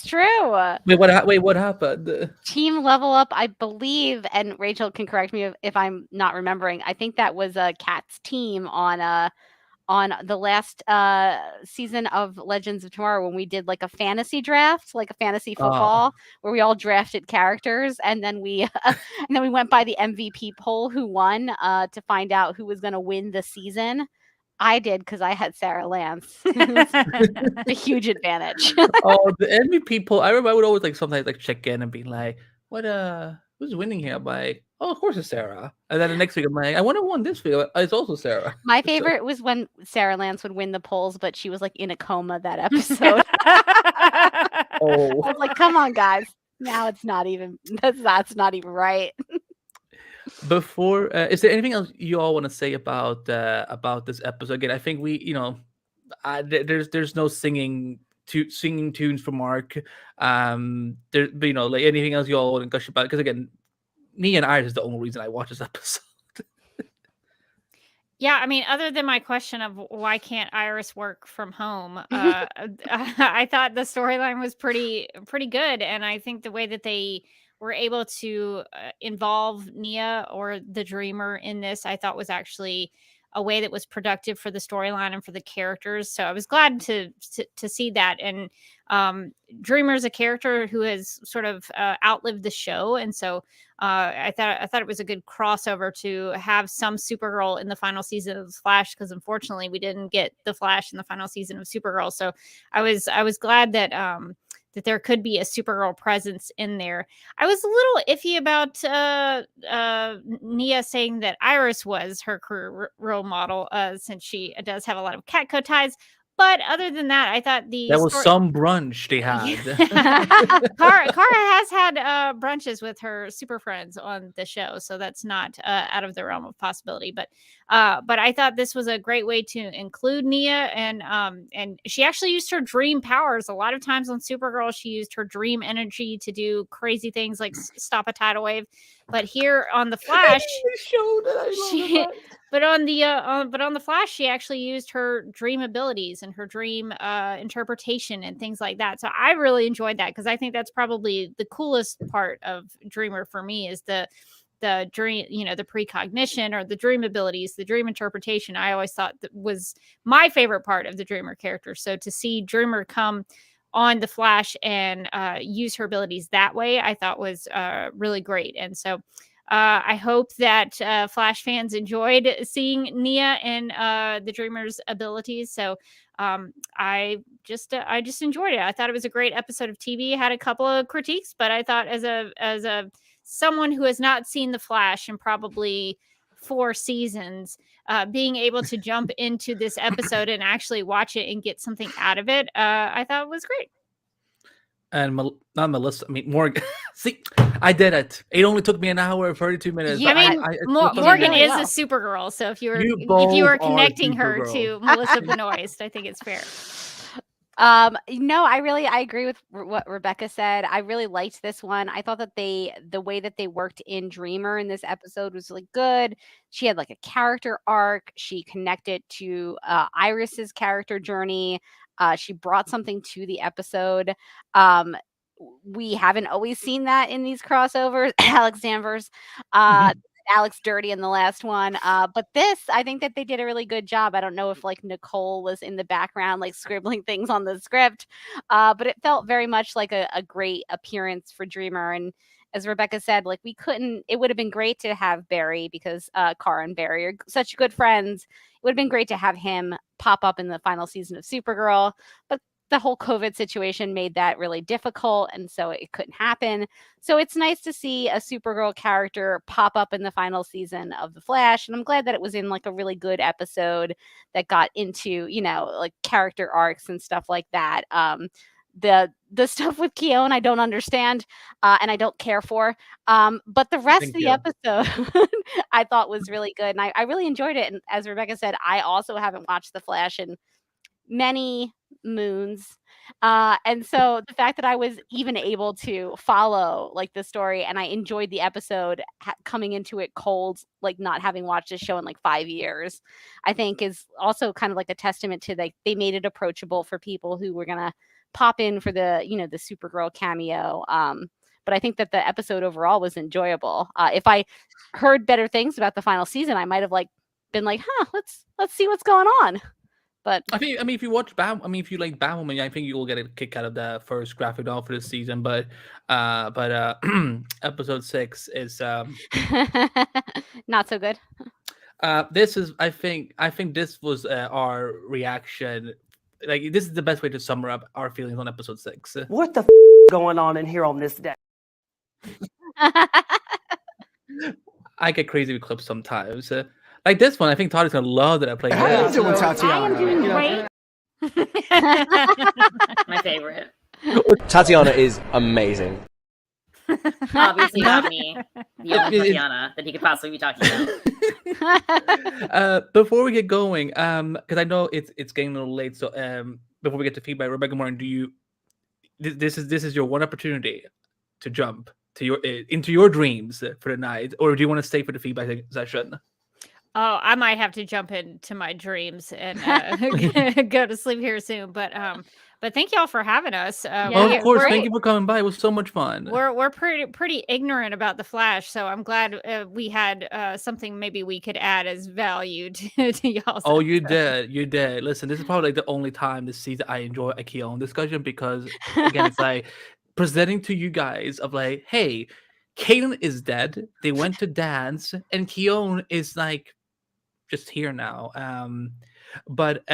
true. Wait, what happened? Team Level Up, I believe, and Rachel can correct me if I'm not remembering. I think that was Kat's team on on the last season of Legends of Tomorrow when we did like a fantasy draft, like a fantasy football, where we all drafted characters, and then we went by the MVP poll who won to find out who was going to win the season. I did because I had Sarah Lance. A huge advantage. The MVP people. I remember I would always like sometimes like check in and be like, "What? Who's winning here?" I'm like, "Oh, of course it's Sarah." And then the next week I'm like, "I wonder who won this week." It's also Sarah. My favorite was when Sarah Lance would win the polls, but she was like in a coma that episode. I was like, "Come on, guys! Now it's not even that's not even right." Before, is there anything else you all want to say about this episode? Again, I think we, there's no singing tunes for Mark. There, but, like anything else you all want to gush about? Because again, me and Iris is the only reason I watch this episode. Yeah, I mean, other than my question of why can't Iris work from home, I thought the storyline was pretty good, and I think the way that they were able to involve Nia or the Dreamer in this, I thought was actually a way that was productive for the storyline and for the characters. So I was glad to see that. And Dreamer is a character who has sort of outlived the show, and so I thought it was a good crossover to have some Supergirl in the final season of The Flash, because unfortunately we didn't get the Flash in the final season of Supergirl. So I was glad that that there could be a Supergirl presence in there. I was a little iffy about Nia saying that Iris was her career role model, since she does have a lot of Catco ties. But other than that, I thought that was some brunch they had. Kara has had brunches with her super friends on the show, so that's not out of the realm of possibility. But I thought this was a great way to include Nia, and she actually used her dream powers. A lot of times on Supergirl, she used her dream energy to do crazy things like stop a tidal wave. But here on the Flash, but on the Flash, she actually used her dream abilities and her dream interpretation and things like that. So I really enjoyed that, because I think that's probably the coolest part of Dreamer for me, is the dream, the precognition or the dream abilities, the dream interpretation. I always thought that was my favorite part of the Dreamer character. So to see Dreamer come on the Flash and use her abilities that way, I thought was really great. And so I hope that Flash fans enjoyed seeing Nia and the Dreamer's abilities. So I just enjoyed it. I thought it was a great episode of TV. Had a couple of critiques, but I thought as a someone who has not seen the Flash in probably 4 seasons, being able to jump into this episode and actually watch it and get something out of it, I thought was great. And not Melissa, I mean Morgan. See, I did it. It only took me an hour and 32 minutes. Yeah, I mean, Morgan is a Supergirl, so if you were connecting her to Melissa Benoist, I think it's fair. No, I agree with what Rebecca said. I really liked this one. I thought that the way that they worked in Dreamer in this episode was really good. She had like a character arc. She connected to Iris's character journey. She brought something to the episode. We haven't always seen that in these crossovers. Alex Danvers, Alex Dirty in the last one. But this, I think that they did a really good job. I don't know if like Nicole was in the background, like scribbling things on the script, but it felt very much like a great appearance for Dreamer. And as Rebecca said, like it would have been great to have Barry, because Kara and Barry are such good friends. It would have been great to have him pop up in the final season of Supergirl, but the whole COVID situation made that really difficult, and so it couldn't happen. So it's nice to see a Supergirl character pop up in the final season of The Flash, and I'm glad that it was in like a really good episode that got into, like character arcs and stuff like that. The stuff with Keone I don't understand and I don't care for, but the rest of the episode I thought was really good, and I really enjoyed it. And as Rebecca said, I also haven't watched The Flash in many moons, and so the fact that I was even able to follow like the story, and I enjoyed the episode coming into it cold, like not having watched this show in like 5 years, I think is also kind of like a testament to like they made it approachable for people who were gonna pop in for the the Supergirl cameo. But I think that the episode overall was enjoyable. If I heard better things about the final season, I might have like been like, let's see what's going on. But I mean, if you watch if you like Batwoman, I think you will get a kick out of the first graphic novel for this season. But episode 6 is not so good. this is I think this was our reaction. Like, this is the best way to sum up our feelings on episode 6. What the going on in here on this day? I get crazy with clips sometimes. Like this one, I think Todd is gonna love that I played. How you doing, I Tatiana? am doing great. My favorite. Tatiana is amazing. Obviously not me, the only Tatiana that he could possibly be talking about. Before we get going, because I know it's getting a little late, so before we get to feedback, Rebecca Martin, this is your one opportunity to jump to into your dreams for the night, or do you want to stay for the feedback session? Oh, I might have to jump into my dreams and go to sleep here soon. But thank y'all for having us. Well, of course, thank you for coming by. It was so much fun. We're pretty ignorant about the Flash, so I'm glad we had something maybe we could add as value to y'all. Oh, you did. Listen, this is probably like the only time this season I enjoy a Keon discussion, because again, it's like presenting to you guys of like, hey, Caitlin is dead. They went to dance, and Keon is like just here now. But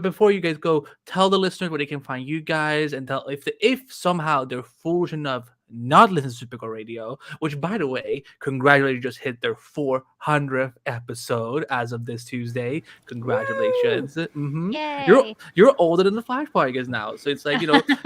before you guys go, tell the listeners where they can find you guys, and tell if somehow they're foolish enough not listen to Supergirl Radio, which, by the way, congratulations, just hit their 400th episode as of this Tuesday. Congratulations. Yay. You're older than the Flash podcast now, so it's like,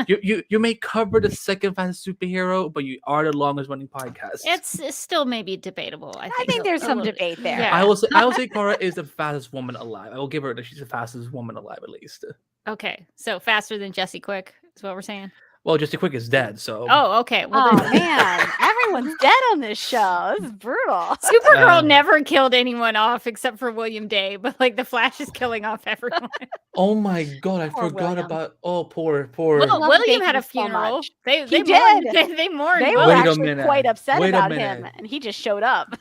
you may cover the second fastest superhero, but you are the longest running podcast. It's still maybe debatable. I think there's some debate there. Yeah. I will say Cora is the fastest woman alive. I will give her that she's the fastest woman alive, at least. Okay, so faster than Jesse Quick is what we're saying. Well, Jesse Quick is dead, so. Oh, okay. Well, man, everyone's dead on this show. This is brutal. Supergirl never killed anyone off except for William Day, but like the Flash is killing off everyone. Oh my God, I Poor forgot William. about. Oh, poor. Well, love William had a Bacon so funeral. much. They He mourned. did. They mourned. They were Wait a actually minute. quite upset Wait a about minute. him, and he just showed up.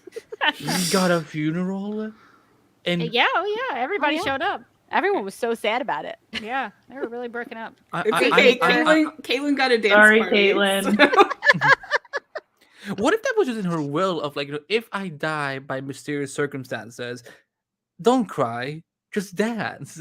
He got a funeral? And Yeah, everybody showed up. Everyone was so sad about it. Yeah, they were really breaking up. It's okay. Caitlin got a dance Sorry, party. Caitlin. What if that was just in her will of like, if I die by mysterious circumstances, don't cry, just dance.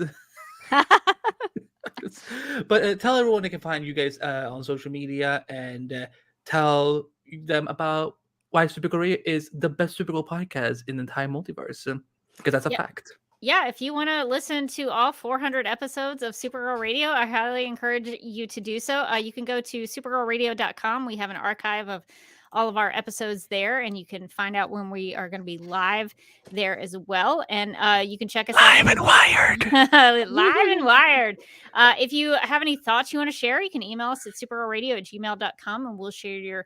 But tell everyone they can find you guys on social media, and tell them about why Supergirl Radio is the best Supergirl podcast in the entire multiverse, because that's a fact. Yeah, if you want to listen to all 400 episodes of Supergirl Radio, I highly encourage you to do so. You can go to supergirlradio.com. We have an archive of all of our episodes there, and you can find out when we are going to be live there as well. And you can check us out. Live and wired. Live and wired. If you have any thoughts you want to share, you can email us at supergirlradio@gmail.com, and we'll share your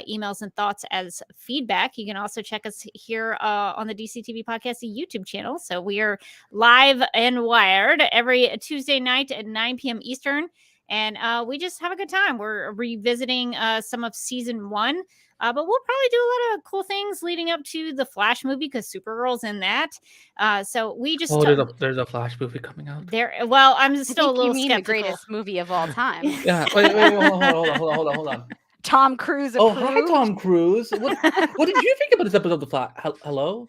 emails and thoughts as feedback. You can also check us here on the DCTV Podcast YouTube channel. So we are live and wired every Tuesday night at 9 p.m. Eastern. And we just have a good time. We're revisiting some of season 1. But we'll probably do a lot of cool things leading up to the Flash movie, because Supergirl's in that. So we just There's a Flash movie coming out. there. Well, I'm still a little you mean skeptical. the greatest movie of all time. Yeah. Wait, hold on. Tom Cruise Oh, approved. hi, Tom Cruise. What did you think about this episode of The Flash? Hello?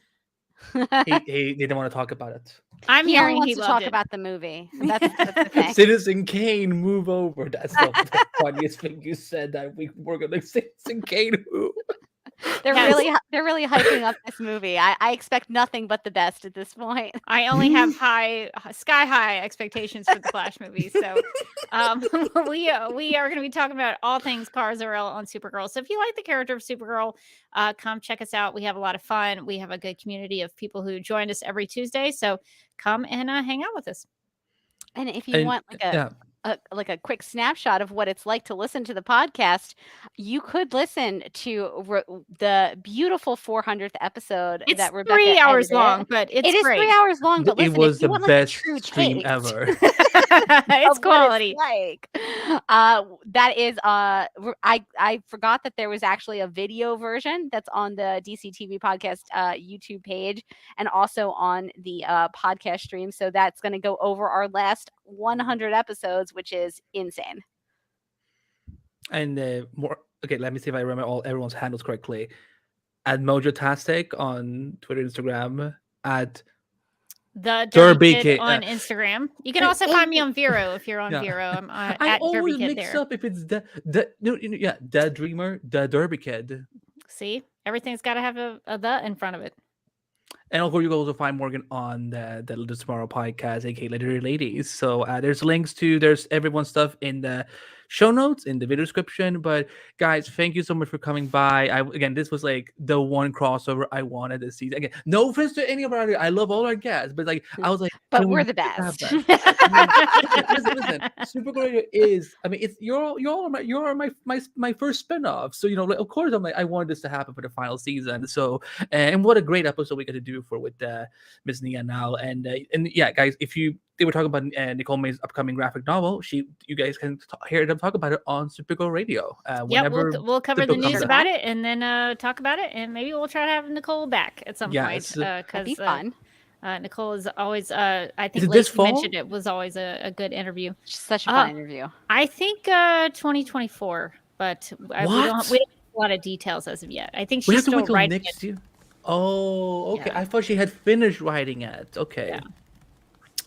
He didn't want to talk about it. I'm He hearing wants he to loved talk it. about the movie. That's the thing. Citizen Kane, move over. That's the funniest thing you said that week. We're gonna Citizen Kane. Who? They're Yes. really hyping up this movie. I expect nothing but the best at this point. I only have sky high expectations for the Flash movie. So we are going to be talking about all things Kara Zor-El on Supergirl. So if you like the character of Supergirl, come check us out. We have a lot of fun. We have a good community of people who join us every Tuesday. So come and hang out with us. And if you want like a quick snapshot of what it's like to listen to the podcast, you could listen to the beautiful 400th episode It's that Rebecca 3 hours edited. long, but It is great. 3 hours long, but It listen, was if you the want, best like, a true stream taste, ever. It's of what quality. like. That is I forgot that there was actually a video version that's on the DCTV podcast YouTube page and also on the podcast stream. So that's going to go over our last 100 episodes, which is insane. And more. Okay, let me see if I remember everyone's handles correctly. At Mojotastic on Twitter, Instagram. At The Derby Derby Kid Kid, on Instagram. You can I also find me on Vero if you're on Yeah. Vero. I'm I at Derby always Kid mix there. up if it's the Dreamer, the Derby Kid. See, everything's got to have a the in front of it. And of course, you can also find Morgan on the Tomorrow podcast, aka Legendary Ladies. So there's links to everyone's stuff in the show notes, in the video description. But guys, thank you so much for coming by. Again, this was like the one crossover I wanted this season. Again, no offense to any of our, I love all our guests, but like I was like, But can we we're the just have best. that? Listen, Supergirl Radio is. I mean, it's you're my first spinoff. So like, of course, I wanted this to happen for the final season. So and what a great episode we got to do with Miss Nia now. And yeah, guys, if they were talking about Nicole May's upcoming graphic novel, you guys can hear them talk about it on Supergirl Radio. Yeah, Whenever we'll cover the book news comes out. about it and then talk about it, and maybe we'll try to have Nicole back at some Yes. point. That'd be Because fun. Nicole is always, I think Is it this Lacy fall? mentioned it was always a good interview. Such a fun interview. I think 2024, but we don't have a lot of details as of yet. I think We she's have to still wait till writing next it. year. Oh, okay. Yeah. I thought she had finished writing it. Okay. Yeah.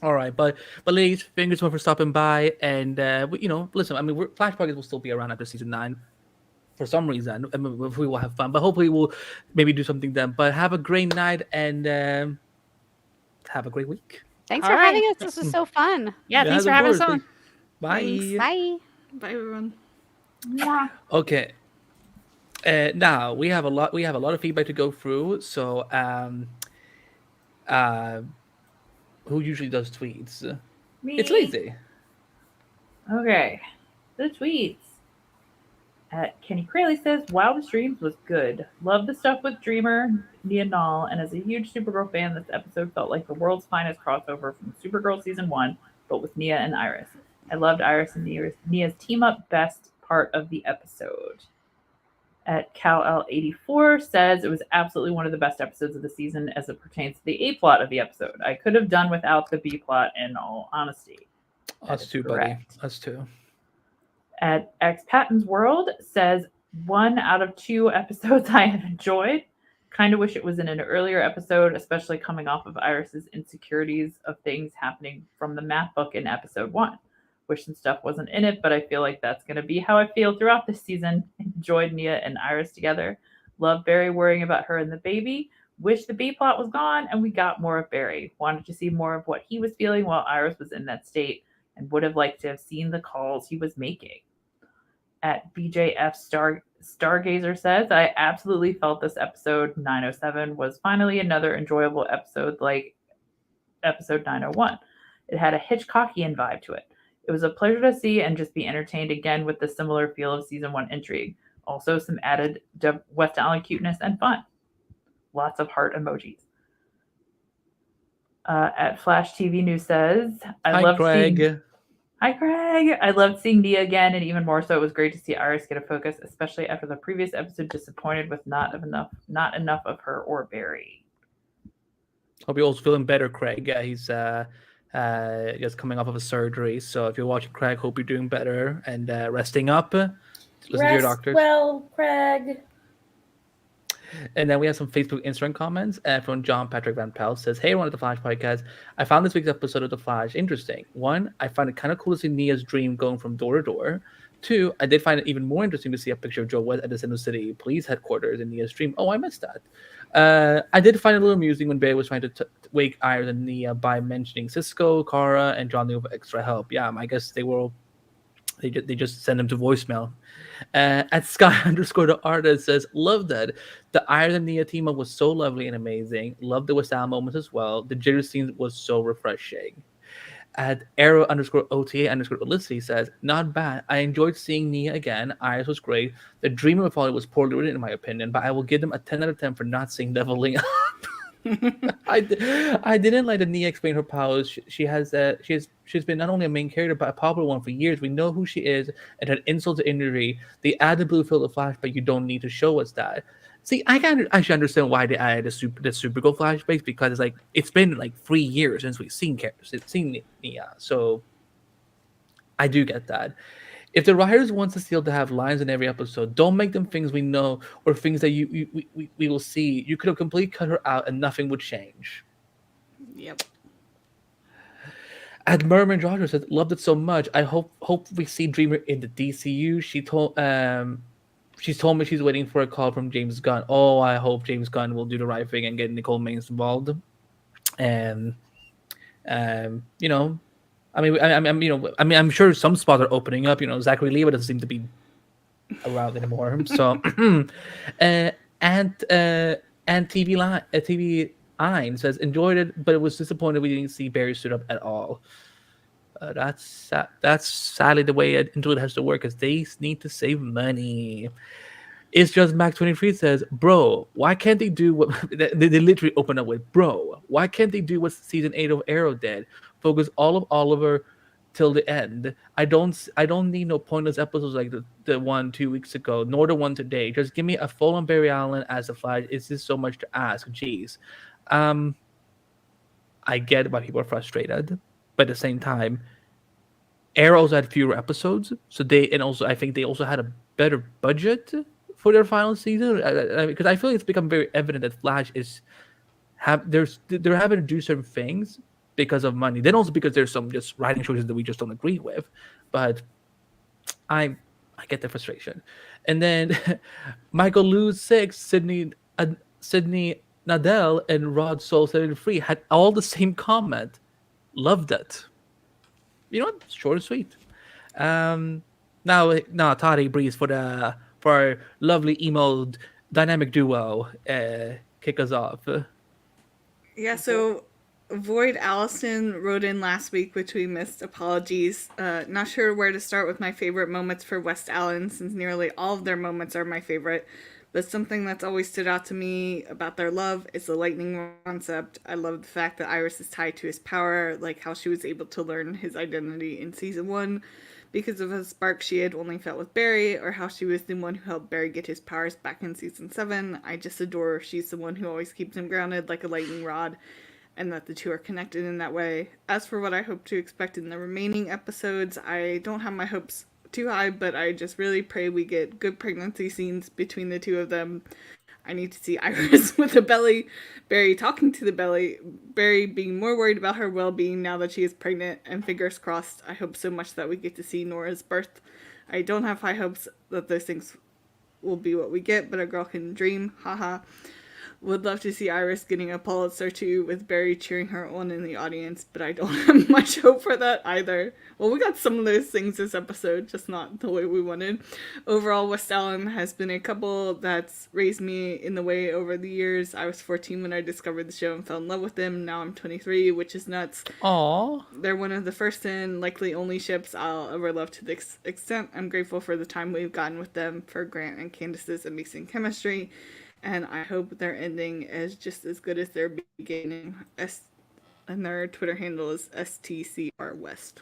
All right, but ladies, thanks so much for stopping by. And listen, I mean, Flash Pockets will still be around after season 9 for some reason. I mean, we will have fun, but hopefully we'll maybe do something then. But have a great night and have a great week. Thanks All for having right. us. This was so fun. Yeah, Yes, thanks for of having us course. on. Bye. Thanks. Bye. Bye, everyone. Okay. Now we have a lot of feedback to go through. So who usually does tweets? Me. It's Lacy. Okay. The tweets. Kenny Crayley says, Wildest Dreams was good. Love the stuff with Dreamer, Nia Nall, and as a huge Supergirl fan, this episode felt like the world's finest crossover from Supergirl Season 1, but with Nia and Iris. I loved Iris and Nia's team-up, best part of the episode. At CalL84 says, it was absolutely one of the best episodes of the season as it pertains to the A-plot of the episode. I could have done without the B-plot in all honesty. Us too, buddy. Us too. At X Patton's World says 1 out of 2 episodes I have enjoyed. Kind of wish it was in an earlier episode, especially coming off of Iris's insecurities of things happening from the math book in episode 1. Wish some stuff wasn't in it, but I feel like that's going to be how I feel throughout this season. Enjoyed Nia and Iris together. Love Barry worrying about her and the baby. Wish the B plot was gone and we got more of Barry. Wanted to see more of what he was feeling while Iris was in that state and would have liked to have seen the calls he was making. At BJF Stargazer says, I absolutely felt this episode 907 was finally another enjoyable episode like episode 901. It had a Hitchcockian vibe to it. It was a pleasure to see and just be entertained again with the similar feel of season 1 intrigue. Also some added West Allen cuteness and fun. Lots of heart emojis. At Flash TV News says, Hi, Craig. Hi, Craig. I loved seeing Nia again, and even more so, it was great to see Iris get a focus, especially after the previous episode disappointed with not enough of her or Barry. Hope you're also feeling better, Craig. He's just coming off of a surgery. So if you're watching Craig, hope you're doing better and resting up. Listen to your doctors. Well, Craig. And then we have some Facebook Instagram comments from John Patrick Van Pelt. Says, hey, everyone at the Flash podcast. I found this week's episode of The Flash interesting. 1, I find it kind of cool to see Nia's dream going from door to door. 2, I did find it even more interesting to see a picture of Joe West at the Central City Police Headquarters in Nia's dream. Oh, I missed that. I did find it a little amusing when Barry was trying to wake Iris and Nia by mentioning Cisco, Kara, and John Lee for extra help. Yeah, I guess they just send him to voicemail. At Sky_the artist says, love that. The Iris and Nia team up was so lovely and amazing. Love the West Allen moments as well. The jitter scene was so refreshing. At Arrow_OTA_Felicity says, not bad. I enjoyed seeing Nia again. Iris was great. The Dreamer of Folly was poorly written in my opinion, but I will give them a 10 out of 10 for not seeing leveling up. I didn't like that Nia explain her powers. She's been not only a main character but a popular one for years. We know who she is, and her insult to injury. They added blue filter flash, but you don't need to show us that. See, I can actually understand why they added the Supergirl flashbacks, because it's been like 3 years since we've seen Nia, so I do get that. If the writers want us still to have lines in every episode, don't make them things we know or things that we will see. You could have completely cut her out and nothing would change. Yep. At Merman Roger said, "Loved it so much. I hope we see Dreamer in the DCU." She's told me she's waiting for a call from James Gunn. Oh, I hope James Gunn will do the right thing and get Nicole Maines involved. And you know. I'm sure some spots are opening up. Zachary Levi doesn't seem to be around anymore. So, and TV Line says enjoyed it, but it was disappointed we didn't see Barry suit up at all. That's sadly the way Interlude has to work, because they need to save money. It's just Mac 23 says, "Bro, why can't they do what they literally open up with? Bro, why can't they do what season 8 of Arrow did? Focus all of Oliver till the end. I don't need no pointless episodes like the one 2 weeks ago, nor the one today. Just give me a full on Barry Allen as the Flash. Is this so much to ask? Jeez." I get why people are frustrated, but at the same time, Arrow's had fewer episodes, I think they also had a better budget for their final season, because I feel like it's become very evident that Flash they're having to do certain things because of money. Then also because there's some just writing choices that we just don't agree with. But I get the frustration. And then Michael Lou 6, Sydney Nadell, and Rod Soul 73 had all the same comment. Loved it. You know what? Short and sweet. Now Toddy Breeze for our lovely emo dynamic duo kick us off. Yeah, so Void Allison wrote in last week, which we missed. Apologies. Not sure where to start with my favorite moments for West Allen, since nearly all of their moments are my favorite. But something that's always stood out to me about their love is the lightning concept. I love the fact that Iris is tied to his power, like how she was able to learn his identity in season 1 because of a spark she had only felt with Barry, or how she was the one who helped Barry get his powers back in season 7. I just adore she's the one who always keeps him grounded like a lightning rod, and that the two are connected in that way. As for what I hope to expect in the remaining episodes, I don't have my hopes too high, but I just really pray we get good pregnancy scenes between the two of them. I need to see Iris with a belly, Barry talking to the belly, Barry being more worried about her well-being now that she is pregnant, and fingers crossed, I hope so much that we get to see Nora's birth. I don't have high hopes that those things will be what we get, but a girl can dream, haha. Would love to see Iris getting a Pulitzer too, with Barry cheering her on in the audience, but I don't have much hope for that either. Well, we got some of those things this episode, just not the way we wanted. Overall, West Allen has been a couple that's raised me in the way over the years. I was 14 when I discovered the show and fell in love with them. Now I'm 23, which is nuts. Aww. They're one of the first and likely only ships I'll ever love to this extent. I'm grateful for the time we've gotten with them, for Grant and Candace's amazing chemistry, and I hope their ending is just as good as their beginning. And their Twitter handle is STCR West.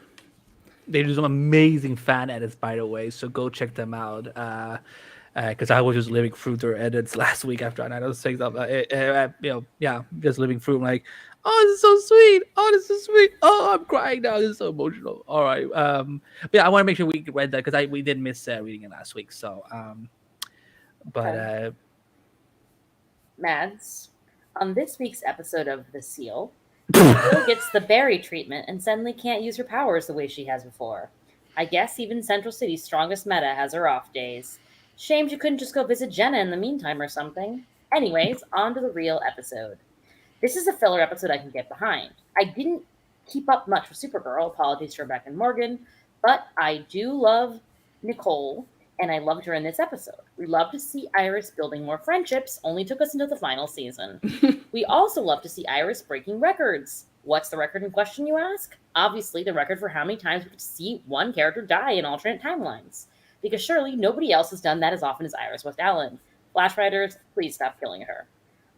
They do some amazing fan edits, by the way, so go check them out. Because I was just living through their edits last week after I was saying that. Just living through. I'm like, oh, this is so sweet. Oh, this is sweet. Oh, I'm crying now. This is so emotional. All right. I want to make sure we read that because we did miss reading it last week. So, Mads, on this week's episode of The Seal, Jill gets the Barry treatment and suddenly can't use her powers the way she has before. I guess even Central City's strongest meta has her off days. Shame you couldn't just go visit Jenna in the meantime or something. Anyways, on to the real episode. This is a filler episode I can get behind. I didn't keep up much with Supergirl, apologies to Rebecca and Morgan, but I do love Nicole, and I loved her in this episode. We love to see Iris building more friendships, only took us into the final season. We also love to see Iris breaking records. What's the record in question, you ask? Obviously, the record for how many times we could see one character die in alternate timelines. Because surely nobody else has done that as often as Iris West Allen. Flash writers, please stop killing her.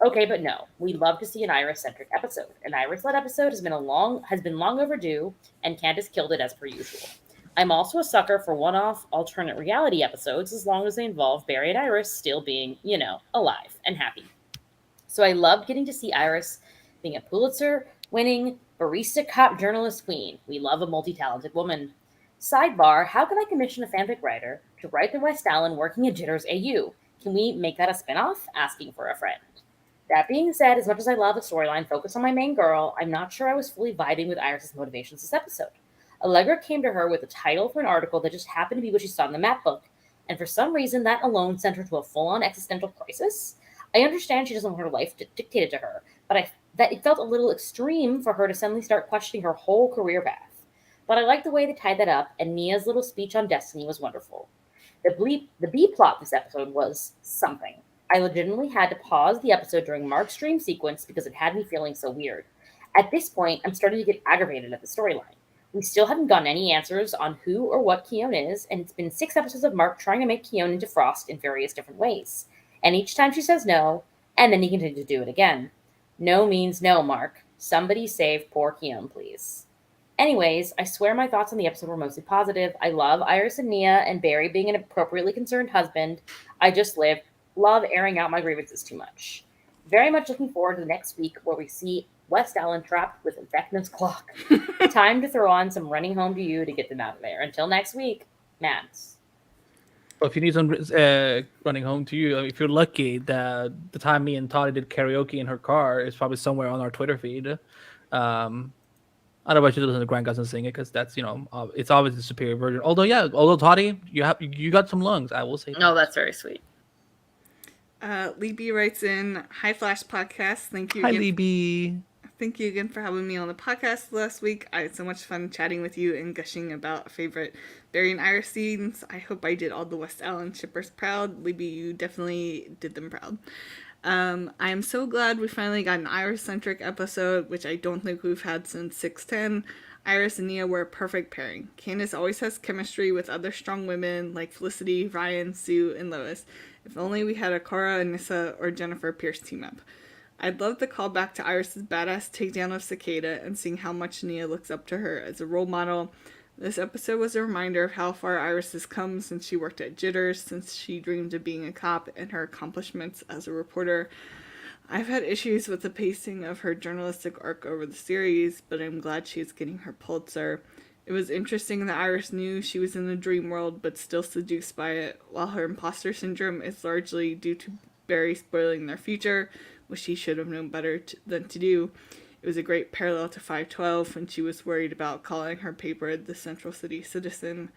Okay, but no, we'd love to see an Iris-centric episode. An Iris-led episode has been long overdue, and Candace killed it as per usual. I'm also a sucker for one-off alternate reality episodes as long as they involve Barry and Iris still being, alive and happy. So I loved getting to see Iris being a Pulitzer-winning barista cop journalist queen. We love a multi-talented woman. Sidebar, how can I commission a fanfic writer to write the West Allen working at Jitters AU? Can we make that a spinoff? Asking for a friend. That being said, as much as I love a storyline focused on my main girl, I'm not sure I was fully vibing with Iris' motivations this episode. Allegra came to her with a title for an article that just happened to be what she saw in the map book, and for some reason that alone sent her to a full-on existential crisis. I understand she doesn't want her life dictated to her, but that it felt a little extreme for her to suddenly start questioning her whole career path. But I liked the way they tied that up, and Nia's little speech on destiny was wonderful. The B plot this episode was something. I legitimately had to pause the episode during Mark's dream sequence because it had me feeling so weird. At this point, I'm starting to get aggravated at the storyline. We still haven't gotten any answers on who or what Keone is, and it's been 6 episodes of Mark trying to make Keone into Frost in various different ways. And each time she says no, and then he continues to do it again. No means no, Mark. Somebody save poor Keone, please. Anyways, I swear my thoughts on the episode were mostly positive. I love Iris and Nia and Barry being an appropriately concerned husband. I just love airing out my grievances too much. Very much looking forward to the next week where we see West Allen trapped with Vecna's clock. Time to throw on some Running Home to You to get them out of there. Until next week, Mads. Well, if you need some Running Home to You, if you're lucky, the time me and Toddy did karaoke in her car is probably somewhere on our Twitter feed. Otherwise, you listen to Grand Cousin sing it because that's it's always the superior version. Although Toddy, you got some lungs. I will say. No, that's very sweet. Libby writes in, "Hi Flash Podcast. Thank you. Hi again. Libby. Thank you again for having me on the podcast last week. I had so much fun chatting with you and gushing about favorite Barry and Iris scenes. I hope I did all the West Allen shippers proud. Libby, you definitely did them proud. I am so glad we finally got an Iris-centric episode, which I don't think we've had since 610. Iris and Nia were a perfect pairing. Candace always has chemistry with other strong women like Felicity, Ryan, Sue, and Lois. If only we had a Cora, Anissa, or Jennifer Pierce team up. I'd love the callback to Iris' badass takedown of Cicada and seeing how much Nia looks up to her as a role model. This episode was a reminder of how far Iris has come since she worked at Jitters, since she dreamed of being a cop, and her accomplishments as a reporter. I've had issues with the pacing of her journalistic arc over the series, but I'm glad she is getting her Pulitzer. It was interesting that Iris knew she was in the dream world, but still seduced by it, while her imposter syndrome is largely due to Barry spoiling their future, which she should have known better than to do. It was a great parallel to 512 when she was worried about calling her paper the Central City Citizen.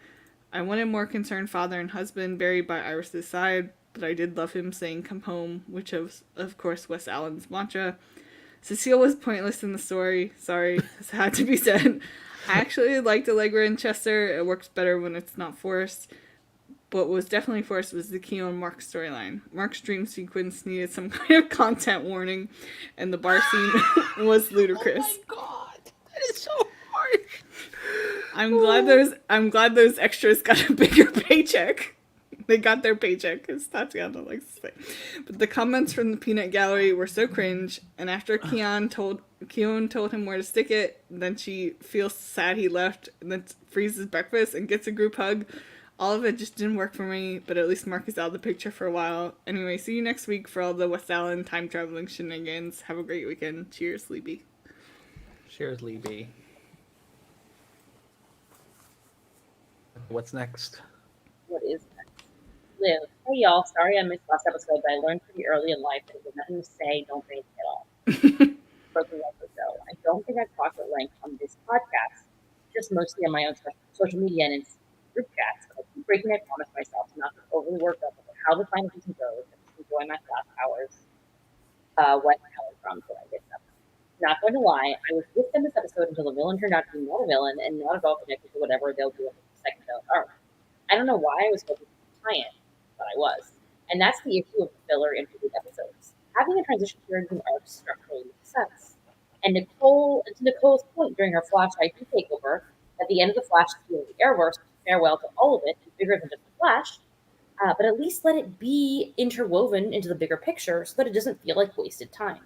I wanted more concerned father and husband Barry by Iris' side, but I did love him saying "come home," which was, of course, Wes Allen's mantra. Cecile was pointless in the story. Sorry, this had to be said. I actually liked Allegra and Chester. It works better when it's not forced. But what was definitely forced was the Keone Mark storyline. Mark's dream sequence needed some kind of content warning, and the bar scene was ludicrous. Oh my god, that is so harsh. I'm glad those extras got a bigger paycheck. They got their paycheck, as Tatiana likes to say. But the comments from the peanut gallery were so cringe, and after Keone told him where to stick it, then she feels sad he left, and then freezes breakfast and gets a group hug. All of it just didn't work for me, but at least Mark is out of the picture for a while. Anyway, see you next week for all the West Allen time-traveling shenanigans. Have a great weekend. Cheers, Libby. Cheers, Libby. What's next? What is next? Liv. Hey, y'all. Sorry I missed last episode, but I learned pretty early in life that if there's nothing to say, don't say anything at all. Broken record, though. I don't think I've talked at length on this podcast, just mostly on my own social media and in group chats, but I keep breaking my promise myself to not get overly worked up about how the final season goes and just enjoy my last hours what Helen from so I get stuff. Not going to lie, I was with them this episode until the villain turned out to be not a villain and not at all connected to whatever they'll do in the second villain arc. I don't know why I was hoping to tie in, but I was. And that's the issue of the filler interlude episodes. Having a transition period between arcs structurally makes sense. And to Nicole's point during her Flash IP takeover, at the end of the Flash season, the Arrowverse, farewell to all of it and bigger than just the Flash, But at least let it be interwoven into the bigger picture so that it doesn't feel like wasted time.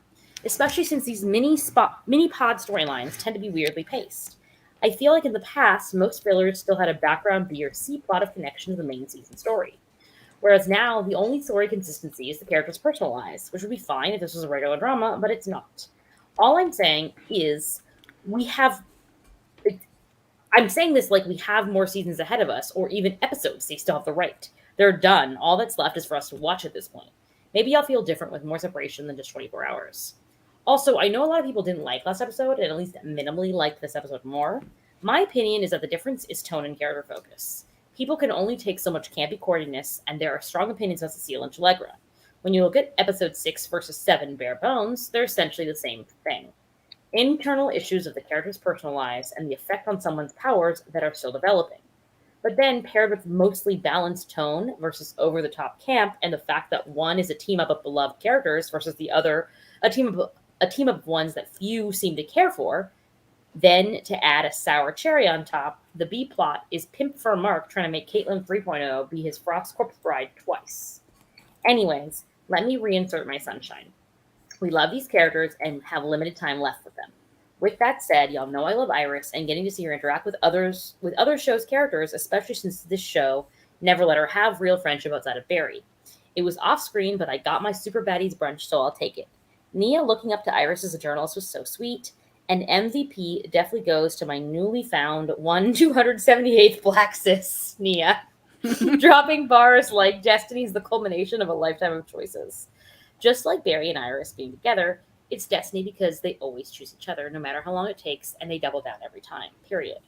Especially since these mini pod storylines tend to be weirdly paced. I feel like in the past, most fillers still had a background B or C plot of connection to the main season story. Whereas now, the only story consistency is the character's personal lives, which would be fine if this was a regular drama, but it's not. All I'm saying is, I'm saying this like we have more seasons ahead of us, or even episodes, they still have the right. They're done. All that's left is for us to watch at this point. Maybe I'll feel different with more separation than just 24 hours. Also, I know a lot of people didn't like last episode, and at least minimally liked this episode more. My opinion is that the difference is tone and character focus. People can only take so much campy corniness, and there are strong opinions about Cecile and Allegra. When you look at episode 6 versus 7 bare bones, they're essentially the same thing. Internal issues of the characters' personal lives and the effect on someone's powers that are still developing. But then paired with mostly balanced tone versus over-the-top camp, and the fact that one is a team-up of beloved characters versus the other a team of ones that few seem to care for. Then, to add a sour cherry on top, the B plot is Pimp for Mark trying to make Caitlin 3.0 be his Frost Corpse bride twice. Anyways, let me reinsert my sunshine. We love these characters and have limited time left with them. With that said, y'all know I love Iris, and getting to see her interact with other shows' characters, especially since this show never let her have real friendship outside of Barry. It was off-screen, but I got my super baddies brunch, so I'll take it. Nia looking up to Iris as a journalist was so sweet. And MVP definitely goes to my newly found 278th black cis, Nia. Dropping bars like destiny's the culmination of a lifetime of choices. Just like Barry and Iris being together, it's destiny because they always choose each other, no matter how long it takes, and they double down every time, period.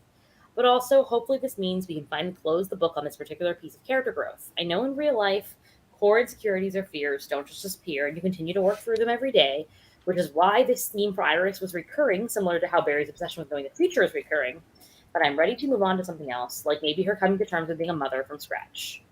But also, hopefully this means we can finally close the book on this particular piece of character growth. I know in real life, core insecurities or fears don't just disappear, and you continue to work through them every day, which is why this theme for Iris was recurring, similar to how Barry's obsession with knowing the future is recurring. But I'm ready to move on to something else, like maybe her coming to terms with being a mother from scratch.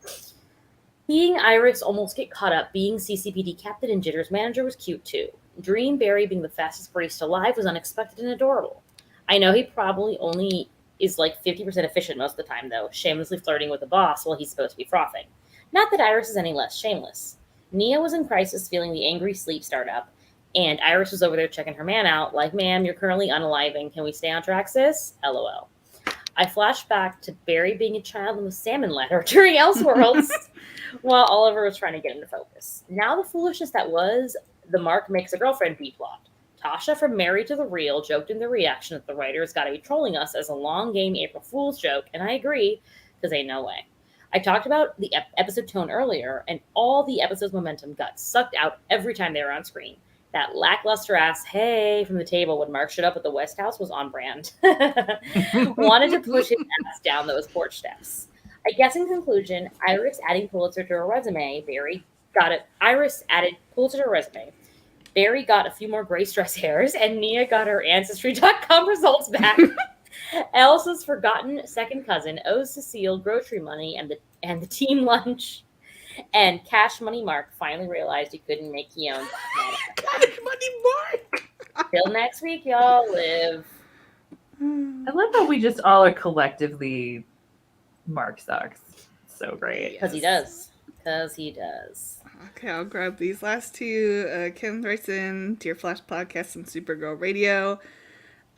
Seeing Iris almost get caught up being CCPD captain and Jitter's manager was cute too. Dream Barry being the fastest barista alive was unexpected and adorable. I know he probably only is like 50% efficient most of the time, though, shamelessly flirting with the boss while he's supposed to be frothing. Not that Iris is any less shameless. Nia was in crisis feeling the angry sleep startup, and Iris was over there checking her man out, like, ma'am, you're currently unaliving. Can we stay on track, sis? LOL. I flashed back to Barry being a child in the salmon ladder during Elseworlds while Oliver was trying to get him to focus. Now the foolishness that was the Mark makes a girlfriend B-plot. Tasha from Married to the Real joked in the reaction that the writers got to be trolling us as a long game April Fool's joke, and I agree, because ain't no way. I talked about the episode tone earlier, and all the episode's momentum got sucked out every time they were on screen. That lackluster ass hey from the table when Mark showed up at the West House was on brand. Wanted to push his ass down those porch steps. I guess in conclusion, Iris adding Pulitzer to her resume, Iris added Pulitzer to her resume. Barry got a few more gray stress hairs, and Nia got her Ancestry.com results back. Elsa's forgotten second cousin owes Cecile grocery money and the team lunch. And Cash Money Mark finally realized he couldn't make Keone. Cash Money Mark! Till next week, y'all live. I love how we just all are collectively Mark sucks. So great. Because he does. Because he does. Okay, I'll grab these last two. Kim writes in, Dear Flash Podcast and Supergirl Radio.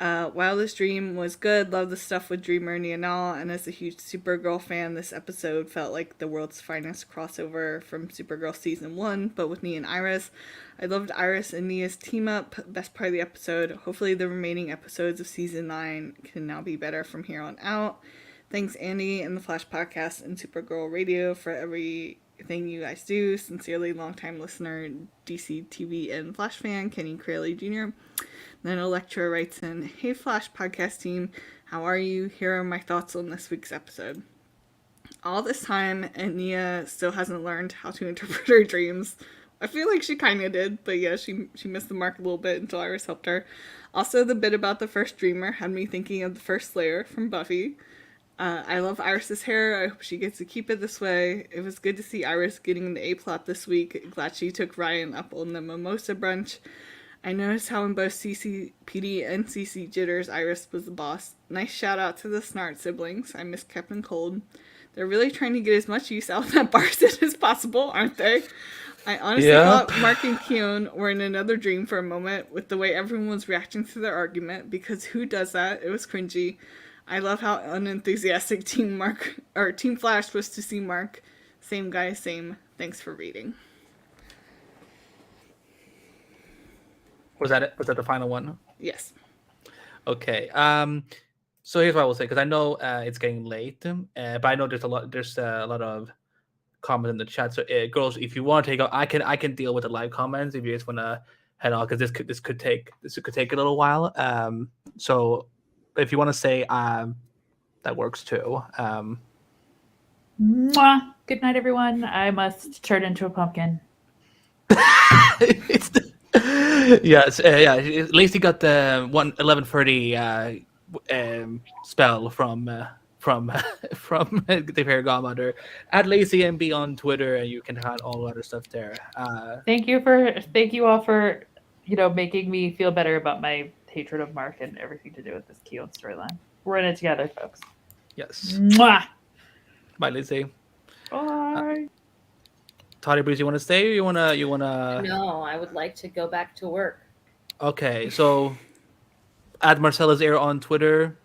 Wildest Dream was good. Love the stuff with Dreamer and Nianal. And as a huge Supergirl fan, this episode felt like the world's finest crossover from Supergirl Season 1, but with Nia and Iris. I loved Iris and Nia's team up. Best part of the episode. Hopefully the remaining episodes of Season 9 can now be better from here on out. Thanks, Andy and the Flash Podcast and Supergirl Radio for everything you guys do. Sincerely, longtime listener, DC TV and Flash fan, Kenny Crayley Jr. Then a lecturer writes in, Hey Flash Podcast team, how are you? Here are my thoughts on this week's episode. All this time, and Nia still hasn't learned how to interpret her dreams. I feel like she kind of did, but yeah, she missed the mark a little bit until Iris helped her. Also, the bit about the first dreamer had me thinking of the first Slayer from Buffy. I love Iris's hair. I hope she gets to keep it this way. It was good to see Iris getting the A-plot this week. Glad she took Ryan up on the mimosa brunch. I noticed how in both CCPD and CC Jitters, Iris was the boss. Nice shout out to the Snart siblings. I miss Captain Cold. They're really trying to get as much use out of that bar set as possible, aren't they? I honestly thought Mark and Keon were in another dream for a moment with the way everyone was reacting to their argument, because who does that? It was cringy. I love how unenthusiastic Team Flash was to see Mark. Same guy, same. Thanks for reading. Was that it? Was that the final one? Yes. Okay. So here's what I will say, because I know it's getting late, but I know there's a lot of comments in the chat. So girls, if you want to take out, I can deal with the live comments if you guys want to head on, because this could take a little while. So if you want to say that works too. Mwah. Good night, everyone. I must turn into a pumpkin. Yes, Lacy got the 11:30 spell from the Fairy Godmother. At Lacy MB on Twitter, and you can find all the other stuff there. Thank you all for making me feel better about my hatred of Mark and everything to do with this Keon storyline. We're in it together, folks. Yes. Mwah. Bye, Lacy. Bye. Toddy Breeze, you want to stay, or you wanna? No, I would like to go back to work. Okay, so at Marcella's Air on Twitter,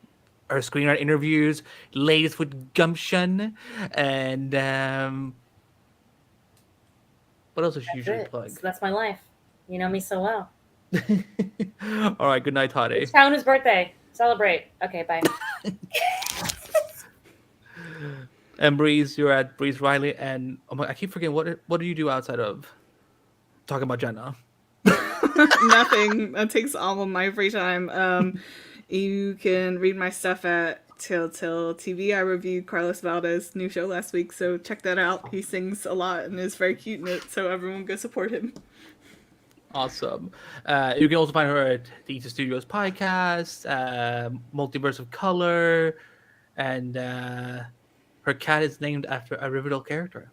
her screenwriter interviews, ladies with gumption, and what else does she usually plug? That's my life. You know me so well. All right, good night, Toddy. It's Towner's birthday. Celebrate. Okay, bye. And Breeze, you're at Breeze Riley, and I keep forgetting what do you do outside of talking about Jenna? Nothing. That takes all of my free time. You can read my stuff at Telltale TV. I reviewed Carlos Valdez's new show last week, so check that out. He sings a lot and is very cute in it, so everyone go support him. Awesome. You can also find her at the Eater Studios podcast, Multiverse of Color, and her cat is named after a Riverdale character.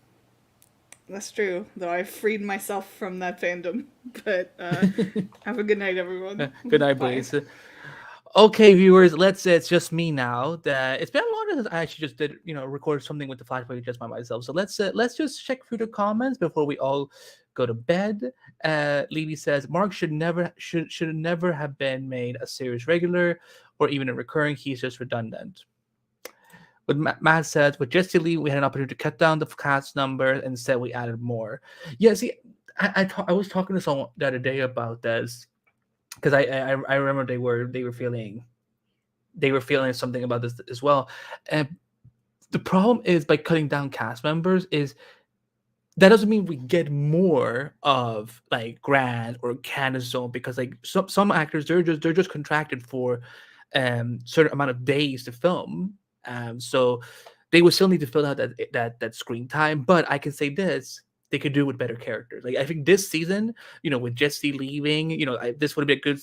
That's true, though I freed myself from that fandom. But have a good night, everyone. Good night, Blaze. Okay, viewers, it's just me now. It's been a long time since I actually just did, record something with the flashback just by myself. So let's just check through the comments before we all go to bed. Levy says Mark should never have been made a series regular or even a recurring. He's just redundant. But Matt says, with Jesse Lee, we had an opportunity to cut down the cast number, and instead we added more. Yeah, see, I was talking to someone the other day about this, because I remember they were feeling something about this as well. And the problem is, by cutting down cast members, is that doesn't mean we get more of like Grant or Candace Zone, because like some actors they're just contracted for certain amount of days to film. So they would still need to fill out that screen time. But I can say this: they could do it with better characters. Like, I think this season, with Jesse leaving, this would be a good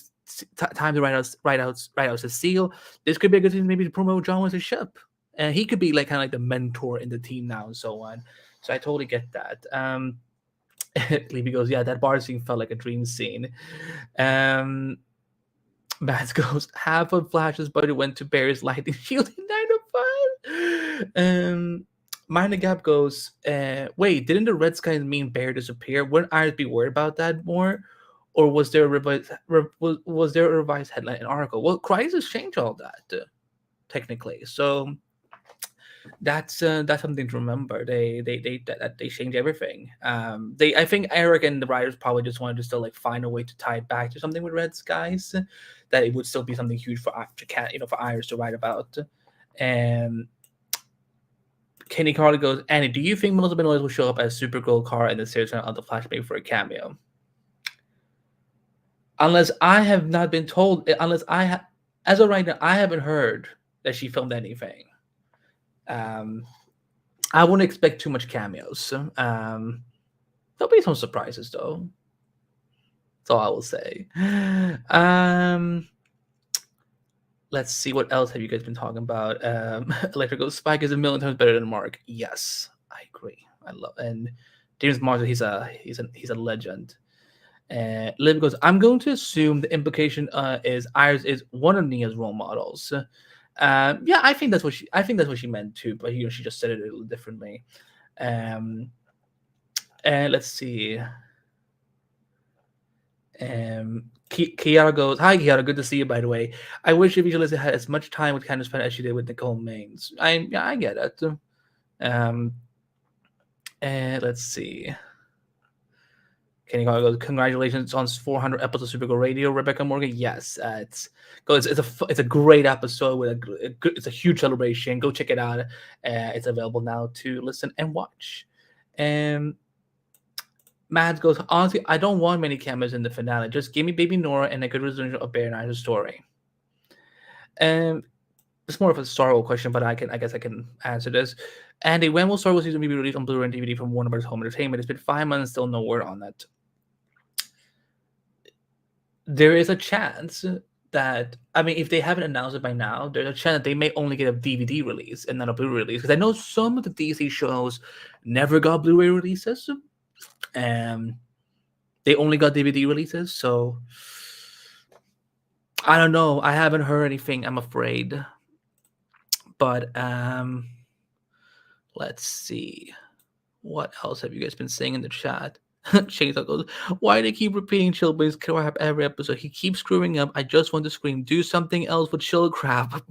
time to write out Cecile. This could be a good thing maybe to promote John Wesley Shipp, and he could be like kind of like the mentor in the team now and so on. So I totally get that. Levy goes, yeah, that bar scene felt like a dream scene. Mads goes, half of Flash's buddy went to Barry's lightning shield in 905. Minor Gap goes, wait, didn't the Red Skies mean Barry disappear? Wouldn't Iris be worried about that more? Or was there a revised headline and article? Well, Crisis changed all that, technically. So that's something to remember. They changed everything. I think Eric and the writers probably just wanted to still like find a way to tie it back to something with Red Skies, that it would still be something huge for Iris to write about. And Kenny Carly goes, Annie, do you think Melissa Benoist will show up as Supergirl Kara in the series on the Flash maybe for a cameo? Unless I have not been told, as of right now, I haven't heard that she filmed anything. I wouldn't expect too much cameos. There'll be some surprises though. That's all I will say. Let's see, what else have you guys been talking about? Electrical Spike is a million times better than Mark. Yes, I agree. I love, and James Marshall, he's a legend. Liv goes, I'm going to assume the implication is Iris is one of Nia's role models. Yeah, I think that's what she meant too, but she just said it a little differently. And let's see. Kiara goes, "Hi, Kiara. Good to see you. By the way, I wish Evangelista had as much time with Candace Penn as she did with Nicole Maines. I get it. And let's see. Kenny Carter goes, congratulations on 400 episodes of Supergirl Radio, Rebecca Morgan. Yes, it's a great episode with it's a huge celebration. Go check it out. It's available now to listen and watch. And Matt goes, honestly, I don't want many cameos in the finale. Just give me Baby Nora and a good resolution of Bear and Ida's story. And it's more of a Star Wars question, but I guess I can answer this. Andy, when will Star Wars season be released on Blu-ray and DVD from Warner Bros. Home Entertainment? It's been 5 months, still no word on that. There is a chance that, I mean, if they haven't announced it by now, there's a chance that they may only get a DVD release and not a Blu-ray release. Because I know some of the DC shows never got Blu-ray releases. They only got DVD releases, so I don't know. I haven't heard anything, I'm afraid. But let's see. What else have you guys been saying in the chat? Chainsaw goes, why do they keep repeating Chillblaze crap every episode? He keeps screwing up. I just want to scream, do something else with chill crap.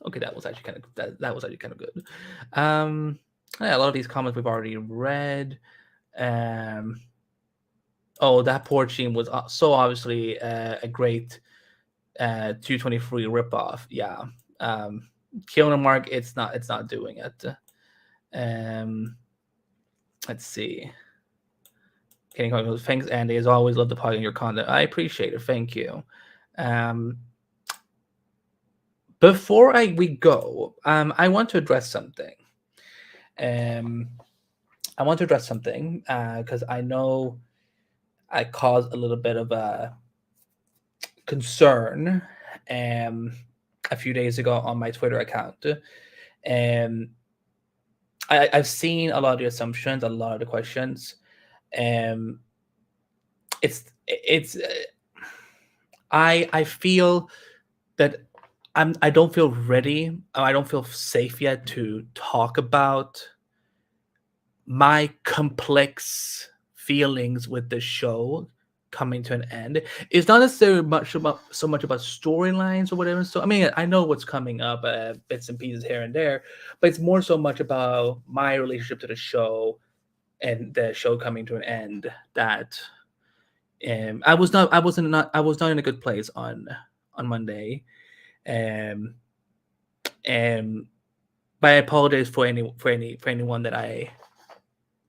Okay, that was actually kind of good. Yeah, a lot of these comments we've already read. That poor team was so obviously a great 223 ripoff. Yeah. Keanu Mark, it's not doing it. Let's see. Kenny Cohen goes, thanks, Andy. As always, love the pod and your content. I appreciate it. Thank you. Before we go, I want to address something. Because I know I caused a little bit of a concern a few days ago on my Twitter account. I've seen a lot of the assumptions, a lot of the questions. I feel that I don't feel ready. I don't feel safe yet to talk about my complex feelings with the show coming to an end. It's not necessarily so much about storylines or whatever. So I mean, I know what's coming up, bits and pieces here and there, but it's more so much about my relationship to the show and the show coming to an end that I was not in a good place on Monday. But I apologize for anyone that I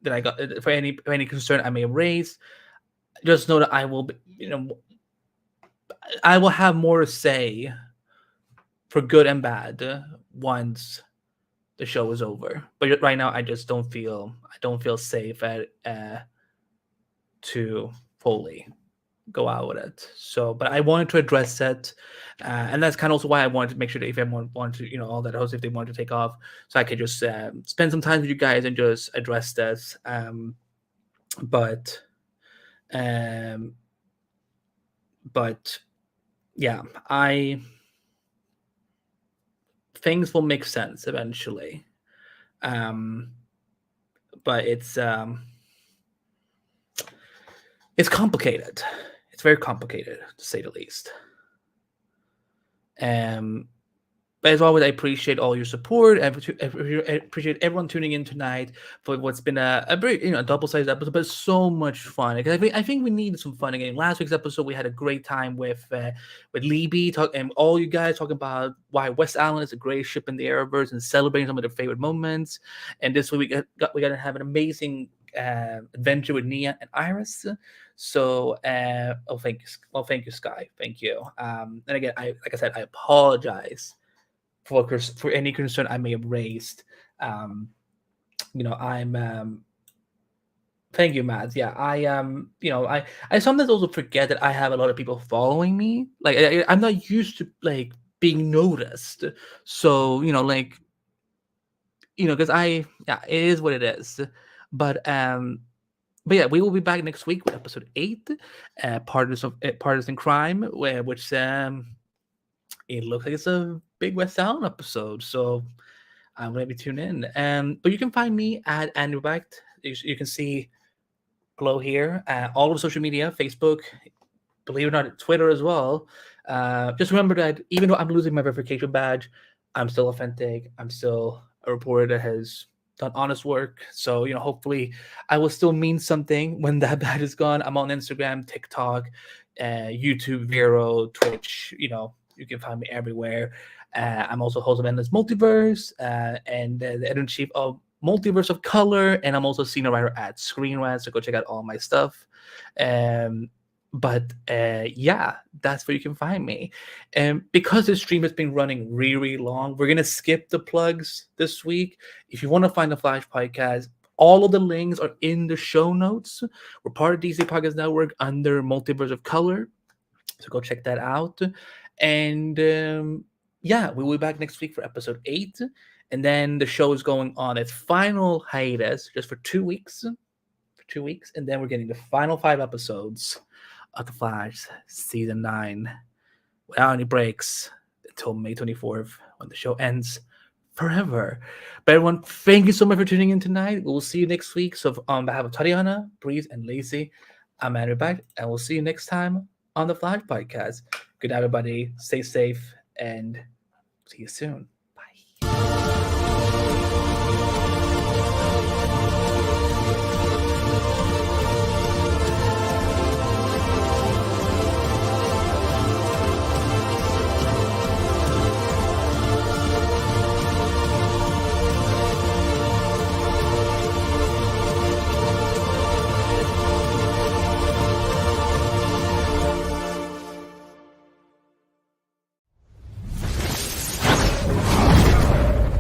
got, for any concern I may have raised. Just know that I will have more to say for good and bad once the show is over. But right now, I just don't feel safe to fully go out with it. So, but I wanted to address that, and that's kind of also why I wanted to make sure that if everyone wanted to, all that hosts, if they wanted to take off, so I could just spend some time with you guys and just address this. But yeah, things will make sense eventually. But it's complicated. It's very complicated, to say the least. But as always, I appreciate all your support. I appreciate everyone tuning in tonight for what's been a very double-sized episode, but so much fun. Because I think we need some fun again. Last week's episode, we had a great time with Libby and all you guys talking about why West Island is a great ship in the Arrowverse and celebrating some of their favorite moments. And this week we got to have an amazing adventure with Nia and Iris. So thank you, Sky. Thank you. And again, like I said, I apologize for any concern I may have raised. I'm thank you, Matt. Yeah, I sometimes also forget that I have a lot of people following me. Like I'm not used to like being noticed. So because it is what it is. But yeah, we will be back next week with episode 8, Partisan Crime, which it looks like it's a Big West Sound episode. So I'm gonna be tuned in. But you can find me at Andrew Becht. You can see below here all over social media, Facebook, believe it or not, Twitter as well. Just remember that even though I'm losing my verification badge, I'm still authentic. I'm still a reporter that has done honest work. So, hopefully I will still mean something when that badge is gone. I'm on Instagram, TikTok, YouTube, Vero, Twitch. You can find me everywhere. I'm also host of Endless Multiverse and the editor-in-chief of Multiverse of Color. And I'm also senior writer at Screen Rant. So go check out all my stuff. But that's where you can find me. And because this stream has been running really, really long, we're going to skip the plugs this week. If you want to find the Flash Podcast, all of the links are in the show notes. We're part of DC Podcast Network under Multiverse of Color. So go check that out. And we'll be back next week for episode 8. And then the show is going on its final hiatus just for 2 weeks. And then we're getting the final 5 episodes of The Flash season 9 without any breaks until May 24th when the show ends forever. But everyone, thank you so much for tuning in tonight. We'll see you next week. So on behalf of Tatiana, Breeze, and Lacy, I'm Andrew Becht, and we'll see you next time on the Flash Podcast. Good night, everybody. Stay safe, and see you soon.